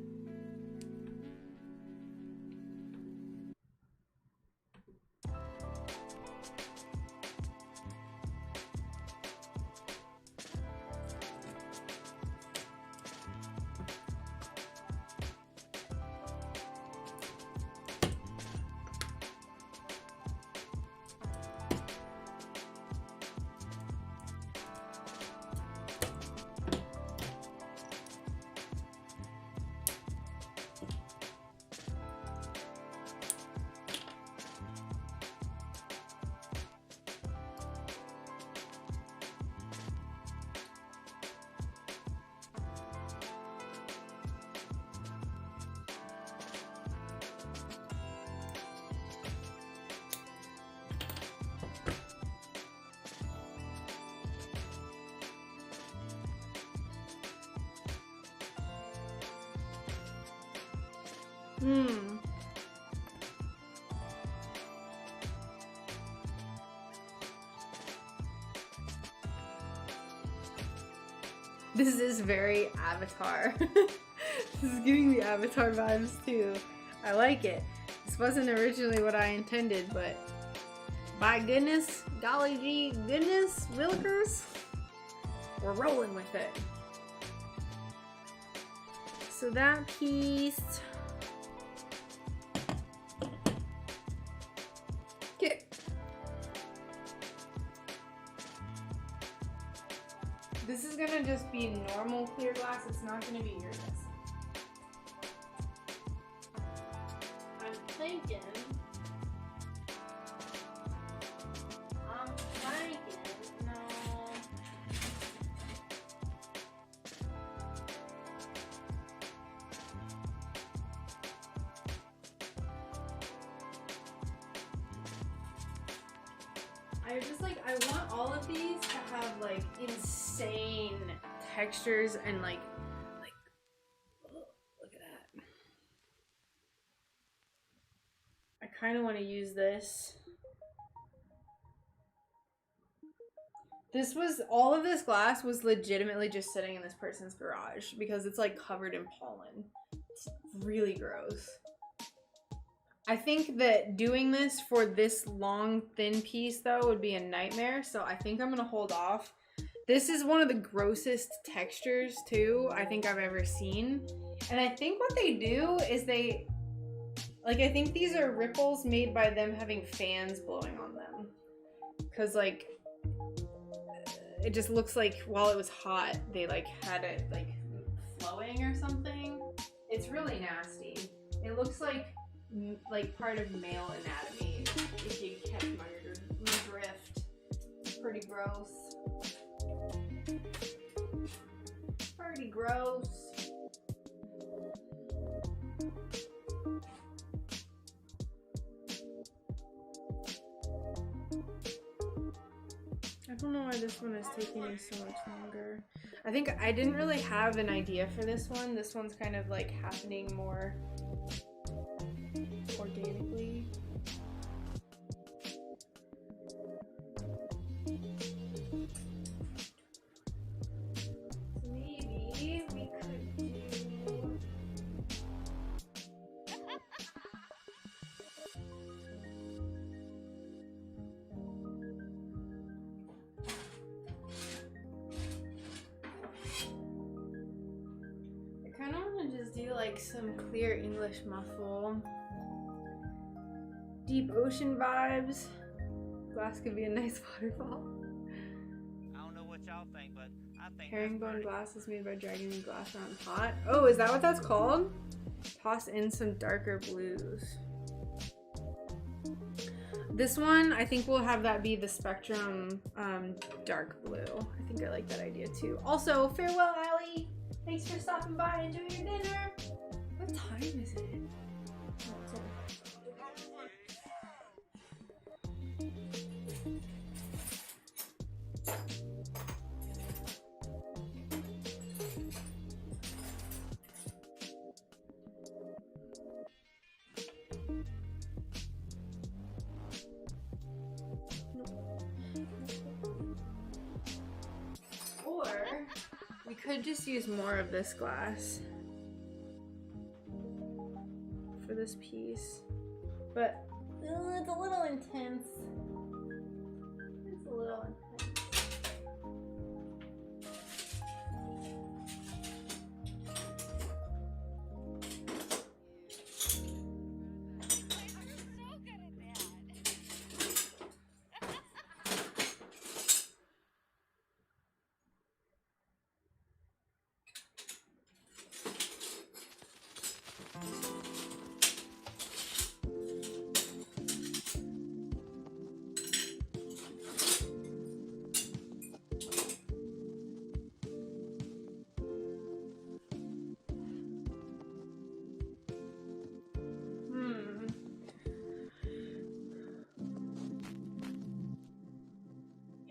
Hmm. This is very Avatar. This is giving me Avatar vibes too. I like it. This wasn't originally what I intended, but by goodness, golly gee, goodness, willikers, we're rolling with it. So that piece. Okay. This is gonna just be normal clear glass. It's not gonna be iridescent. I'm thinking. No. I just like, I want all of these to have like insane textures and like, oh, look at that. I kind of want to use this. This was, all of this glass was legitimately just sitting in this person's garage because it's like covered in pollen. It's really gross. I think that doing this for this long, thin piece though would be a nightmare, so I think I'm gonna hold off. This is one of the grossest textures too I think I've ever seen. And I think what they do is they, like, I think these are ripples made by them having fans blowing on them. Cause like, it just looks like while it was hot, they like had it like flowing or something. It's really nasty. It looks like part of male anatomy, if you catch my drift. It's pretty gross. Pretty gross. I don't know why this one is taking me so much longer. I think I didn't really have an idea for this one. This one's kind of like happening more organically. Maybe we could do... I kind of want to just do like some clear English muffle. Deep ocean vibes. Glass could be a nice waterfall. I don't know what y'all think, but I think Herringbone glass is made by dragging the glass around hot. Oh, is that what that's called? Toss in some darker blues. This one, I think we'll have that be the Spectrum dark blue. I think I like that idea too. Also, farewell, Allie. Thanks for stopping by and enjoying your dinner. What time is it? Oh, it's over. Or we could just use more of this glass for this piece, but it's a little intense. It's a little intense.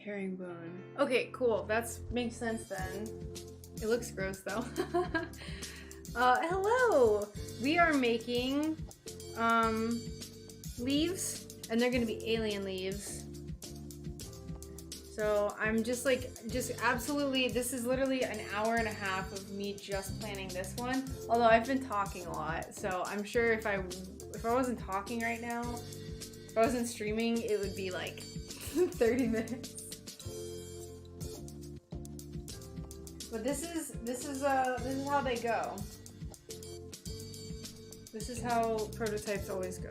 Herringbone. Okay, cool. That makes sense then. It looks gross though. Hello! we are making leaves, and they're gonna be alien leaves. So I'm just absolutely, this is literally an hour and a half of me just planning this one. Although I've been talking a lot, so I'm sure if I wasn't talking right now, if I wasn't streaming, it would be like 30 minutes. But this is how they go. This is how prototypes always go.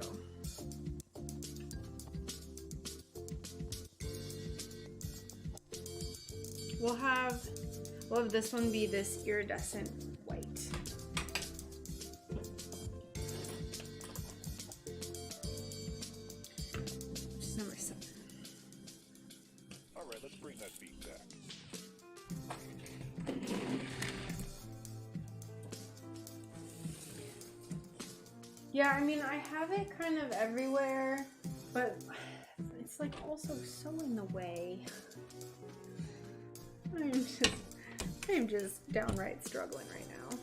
We'll have this one be this iridescent white. Which is number 7. All right, let's bring that beat back. Yeah, I mean, I have it kind of everywhere, but it's like also so in the way. I'm just downright struggling right now.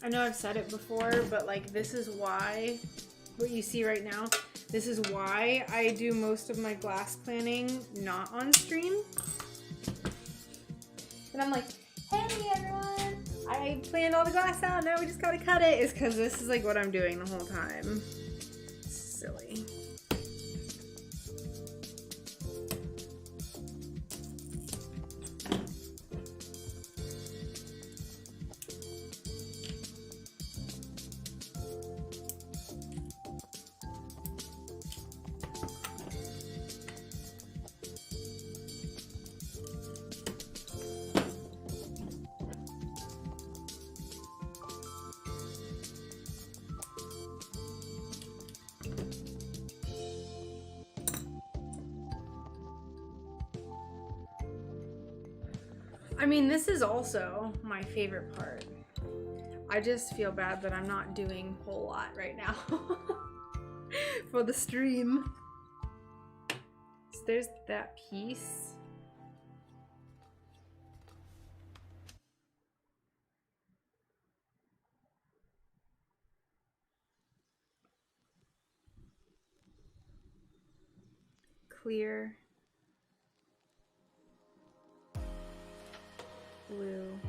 I know I've said it before, but like this is why, what you see right now, this is why I do most of my glass planning not on stream. And I'm like, hey everyone, I planned all the glass out, now we just gotta cut it. Is because this is like what I'm doing the whole time. It's silly. I mean, this is also my favorite part. I just feel bad that I'm not doing a whole lot right now for the stream. So there's that piece. Clear. Blue.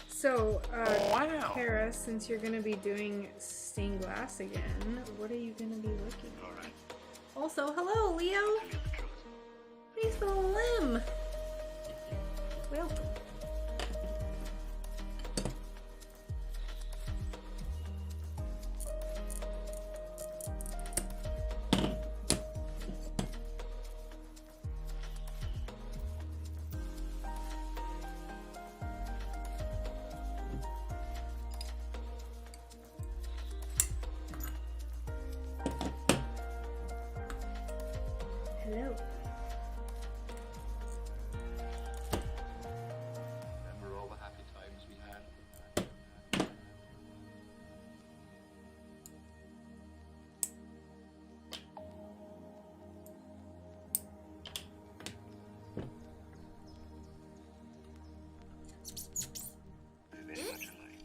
So, Wow. Kara, since you're gonna be doing stained glass again, what are you gonna be looking at? All right. Also, hello, Leo. Tell me the truth. Thanks for the limb. Welcome. Hello. Remember all the happy times we had? Very much alike.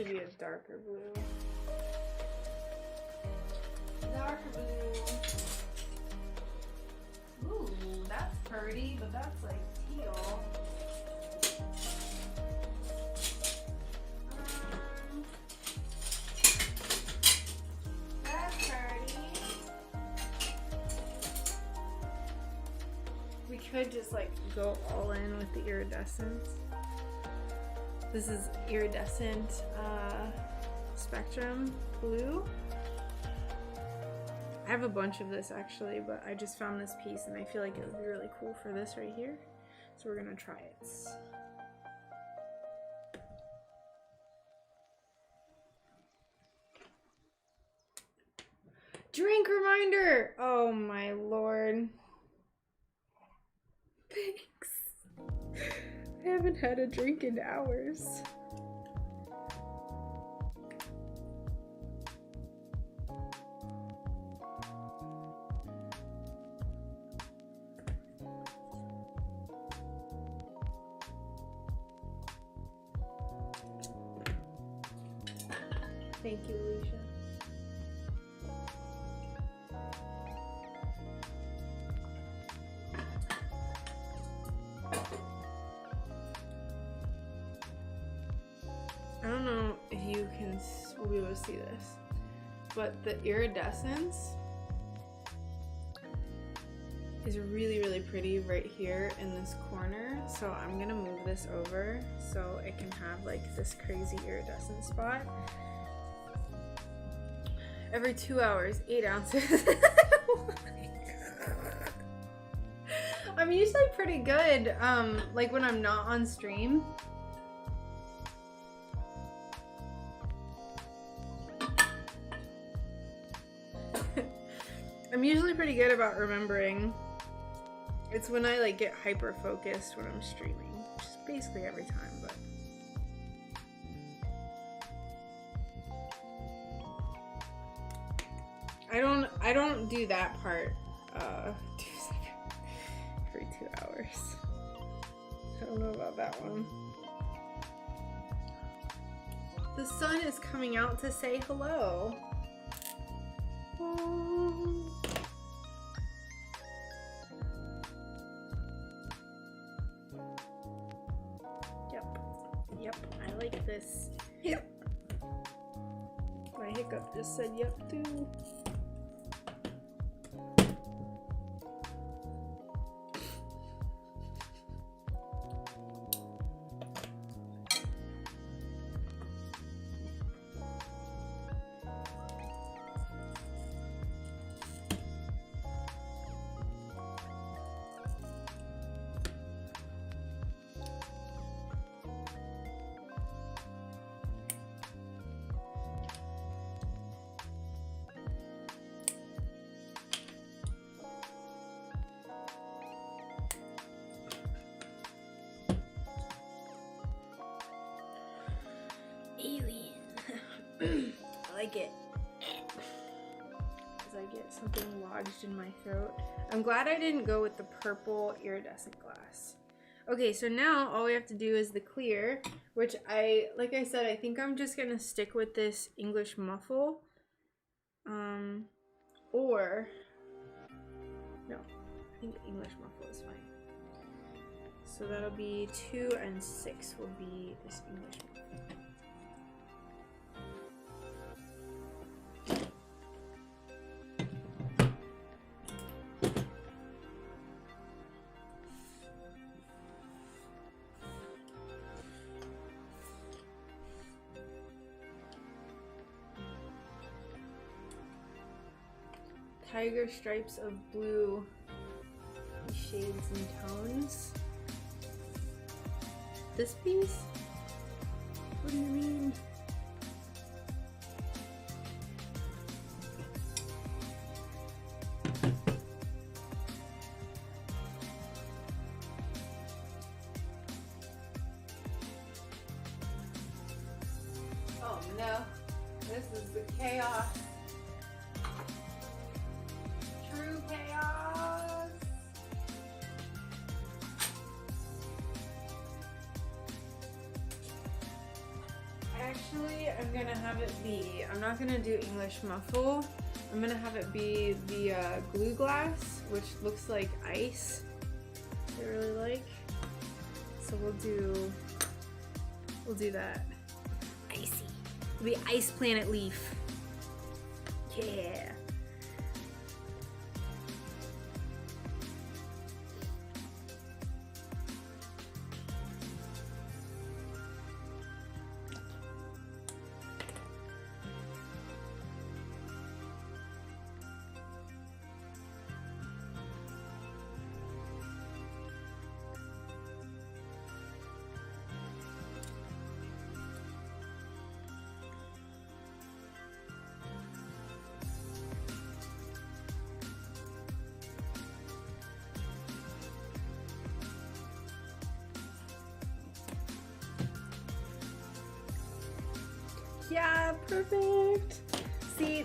to be a darker blue. Darker blue. Ooh, that's pretty, but that's like teal. That's pretty. We could just like go all in with the iridescent. This is iridescent spectrum blue. I have a bunch of this actually, but I just found this piece and I feel like it would be really cool for this right here. So we're gonna try it. Drink reminder! Oh my lord. Thanks. I haven't had a drink in hours. Thank you, Alicia. I don't know if you will be able to see this, but the iridescence is really, really pretty right here in this corner. So I'm gonna move this over so it can have like this crazy iridescent spot. Every 2 hours, 8 ounces. I'm usually pretty good, like when I'm not on stream. I'm usually pretty good about remembering. It's when I like get hyper focused when I'm streaming, which is basically every time, but. I don't do that part every 2 hours. I don't know about that one. The sun is coming out to say hello. Oh. Yep, I like this. Yep. My hiccup just said yep too. Alien. I like it. Because I get something lodged in my throat. I'm glad I didn't go with the purple iridescent glass. Okay, so now all we have to do is the clear, which like I said, I think I'm just gonna stick with this English muffle. Or, no, I think English muffle is fine. So that'll be 2 and 6 will be this English muffle. Tiger stripes of blue, shades and tones. This piece? What do you mean? Oh no, this is the chaos. True chaos. I actually Actually, I'm gonna have it be, I'm not gonna do English muffle. I'm gonna have it be the glue glass, which looks like ice. I really like. So we'll do that. Icy. It'll be Ice Planet Leaf. Yeah. Yeah, perfect. See,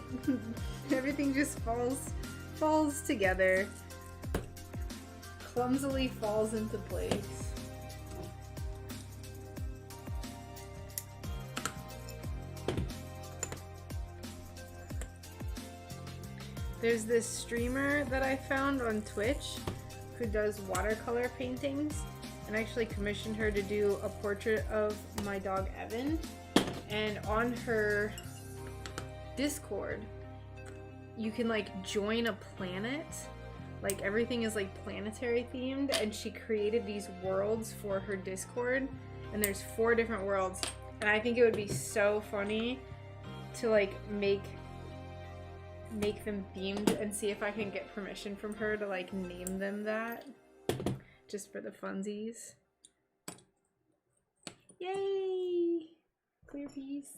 everything just falls together. Clumsily falls into place. There's this streamer that I found on Twitch who does watercolor paintings, and I actually commissioned her to do a portrait of my dog Evan. And on her Discord, you can like join a planet. Like everything is like planetary themed, and she created these worlds for her Discord, and there's 4 different worlds. And I think it would be so funny to like make them themed and see if I can get permission from her to like name them that, just for the funsies. Yay! Clear piece.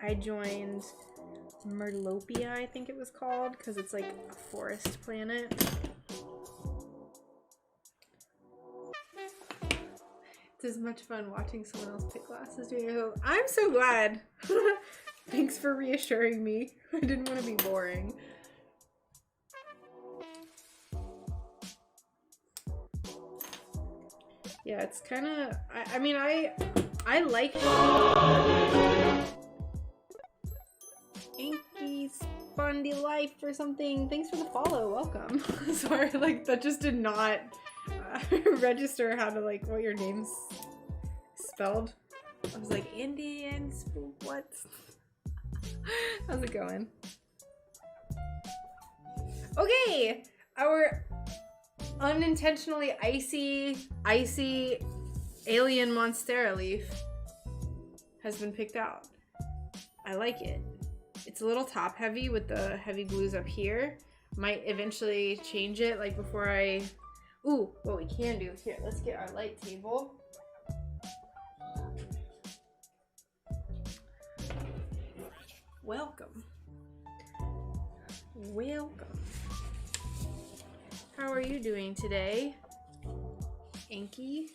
I joined Merlopia, I think it was called, because it's like a forest planet. It's as much fun watching someone else pick glasses doing it. I'm so glad. Thanks for reassuring me. I didn't want to be boring. Yeah, it's kind of, I mean, I like Inky Spundy Life or something. Thanks for the follow. Welcome. Sorry, like that just did not register how to like what your name's spelled. I was like Indian spook. What? How's it going? Okay, our unintentionally icy alien monstera leaf has been picked out. I like it. It's a little top heavy with the heavy glues up here. Might eventually change it like before I... Ooh, what we can do here, let's get our light table. Welcome. Welcome. How are you doing today, Inky?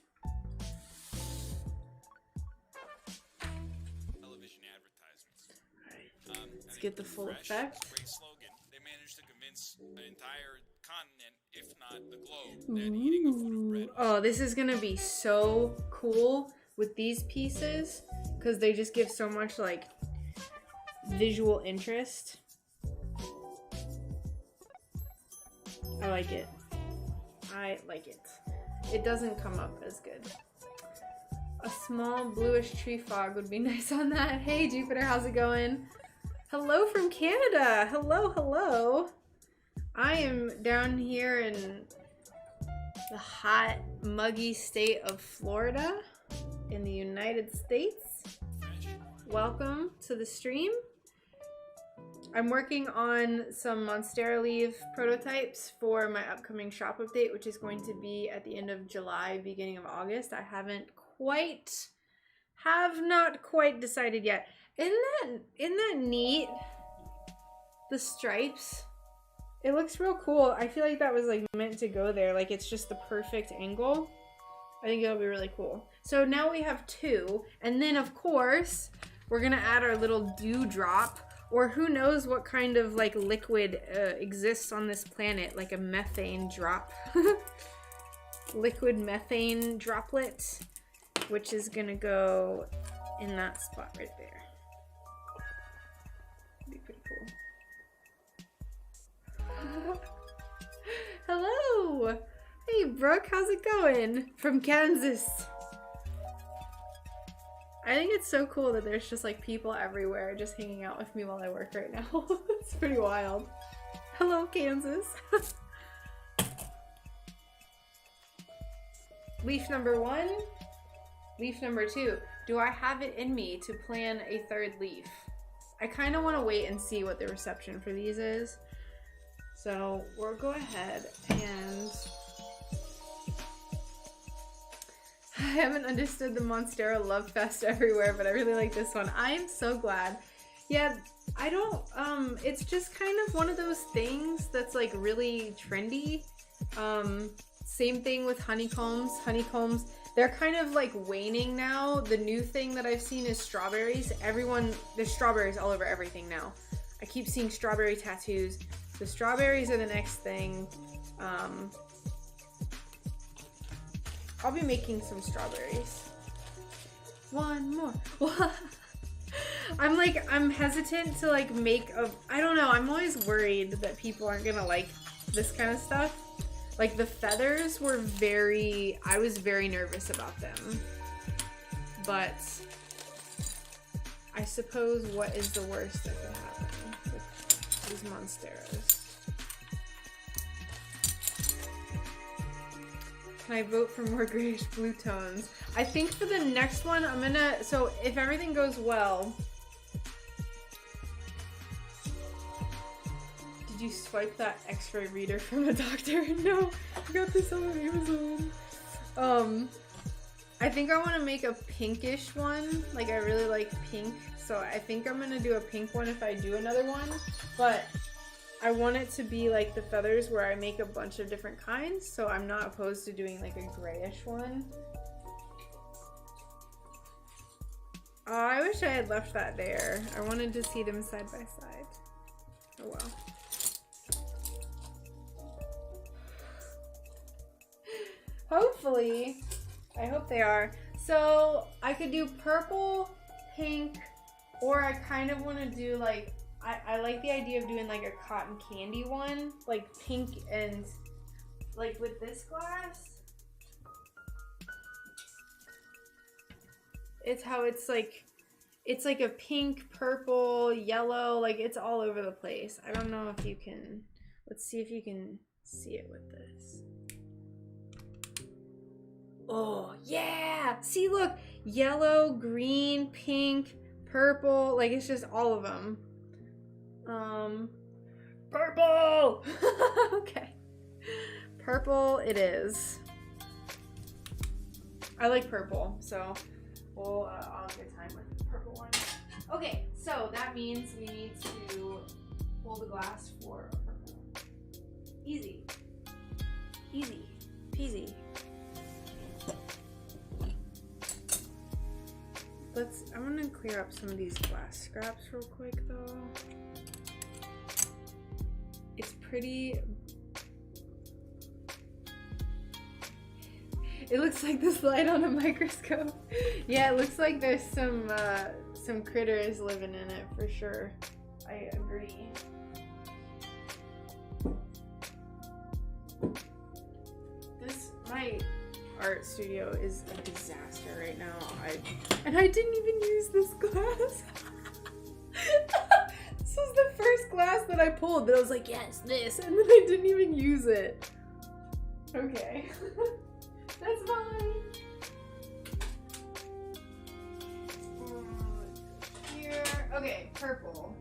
Television advertisements. Let's get the full effect. Great slogan. They managed to convince an entire continent, if not the globe, that eating a foot of bread. Oh, this is gonna be so cool with these pieces because they just give so much like visual interest. I like it. I like it. It doesn't come up as good. A small bluish tree fog would be nice on that. Hey Jupiter, how's it going? Hello from Canada. Hello, hello. I am down here in the hot, muggy state of Florida in the United States. Welcome to the stream. I'm working on some Monstera Leaf prototypes for my upcoming shop update, which is going to be at the end of July, beginning of August. I have not quite decided yet. Isn't that neat? The stripes. It looks real cool. I feel like that was like meant to go there. Like it's just the perfect angle. I think it'll be really cool. So now we have 2, and then of course we're gonna add our little dewdrop. Or who knows what kind of like liquid exists on this planet, like a methane drop. Liquid methane droplet. which is gonna go in that spot right there. Be pretty cool. Hello! Hey Brooke, how's it going? From Kansas. I think it's so cool that there's just like people everywhere just hanging out with me while I work right now. It's pretty wild. Hello, Kansas. Leaf number 1. Leaf number 2. Do I have it in me to plan a third leaf? I kind of want to wait and see what the reception for these is. So we'll go ahead and... I haven't understood the Monstera Love Fest everywhere, but I really like this one. I am so glad. Yeah, I don't, it's just kind of one of those things that's like really trendy. Same thing with honeycombs. Honeycombs, they're kind of like waning now. The new thing that I've seen is strawberries. There's strawberries all over everything now. I keep seeing strawberry tattoos. The strawberries are the next thing. I'll be making some strawberries. One more. I'm hesitant to like make a, I don't know, I'm always worried that people aren't gonna like this kind of stuff. Like the feathers were I was very nervous about them. But I suppose what is the worst that could happen with these Monsteras? Can I vote for more grayish blue tones? I think for the next one, I'm gonna, so if everything goes well, did you swipe that x-ray reader from a doctor? No, I got this on Amazon. I think I want to make a pinkish one. Like I really like pink, so I think I'm gonna do a pink one if I do another one, but I want it to be like the feathers where I make a bunch of different kinds, so I'm not opposed to doing like a grayish one. Oh, I wish I had left that there. I wanted to see them side by side. Oh well. Hopefully. I hope they are. So I could do purple, pink, or I kind of want to do like, I like the idea of doing like a cotton candy one, like pink and like with this glass. It's how it's like a pink, purple, yellow, like it's all over the place. I don't know if you can, let's see if you can see it with this. Oh yeah, see look, yellow, green, pink, purple, like it's just all of them. Purple! Okay. Purple it is. I like purple, so we'll, I'll have a good time with the purple one. Okay, so that means we need to hold the glass for a purple. Easy. Easy. Peasy. I'm gonna clear up some of these glass scraps real quick though. It's pretty, it looks like the slide on a microscope. Yeah, it looks like there's some critters living in it for sure. I agree. My art studio is a disaster right now. And I didn't even use this glass. This was the first glass that I pulled that I was like, yes, this, and then I didn't even use it. Okay. That's fine. Here. Okay, purple.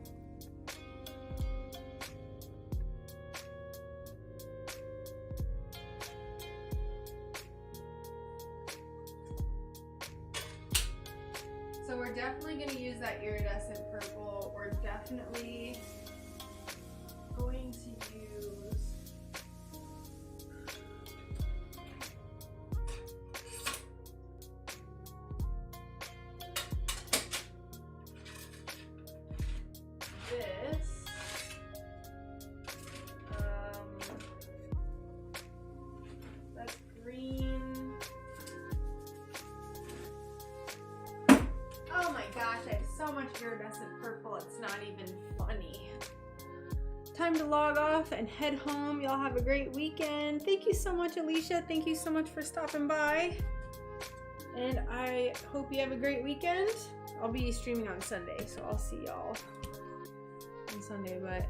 So we're definitely going to use that iridescent purple. We're definitely going to use this. That's green. gosh, I have so much iridescent purple, it's not even funny. Time to log off and head home. Y'all have a great weekend. Thank you so much, Alicia. Thank you so much for stopping by. And I hope you have a great weekend. I'll be streaming on Sunday, so I'll see y'all on Sunday. But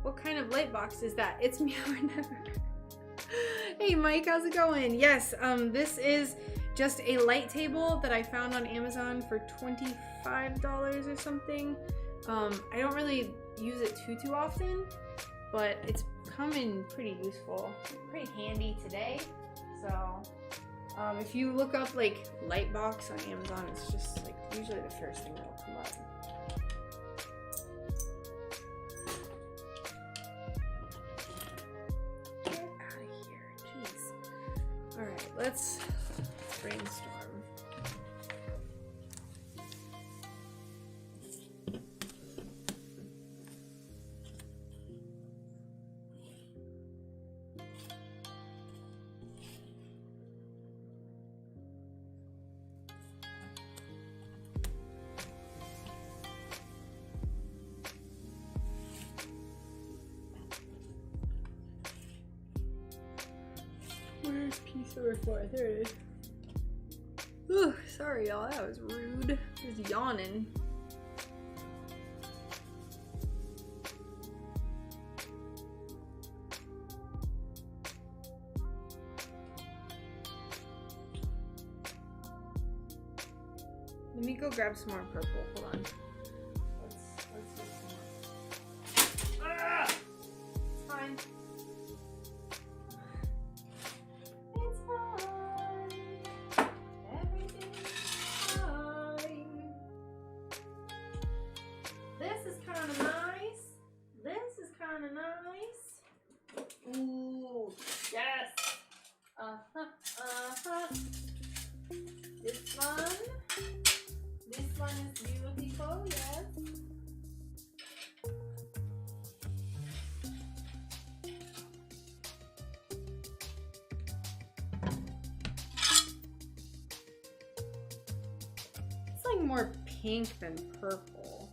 what kind of light box is that? It's me or never. Hey Mike, how's it going? Yes, this is just a light table that I found on Amazon for $25 or something. I don't really use it too often, but it's coming pretty useful, pretty handy today. So if you look up like light box on Amazon, it's just like usually the first thing that'll come up. Get out of here, jeez. All right, let's brainstorm. Where's piece number 4? There it is. Ooh, sorry y'all, that was rude. I was yawning. Let me go grab some more purple. Hold on. Let's get some more. Ah! It's fine. It's fine. Everything's fine. This is kind of nice. This is kind of nice. Ooh, yes. This one. This one is beautiful, yes. It's like more pink than purple.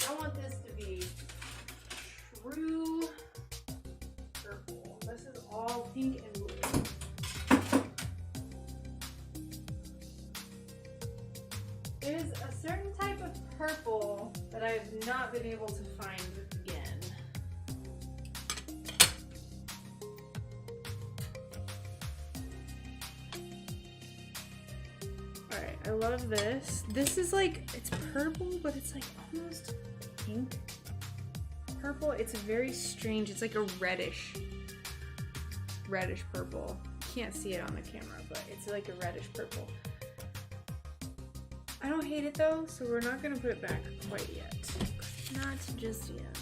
I want this to be true purple. This is all pink and blue. There's a certain type of purple that I have not been able to find again. Alright, I love this. This is like, it's purple, but it's like almost pink. Purple, it's very strange. It's like a reddish purple. Can't see it on the camera, but it's like a reddish purple. I don't hate it though, so we're not gonna put it back quite yet. Not just yet.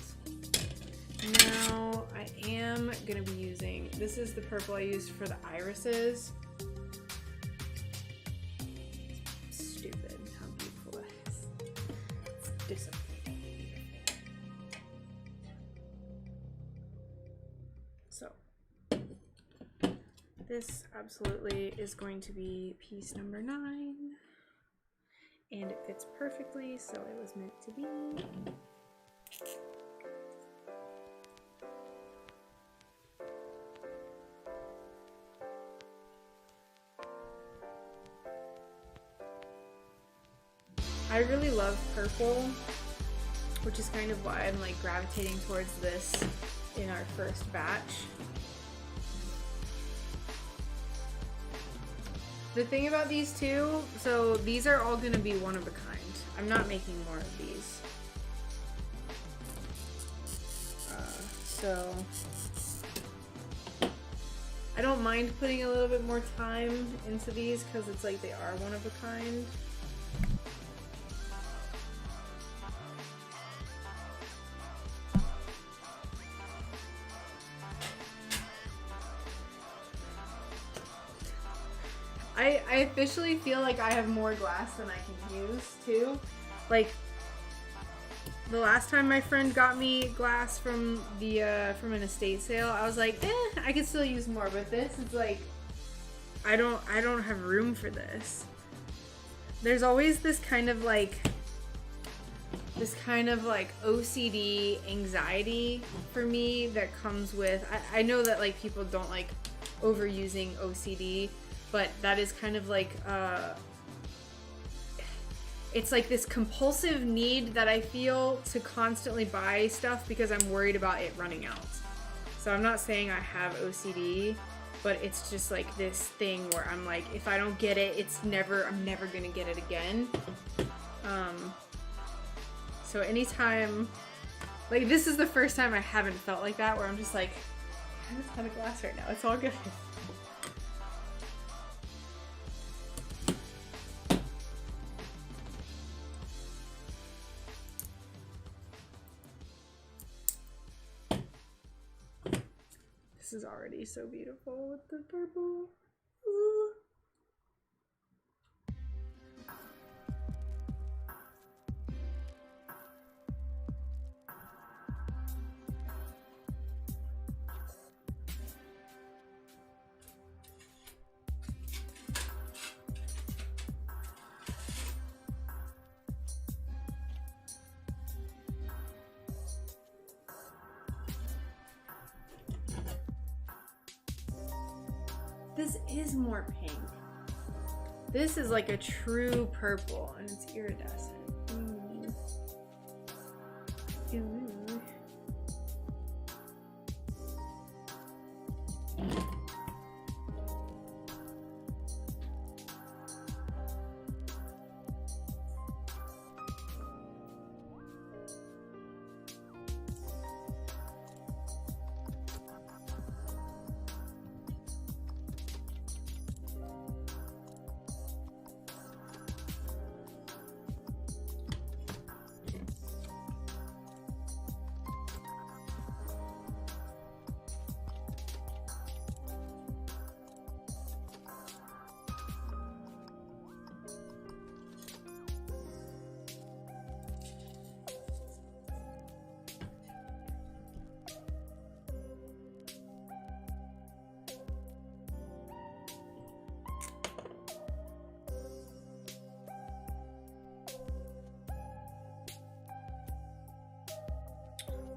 Now I am gonna be using, this is the purple I used for the irises. Stupid how beautiful that is. It's disappointing. So this absolutely is going to be piece number 9. And it fits perfectly, so it was meant to be. I really love purple, which is kind of why I'm like gravitating towards this in our first batch. The thing about these two, so these are all gonna be one of a kind. I'm not making more of these. So I don't mind putting a little bit more time into these because it's like they are one of a kind. I officially feel like I have more glass than I can use too. Like the last time my friend got me glass from from an estate sale, I was like, I could still use more, but this is like, I don't have room for this. There's always this kind of like OCD anxiety for me that comes with, I know that like people don't like overusing OCD, but that is kind of like it's like this compulsive need that I feel to constantly buy stuff because I'm worried about it running out. So I'm not saying I have OCD, but it's just like this thing where I'm like, if I don't get it, I'm never gonna get it again. So anytime, like this is the first time I haven't felt like that, where I'm just like, I just have a glass right now, it's all good. This is already so beautiful with the purple. Ooh. This is more pink. This is like a true purple and it's iridescent. Ooh. Ooh.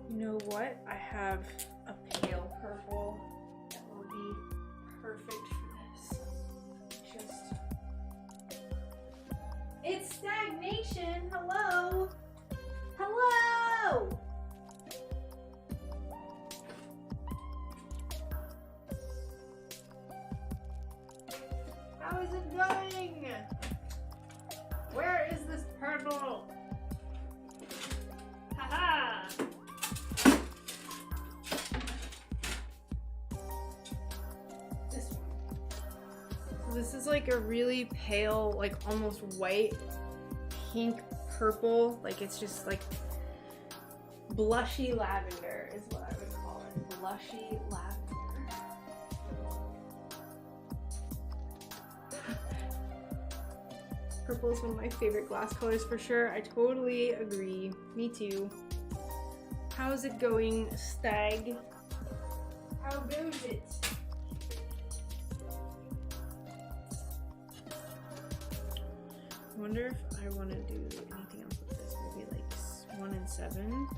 You know what? I have a pale purple that will be perfect for this. It's stagnation! Hello! Hello! How is it going? Where is this purple? Haha! This is like a really pale, like almost white, pink purple. Like it's just like blushy lavender is what I would call it. Blushy lavender. Purple is one of my favorite glass colors for sure. I totally agree. Me too. How's it going, Stag? How goes it? I wonder if I want to do anything else with this. Maybe like 1 and 7.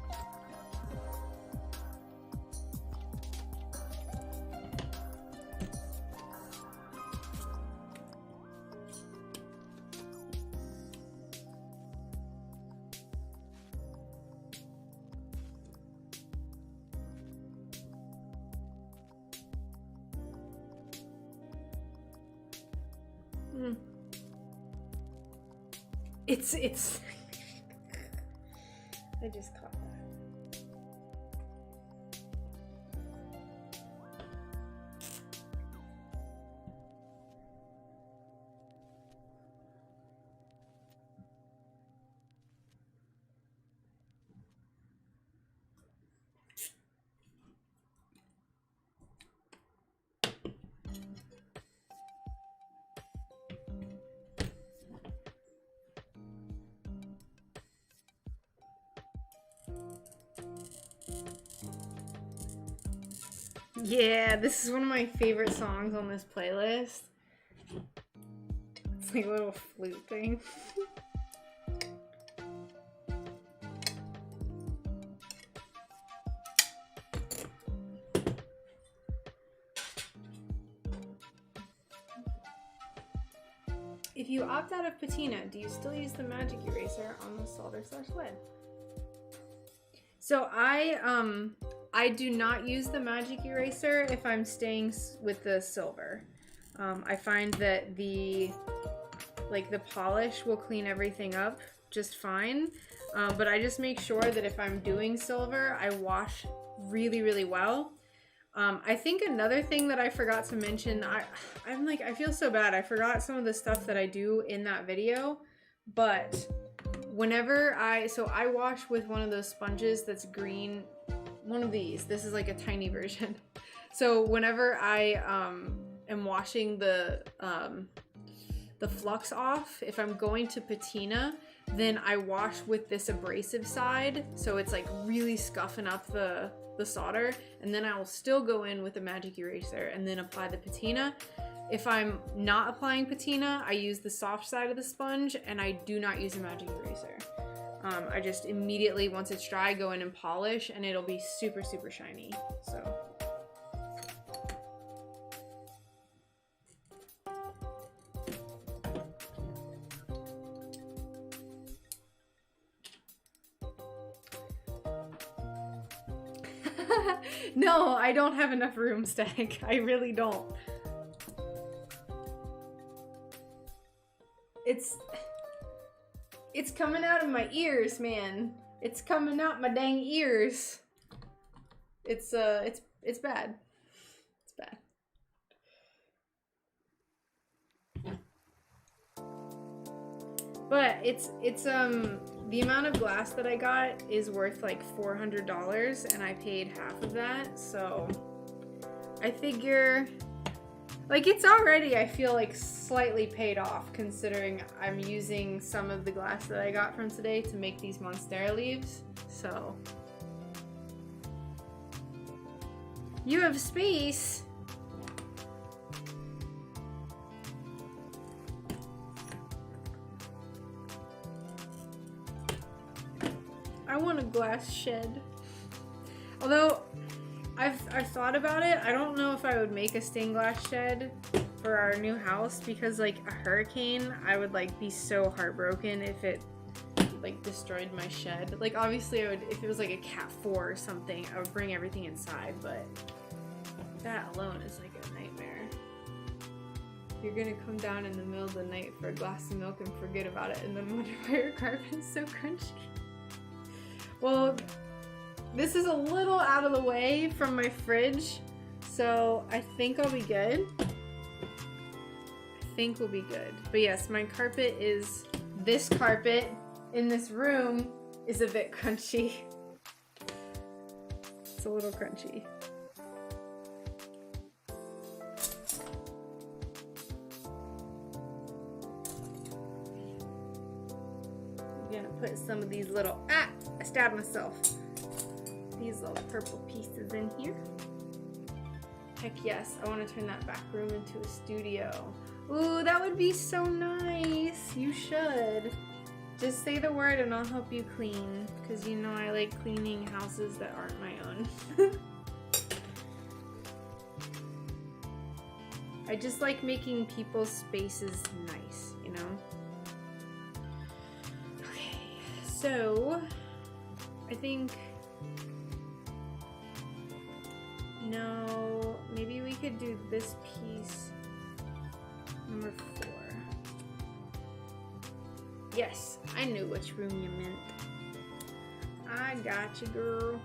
It's I just caught that. Yeah, this is one of my favorite songs on this playlist. It's like a little flute thing. If you opt out of patina, do you still use the magic eraser on the solder/lead? So I do not use the magic eraser if I'm staying with the silver. I find that the polish will clean everything up just fine. But I just make sure that if I'm doing silver, I wash really, really well. I think another thing that I forgot to mention, I feel so bad. I forgot some of the stuff that I do in that video, but whenever I wash with one of those sponges that's green, one of these. This is like a tiny version. So whenever I am washing the flux off, if I'm going to patina, then I wash with this abrasive side, so it's like really scuffing up the solder, and then I will still go in with a magic eraser and then apply the patina. If I'm not applying patina, I use the soft side of the sponge, and I do not use a magic eraser. I just immediately, once it's dry, go in and polish, and it'll be super, super shiny. So. No, I don't have enough room, Stag. I really don't. It's coming out of my ears, man. It's coming out my dang ears. It's bad. It's bad. But it's the amount of glass that I got is worth like $400, and I paid half of that, so I figure, like, it's already, I feel like, slightly paid off, considering I'm using some of the glass that I got from today to make these Monstera leaves, so. You have space! I want a glass shed. Although, I've thought about it. I don't know if I would make a stained glass shed for our new house, because like a hurricane, I would like be so heartbroken if it like destroyed my shed. Like obviously I would, if it was like a Cat 4 or something, I would bring everything inside, but that alone is like a nightmare. You're gonna come down in the middle of the night for a glass of milk and forget about it, and then wonder why your carpet is so crunchy. Well, this is a little out of the way from my fridge, so I think I'll be good. I think we'll be good. But yes, my carpet is, this carpet in this room is a bit crunchy. It's a little crunchy. I'm gonna put some of these little, I stabbed myself. These little purple pieces in here. Heck yes, I want to turn that back room into a studio. Ooh, that would be so nice. You should. Just say the word and I'll help you clean, because you know I like cleaning houses that aren't my own. I just like making people's spaces nice, you know? Okay, so I think, no, maybe we could do this piece, number 4. Yes, I knew which room you meant. I got you, girl.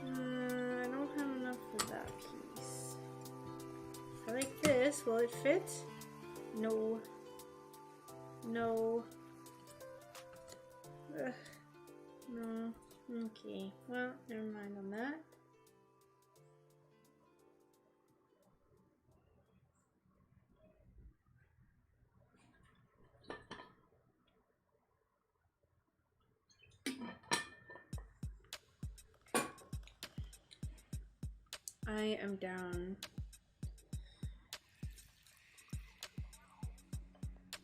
I don't have enough for that piece. I like this. Will it fit? No. No. Ugh. No. Okay. Well, never mind on that. I am down.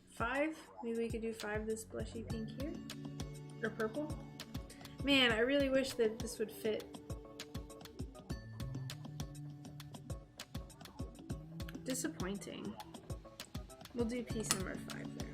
5? Maybe we could do 5 this blushy pink here? Or purple? Man, I really wish that this would fit. Disappointing. We'll do piece number 5 there.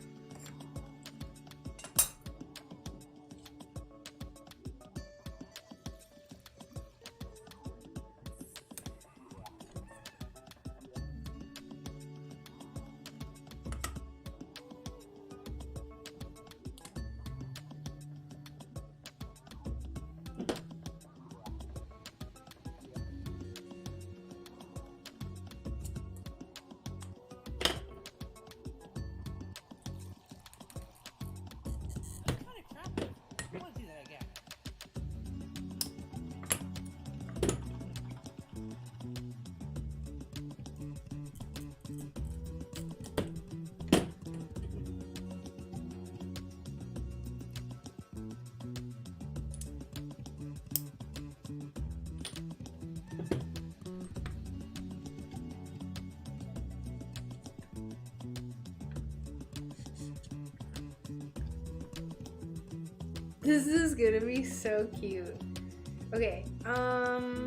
This is gonna be so cute. Okay, so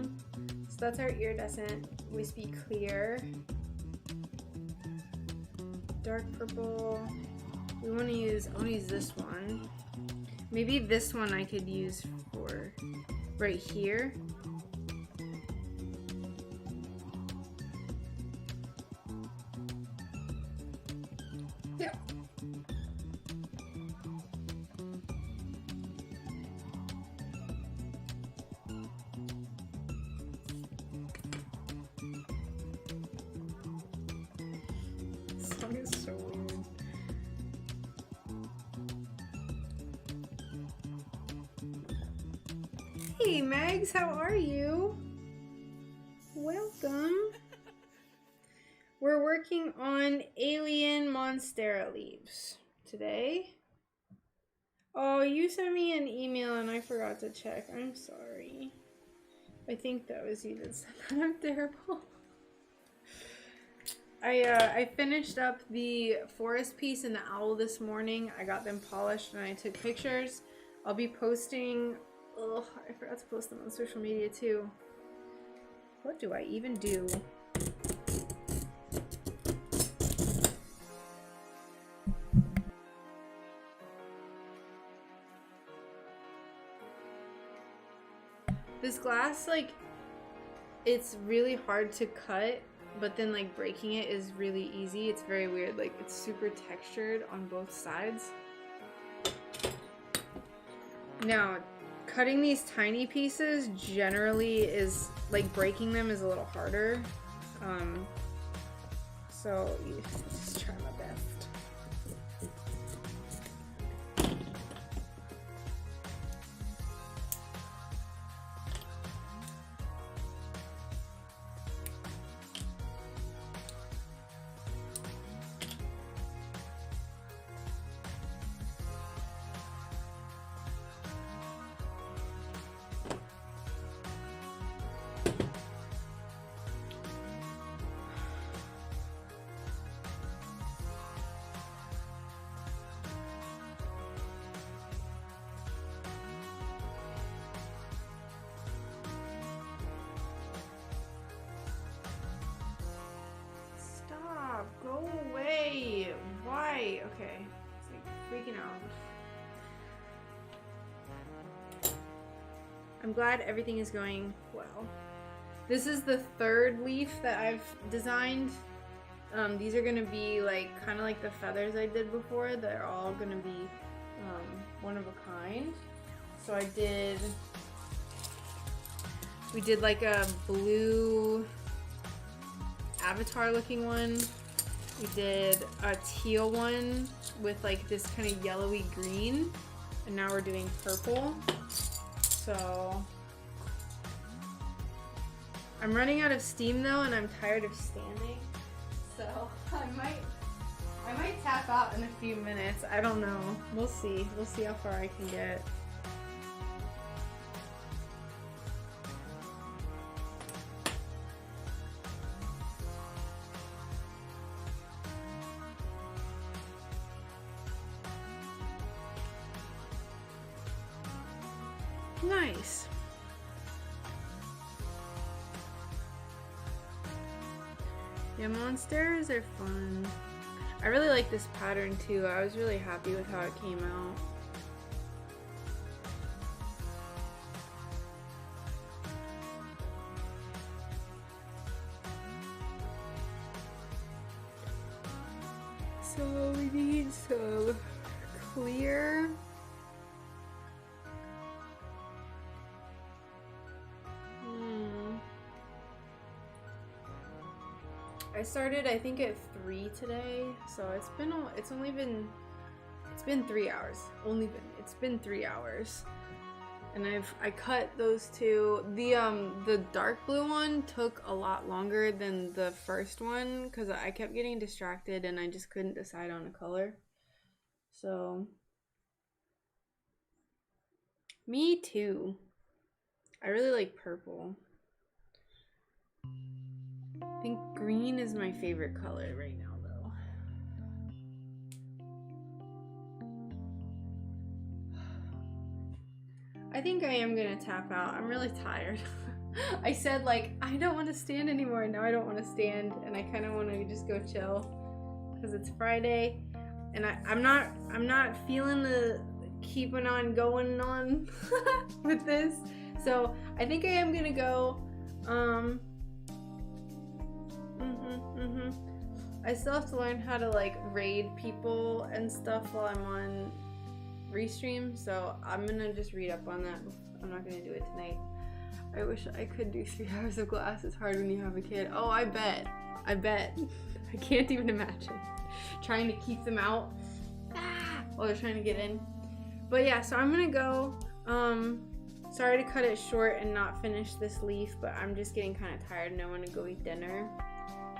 that's our iridescent wispy clear. Dark purple. I want to use this one. Maybe this one I could use for right here. Yep. This song is so weird. Hey Megs, how are you? Welcome. We're working on alien monstera leaves today. Oh, you sent me an email and I forgot to check. I'm sorry. I think that was you that sent that. I'm terrible. I finished up the forest piece and the owl this morning. I got them polished and I took pictures. I'll be posting. Ugh, I forgot to post them on social media too. What do I even do? This glass, like, it's really hard to cut, but then like breaking it is really easy. It's very weird. Like, it's super textured on both sides. Now, cutting these tiny pieces generally is, like, breaking them is a little harder. So just try my best. Go away! Why? Okay. It's like freaking out. I'm glad everything is going well. This is the third leaf that I've designed. These are gonna be like kind of like the feathers I did before. They're all gonna be one of a kind. So we did like a blue avatar looking one. We did a teal one with like this kind of yellowy green, and now we're doing purple. So I'm running out of steam though, and I'm tired of standing. So I might tap out in a few minutes. I don't know. We'll see. We'll see how far I can get. Nice. Yeah, monsters are fun. I really like this pattern too. I was really happy with how it came out. So we need some clear. I started, I think, at 3 today, so it's been 3 hours. It's been 3 hours, and I cut those two. The dark blue one took a lot longer than the first one because I kept getting distracted and I just couldn't decide on a color. So me too. I really like purple. I think green is my favorite color right now, though. I think I am gonna tap out. I'm really tired. I said, like, I don't want to stand anymore. Now I don't want to stand, and I kind of want to just go chill because it's Friday, and I'm not feeling the keeping on going on with this. So I think I am gonna go. I still have to learn how to like raid people and stuff while I'm on restream, so I'm gonna just read up on that. I'm not gonna do it tonight. I wish I could do 3 hours of glass. It's hard when you have a kid. Oh, I bet. I can't even imagine trying to keep them out while they're trying to get in. But yeah, so I'm gonna go. Sorry to cut it short and not finish this leaf, but I'm just getting kind of tired and I want to go eat dinner.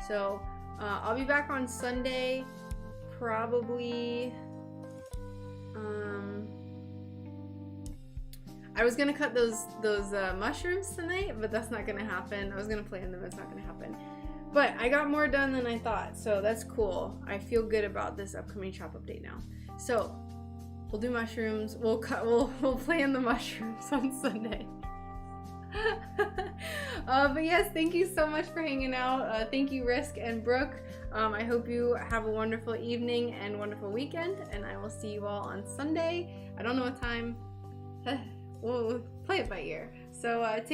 So I'll be back on Sunday, probably. I was gonna cut those mushrooms tonight, but that's not gonna happen. I was gonna plan them, it's not gonna happen. But I got more done than I thought, so that's cool. I feel good about this upcoming shop update now. So we'll do mushrooms. We'll plan the mushrooms on Sunday. But yes, thank you so much for hanging out. Thank you, Risk and Brooke. I hope you have a wonderful evening and wonderful weekend, and I will see you all on Sunday. I don't know what time. We'll play it by ear. So take